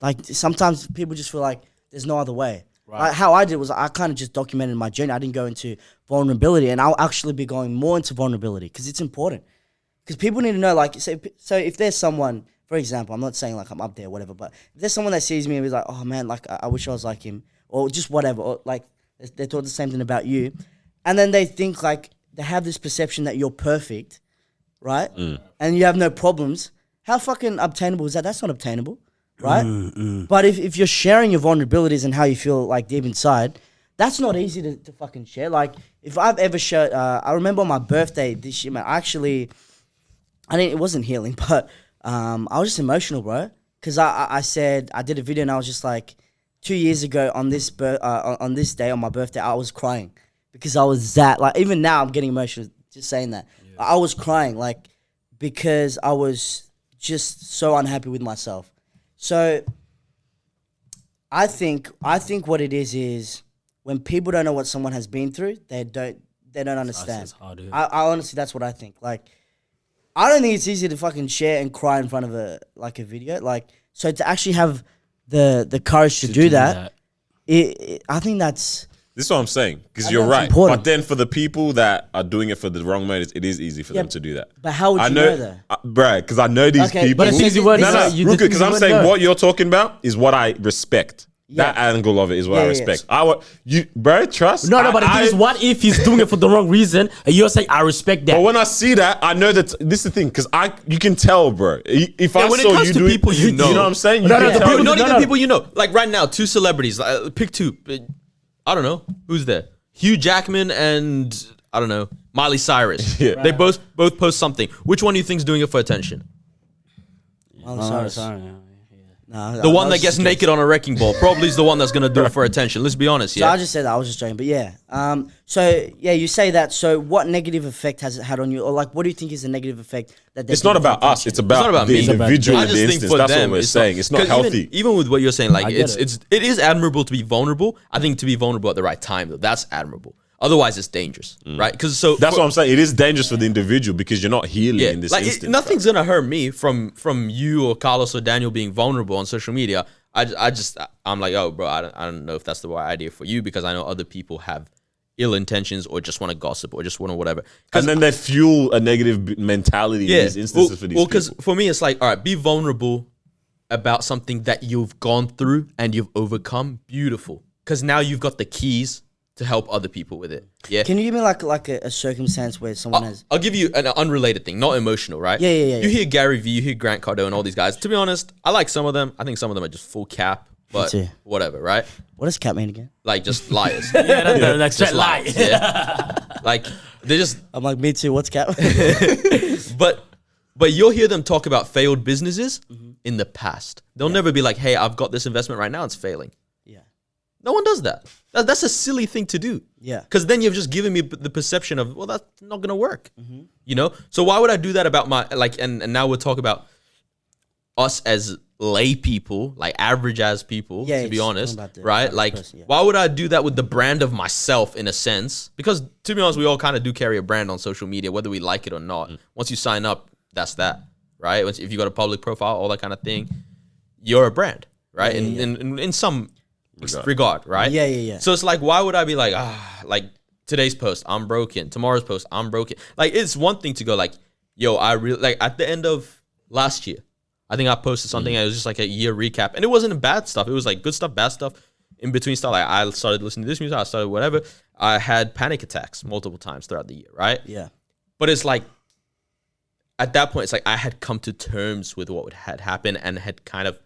Like, sometimes people just feel like there's no other way. Right. Like, how I did was I kind of just documented my journey. I didn't go into vulnerability, and I'll actually be going more into vulnerability because it's important. Because people need to know, like, so if there's someone, for example, I'm not saying like I'm up there or whatever, but if there's someone that sees me and is like, oh man, like I wish I was like him, or just whatever, or like they thought the same thing about you, and then they think like they have this perception that you're perfect, right? And you have no problems. How fucking obtainable is that? That's not obtainable. Right? But if you're sharing your vulnerabilities and how you feel like deep inside, that's not easy to fucking share. Like, if I've ever shared, I remember on my birthday this year, man, it wasn't healing, but I was just emotional, bro. Because I said, I did a video and I was just like, 2 years ago on this day, on my birthday, I was crying. Because I was like, even now I'm getting emotional just saying that. Yeah. I was crying, like, because I was just so unhappy with myself. So I think what it is when people don't know what someone has been through, they don't understand. I honestly, that's what I think. Like, I don't think it's easy to fucking share and cry in front of a video. Like, so to actually have the courage to do that, I think that's. This is what I'm saying, because you're right. Important. But then for the people that are doing it for the wrong motives, it is easy for them to do that. But how would you know that? Right, because I know these people. But it's easy word. Because I'm saying what you're talking about is what I respect. Yeah. That angle of it is what I respect. Bro, trust. No, but the thing is, what if he's doing it for the wrong reason and you're saying, I respect that? But when I see that, I know that this is the thing, because you can tell, bro. If I saw you do people you know. You know what I'm saying? Not even people you know. Like right now, two celebrities. Pick two. I don't know. Who's there? Hugh Jackman and, I don't know, Miley Cyrus. Yeah. Right. They both post something. Which one do you think is doing it for attention? Miley Cyrus. No, the one that gets naked on a wrecking ball probably is the one that's going to do it for attention. Let's be honest. So I just said that. I was just joking. But yeah. You say that. So what negative effect has it had on you? Or like, what do you think is the negative effect that it's not about us. It's about the individual in the instance. That's what we're saying. It's not healthy. Even with what you're saying, like it is admirable to be vulnerable. I think to be vulnerable at the right time, though, that's admirable. Otherwise, it's dangerous, right? Because that's what I'm saying. It is dangerous for the individual because you're not healing in this instance. Nothing's gonna hurt me from you or Carlos or Daniel being vulnerable on social media. I'm like, oh, bro, I don't know if that's the right idea for you because I know other people have ill intentions or just want to gossip or just want to whatever. And then they fuel a negative mentality in these instances for these people. Well, because for me, it's like, all right, be vulnerable about something that you've gone through and you've overcome. Beautiful. Because now you've got the keys to help other people with it. Yeah. Can you give me like a circumstance where someone has? I'll give you an unrelated thing, not emotional, right? Yeah. You hear Gary Vee, you hear Grant Cardone and all these guys. To be honest, I like some of them. I think some of them are just full cap, but too. whatever, right? What does cap mean again? Like just liars. Like straight Just lie. liars, yeah. Like they just, I'm like, me too. What's cap? but you'll hear them talk about failed businesses in the past. They'll never be like, hey, I've got this investment right now, it's failing. Yeah. No one does that. That's a silly thing to do. Yeah. Because then you've just given me the perception of, well, that's not going to work. You know? So why would I do that about my, like, and now we'll talk about us as lay people, like average as people, Yeah, to be it's honest, about the right? average Like, person, yeah. why would I do that with the brand of myself in a sense? Because to be honest, we all kind of do carry a brand on social media, whether we like it or not. Once you sign up, that's that, right? If you got a public profile, all that kind of thing, you're a brand, right? In some regard, right? Yeah. So it's like, why would I be like, like today's post, I'm broken. Tomorrow's post, I'm broken. Like, it's one thing to go like, yo, I really, like at the end of last year, I think I posted something and it was just like a year recap. And it wasn't bad stuff. It was like good stuff, bad stuff, in between stuff. Like I started listening to this music, I started whatever. I had panic attacks multiple times throughout the year, right? Yeah. But it's like, at that point, it's like I had come to terms with what had happened and had kind of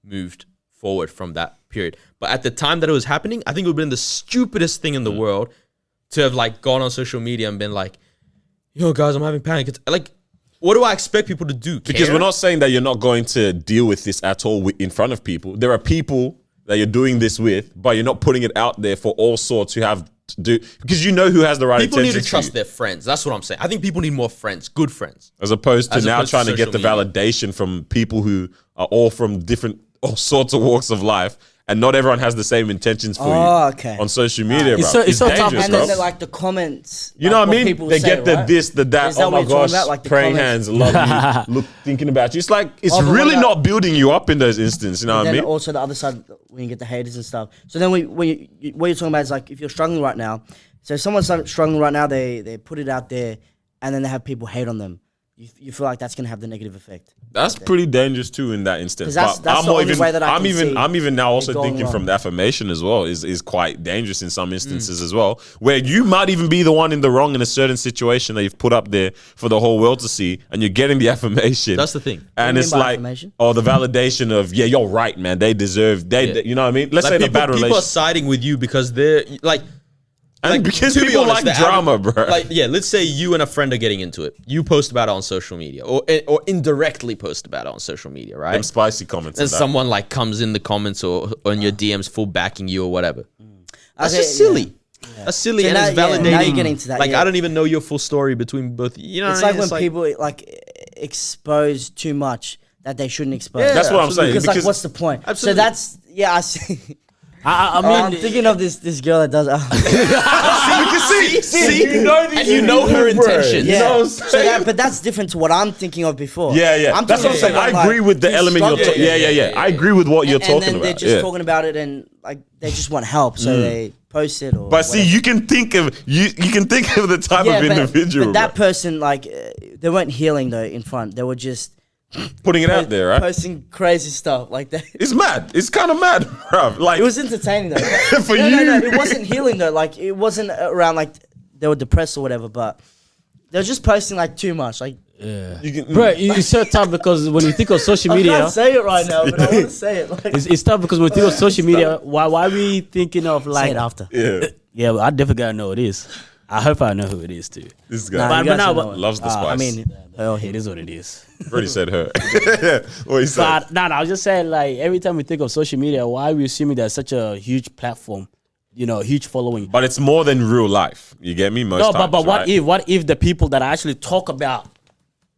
moved forward from that period. But at the time that it was happening, I think it would have been the stupidest thing in the world to have like gone on social media and been like, yo guys, I'm having panic attacks. Like, what do I expect people to do? Because Care? we're not saying that you're not going to deal with this at all in front of people. There are people that you're doing this with, but you're not putting it out there for all sorts who have to do, because you know who has the right People need intentions to for trust you. their friends. That's what I'm saying. I think people need more friends, good friends. As opposed to now trying to get the social media. validation from people who are all from all sorts of walks of life, and not everyone has the same intentions for you okay. on social media, It's bro. so- it's so tough, dangerous, And bro. then like the comments. You know like, what I mean? people They say, get the right? this, the that. Is that Oh what my you're talking gosh, about? Like the praying comments? hands, love you. Look, thinking about you. It's like it's Oh, but what really about- not building you up in those instances. You know what I Then mean? also the other side, when you get the haters and stuff. So then what you're talking about is like, if you're struggling right now, so if someone's struggling right now, they put it out there and then they have people hate on them. You feel like that's going to have the negative effect. That's pretty dangerous too in that instance. 'Cause that's But the I'm more only way that I can see I'm even now also it going thinking wrong. from the affirmation as well is quite dangerous in some instances as well, where you might even be the one in the wrong in a certain situation that you've put up there for the whole world to see, and you're getting the affirmation. That's the thing. And do you it's mean by like, affirmation? oh, the validation of, yeah, you're right, man. They deserve, you know what I mean? Let's say Like in a bad people are relation. siding with you because they're like, And because to be people honest, like the drama, bro. Like, yeah, let's say you and a friend are getting into it. You post about it on social media, or indirectly post about it on social media, right? Them spicy comments. And and that. someone like comes in the comments or in your DMs full backing you or whatever. That's Okay, just silly. That's silly, So and now- it's yeah, validating. now you're getting to that, Like, yeah. I don't even know your full story between both. You know, It's what I like mean? when people like expose too much that they shouldn't expose. Yeah, That's what I'm saying. Because like, Because what's the point? Absolutely. So that's I see. I I'm mean, thinking of this girl that does. see, you know these and you know her people, bro. intentions. You know what I'm So saying? but that's different to what I'm thinking of before. Yeah. I'm That's what I'm thinking saying. of I someone agree like, with the who's element you're struggling. talking. Yeah. I agree with what you're And talking then about. they're just Yeah. talking about it and like they just want help, so they post it. Or But see, whatever. you can think of you can think of the type Yeah, of individual but that bro. person like they weren't healing though in front. They were just putting it out there, right? posting crazy stuff like that. It's mad. It's kind of mad, bro. Like It was entertaining though. For no, you. no, it wasn't healing though. Like it wasn't around like they were depressed or whatever, but they were just posting like too much. Like you can, bro, it's so tough because when you think of social I media, can't say it right now, but I want to say it. Like, it's tough because when you think of social media, why are we thinking of say like it after. yeah. Yeah, well, I definitely gotta know who it is. I hope I know who it is too. This Nah, guy But- you but guys now- should but- know it. loves the spice. I mean, Oh, it is what it is. already said her. What he said. But no, I was just saying, like every time we think of social media, why are we assuming there's such a huge platform, huge following? But it's more than real life. You get me? Most No, times, but right? what if the people that I actually talk about,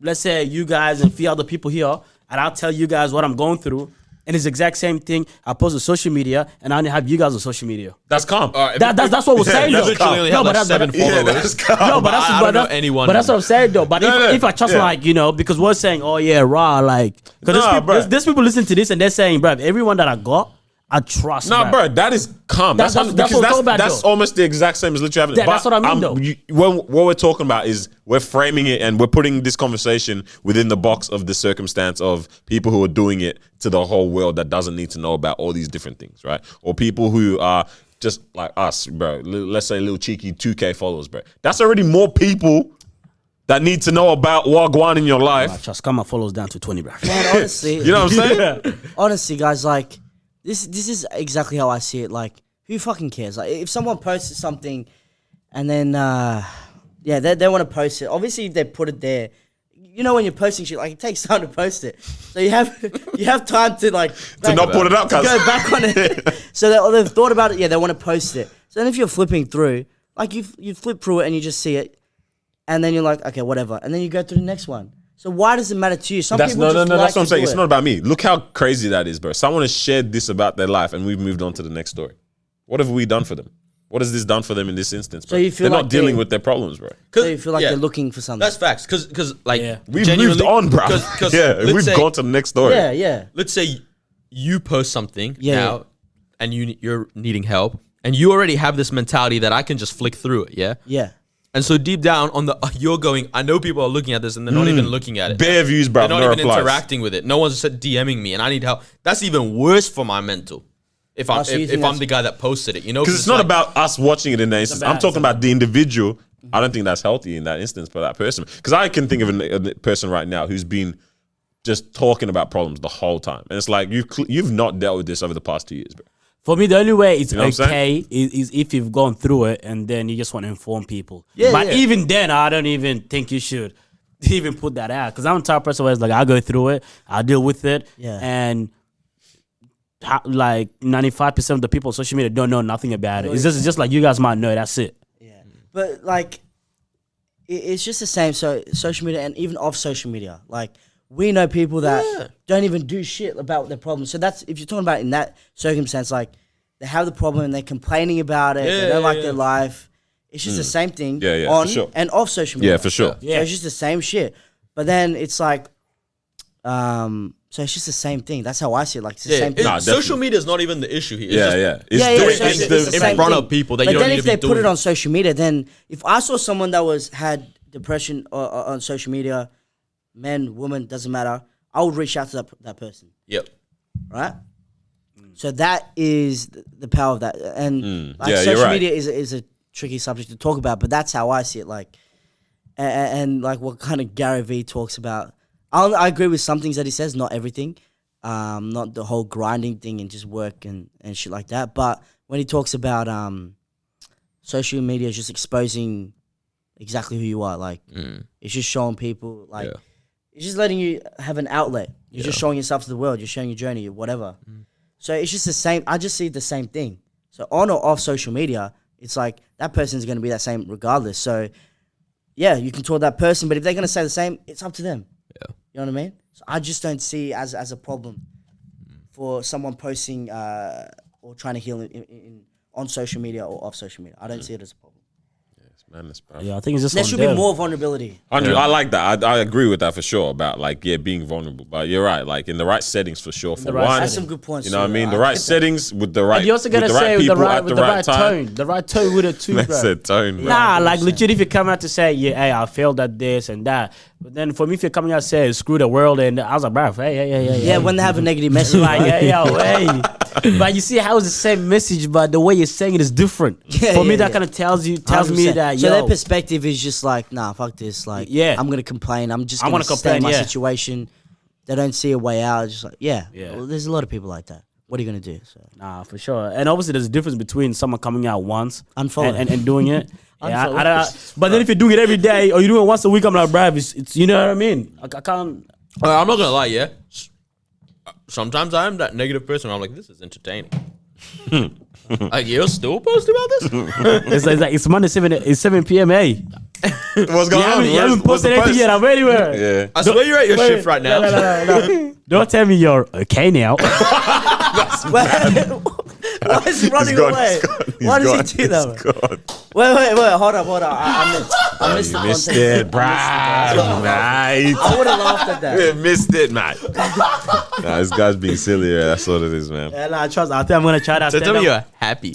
let's say you guys and a few other people here, and I'll tell you guys what I'm going through, and it's the exact same thing. I post on social media, and I only have you guys on social media. That's calm. That's what we're saying that's though. calm. Literally only have like 7 Yeah, followers. that's calm. No, but that's I don't know anyone. But that's what I'm saying though. But No, if I trust yeah. like because we're saying, oh yeah, raw like because Nah, bruh. there's people listening to this and they're saying, bro, everyone that I got, I trust. Nah, bro, that is calm. That's what I'm talking about, that's though. almost the exact same as literally having. That's what I mean, though. What we're talking about is we're framing it and we're putting this conversation within the box of the circumstance of people who are doing it to the whole world that doesn't need to know about all these different things, right? Or people who are just like us, bro. Let's say little cheeky 2K followers, bro. That's already more people that need to know about what going on in your life. Just cut my follows down to 20, bro. Man, honestly, You know what I'm saying? honestly, guys, like this is exactly how I see it. Like, who fucking cares? Like, if someone posts something, and then they want to post it. Obviously, they put it there. You know, when you're posting shit, like, it takes time to post it, so you have time to like To not put it up, to cuz. go back on it. So they've thought about it. Yeah, they want to post it. So then, if you're flipping through, like you flip through it and you just see it, and then you're like, okay, whatever, and then you go to the next one. So why does it matter to you? Some people No, just like that's what I'm to saying. do It's it. not about me. Look how crazy that is, bro. Someone has shared this about their life and we've moved on to the next story. What have we done for them? What has this done for them in this instance, bro? So you feel they're like not dealing they- with their problems, bro. So you feel like they're looking for something. That's facts. Because like We've genuinely- moved on, bro. 'cause Yeah, let's we've say- gone to the next story. yeah. Let's say you post something Yeah, now, and you're needing help, and you already have this mentality that I can just flick through it, yeah. Yeah. And so deep down on the you're going, I know people are looking at this and they're not even looking at it. Bare views, bro. They're not No even replies. interacting with it. No one's said DMing me, and I need help. That's even worse for my mental. If I'm so you if think I'm that's- the guy that posted it, you know, Because it's not like- about us watching it in that instance. I'm talking about the individual. I don't think that's healthy in that instance for that person. Because I can think of a person right now who's been just talking about problems the whole time, and it's like you've not dealt with this over the past 2 years, bro. For me, the only way it's know what I'm okay is if you've gone through it and then you just want to inform people. Yeah, but yeah. even then, I don't even think you should even put that out. Because I'm the type of person where it's like, I go through it, I deal with it, Yeah. and like 95% of the people on social media don't know nothing about it. It's just like you guys might know, that's it. Yeah. But like, it's just the same. So social media and even off social media, like we know people that don't even do shit about their problems. So that's, if you're talking about in that circumstance, like they have the problem and they're complaining about it. They don't like their life. It's just the same thing Yeah, on for sure. and off social media. Yeah, for sure. So it's just the same shit. But then it's like, so it's just the same thing. That's how I see it. Like it's the same thing. Nah, social definitely. media is not even the issue here. It's Yeah, just, yeah. It's Yeah, doing, so it's it's the, the in same front thing. of people that but you don't then need if to be they put it doing. on social media, then if I saw someone that had depression on social media, men, woman, doesn't matter, I would reach out to that person, Yep. right? So that is the power of that, and like, Yeah, you're social right. media is a tricky subject to talk about, but that's how I see it. Like, and like what kind of Gary Vee talks about. I agree with some things that he says, not everything. Not the whole grinding thing and just work and shit like that. But when he talks about social media is just exposing exactly who you are, like it's just showing people, like it's just letting you have an outlet. You're just showing yourself to the world. You're showing your journey, whatever. So it's just the same. I just see the same thing. So on or off social media, it's like that person's going to be that same regardless. So yeah, you can talk that person, but if they're going to say the same, it's up to them. Yeah. You know what I mean? So I just don't see as a problem for someone posting or trying to heal on social media or off social media. I don't see it as a problem. madness, bro. Yeah, I think it's just There on should them. be more vulnerability. I like that. I agree with that for sure about like being vulnerable. But you're right, like in the right settings for sure. For the right one, That's some good points. you know what I too. mean. The I right get that. settings with the right. And you also gotta with the say right with the people right at with the right time. tone, the right tone with it too, bro. That's a tone, bro. Nah, like legit, if you come out to say, yeah, hey, I failed at this and that, but then for me, if you're coming out to say, screw the world, and I was like, bro, hey, Yeah, when they have a negative message, like, right? hey. But you see how it's the same message, but the way you're saying it is different. Yeah, for me, yeah, that yeah. kind of tells me 100%. that, So yo, their perspective is just like, nah, fuck this. Like, Yeah. I'm gonna complain. I'm just I'm gonna gonna stay in complain, my yeah. situation. They don't see a way out. It's just like, yeah. Yeah. Well, there's a lot of people like that. What are you gonna do? So nah, for sure. And obviously, there's a difference between someone coming out once Unfollow. and doing it. Yeah, Unfollow. but then if you're doing it every day or you're doing it once a week, I'm like, bruv, it's you know what I mean? I can't. I'm not gonna lie, yeah. Sometimes I am that negative person where I'm like, this is entertaining. Like, you're still posting about this? It's like it's Monday 7 p.m. Hey, What's going on? you haven't What's the posted anything post? yet. I'm anywhere. Yeah. I swear you're at your shift right now. No. Don't tell me you're okay now. why is he running away? Why does he do that? Man? Wait, hold up. I missed the Missed context. it, bruh. Mate. I would have laughed at that. Yeah, missed it, mate. Nah, this guy's being silly. Yeah, that's what it is, man. And I trust. I think I'm gonna try that. So tell me stand-up. you're happy.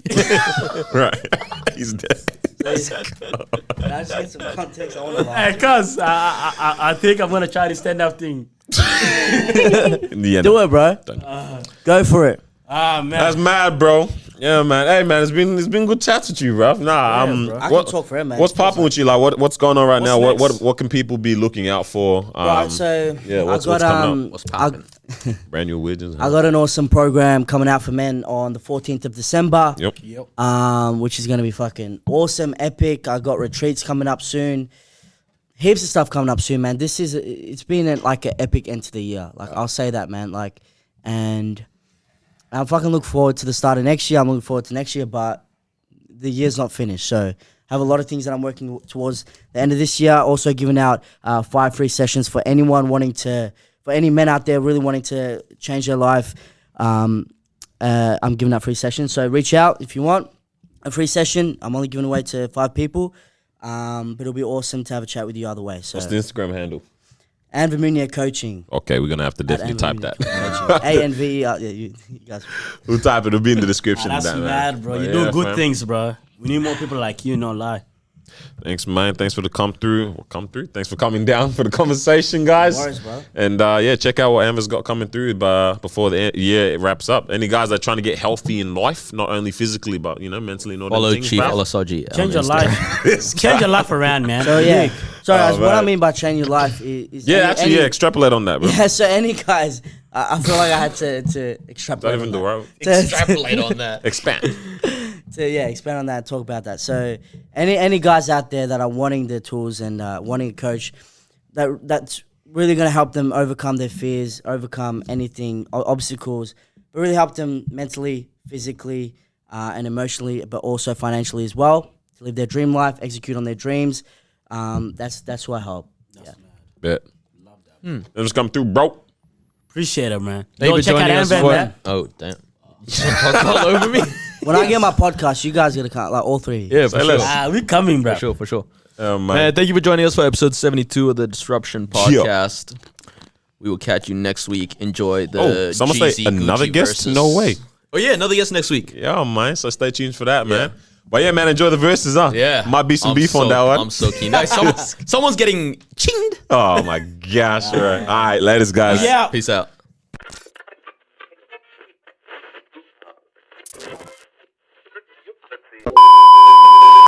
Right. He's dead. Let's get some context. I want to laugh. Hey, cuz I think I'm gonna try this stand-up thing. In the end. Do it, bro. Go for it. Ah, man. That's mad, bro. Yeah, man. Hey, man, it's been good chat with you, bro. Nah, bro. I can talk for him, man. What's popping with you? Like, what's going on right now? next? What can people be looking out for? Right, so what's I got coming up? What's popping? Brand new widgets. I got an awesome program coming out for men on the 14th of December. Yep. Which is gonna be fucking awesome, epic. I got retreats coming up soon. Heaps of stuff coming up soon, man. It's been like an epic end to the year. Like I'll say that, man. Like, and I'm fucking looking forward to the start of next year. I'm looking forward to next year, but the year's not finished. So I have a lot of things that I'm working towards the end of this year. Also giving out 5 free sessions for anyone for any men out there really wanting to change their life. I'm giving out free sessions. So reach out if you want a free session. I'm only giving away to 5 people. But it'll be awesome to have a chat with you either way. So What's the Instagram handle? Anver Meunier Coaching. Okay, we're gonna have to definitely type that. ANV. Yeah, you guys. We'll type it. It'll be in the description. That's of that, mad, man. bro. But You're doing good fam. things, bro. We need more people like you, no lie. Thanks, man. Thanks for the come through. Thanks for coming down for the conversation, guys. No worries, bro. And check out what Anver's got coming through before the year wraps up. Any guys that are trying to get healthy in life, not only physically but mentally and all Follow them things. Chief bruv. Olasoji. Change your life. Change your life around, man. So yeah. So guys, what I man. mean by change your life is extrapolate on that, bro. Yeah. So any guys, I feel like I had to extrapolate. Don't even on do that. right. Extrapolate on that. Expand. Expand on that, talk about that. So any guys out there that are wanting the tools and wanting a coach that's really going to help them overcome their fears, overcome anything, obstacles, but really help them mentally, physically, and emotionally, but also financially as well, to live their dream life, execute on their dreams. That's who I help. Yeah. Bet. Love that. Just come through, bro. Appreciate it, man. Thank Go you for check out joining us. Anver, man. Oh, damn. Talk all over me. When I get my podcast, you guys gotta come, like all 3. Yeah, for Say sure. less. We coming, bro. For sure. Man. Man, thank you for joining us for episode 72 of the Disruption Podcast. We will catch you next week. Enjoy the someone say Jeezy another Gucci guest? versus. No way. Oh, yeah, another guest next week. Yeah, man. So stay tuned for that, man. But yeah, man, enjoy the verses, huh? Yeah. Might be some I'm beef on so- that one. I'm so keen. Like, someone's getting chinged. Oh my gosh. All right. All right, ladies, guys. Yeah. Peace out.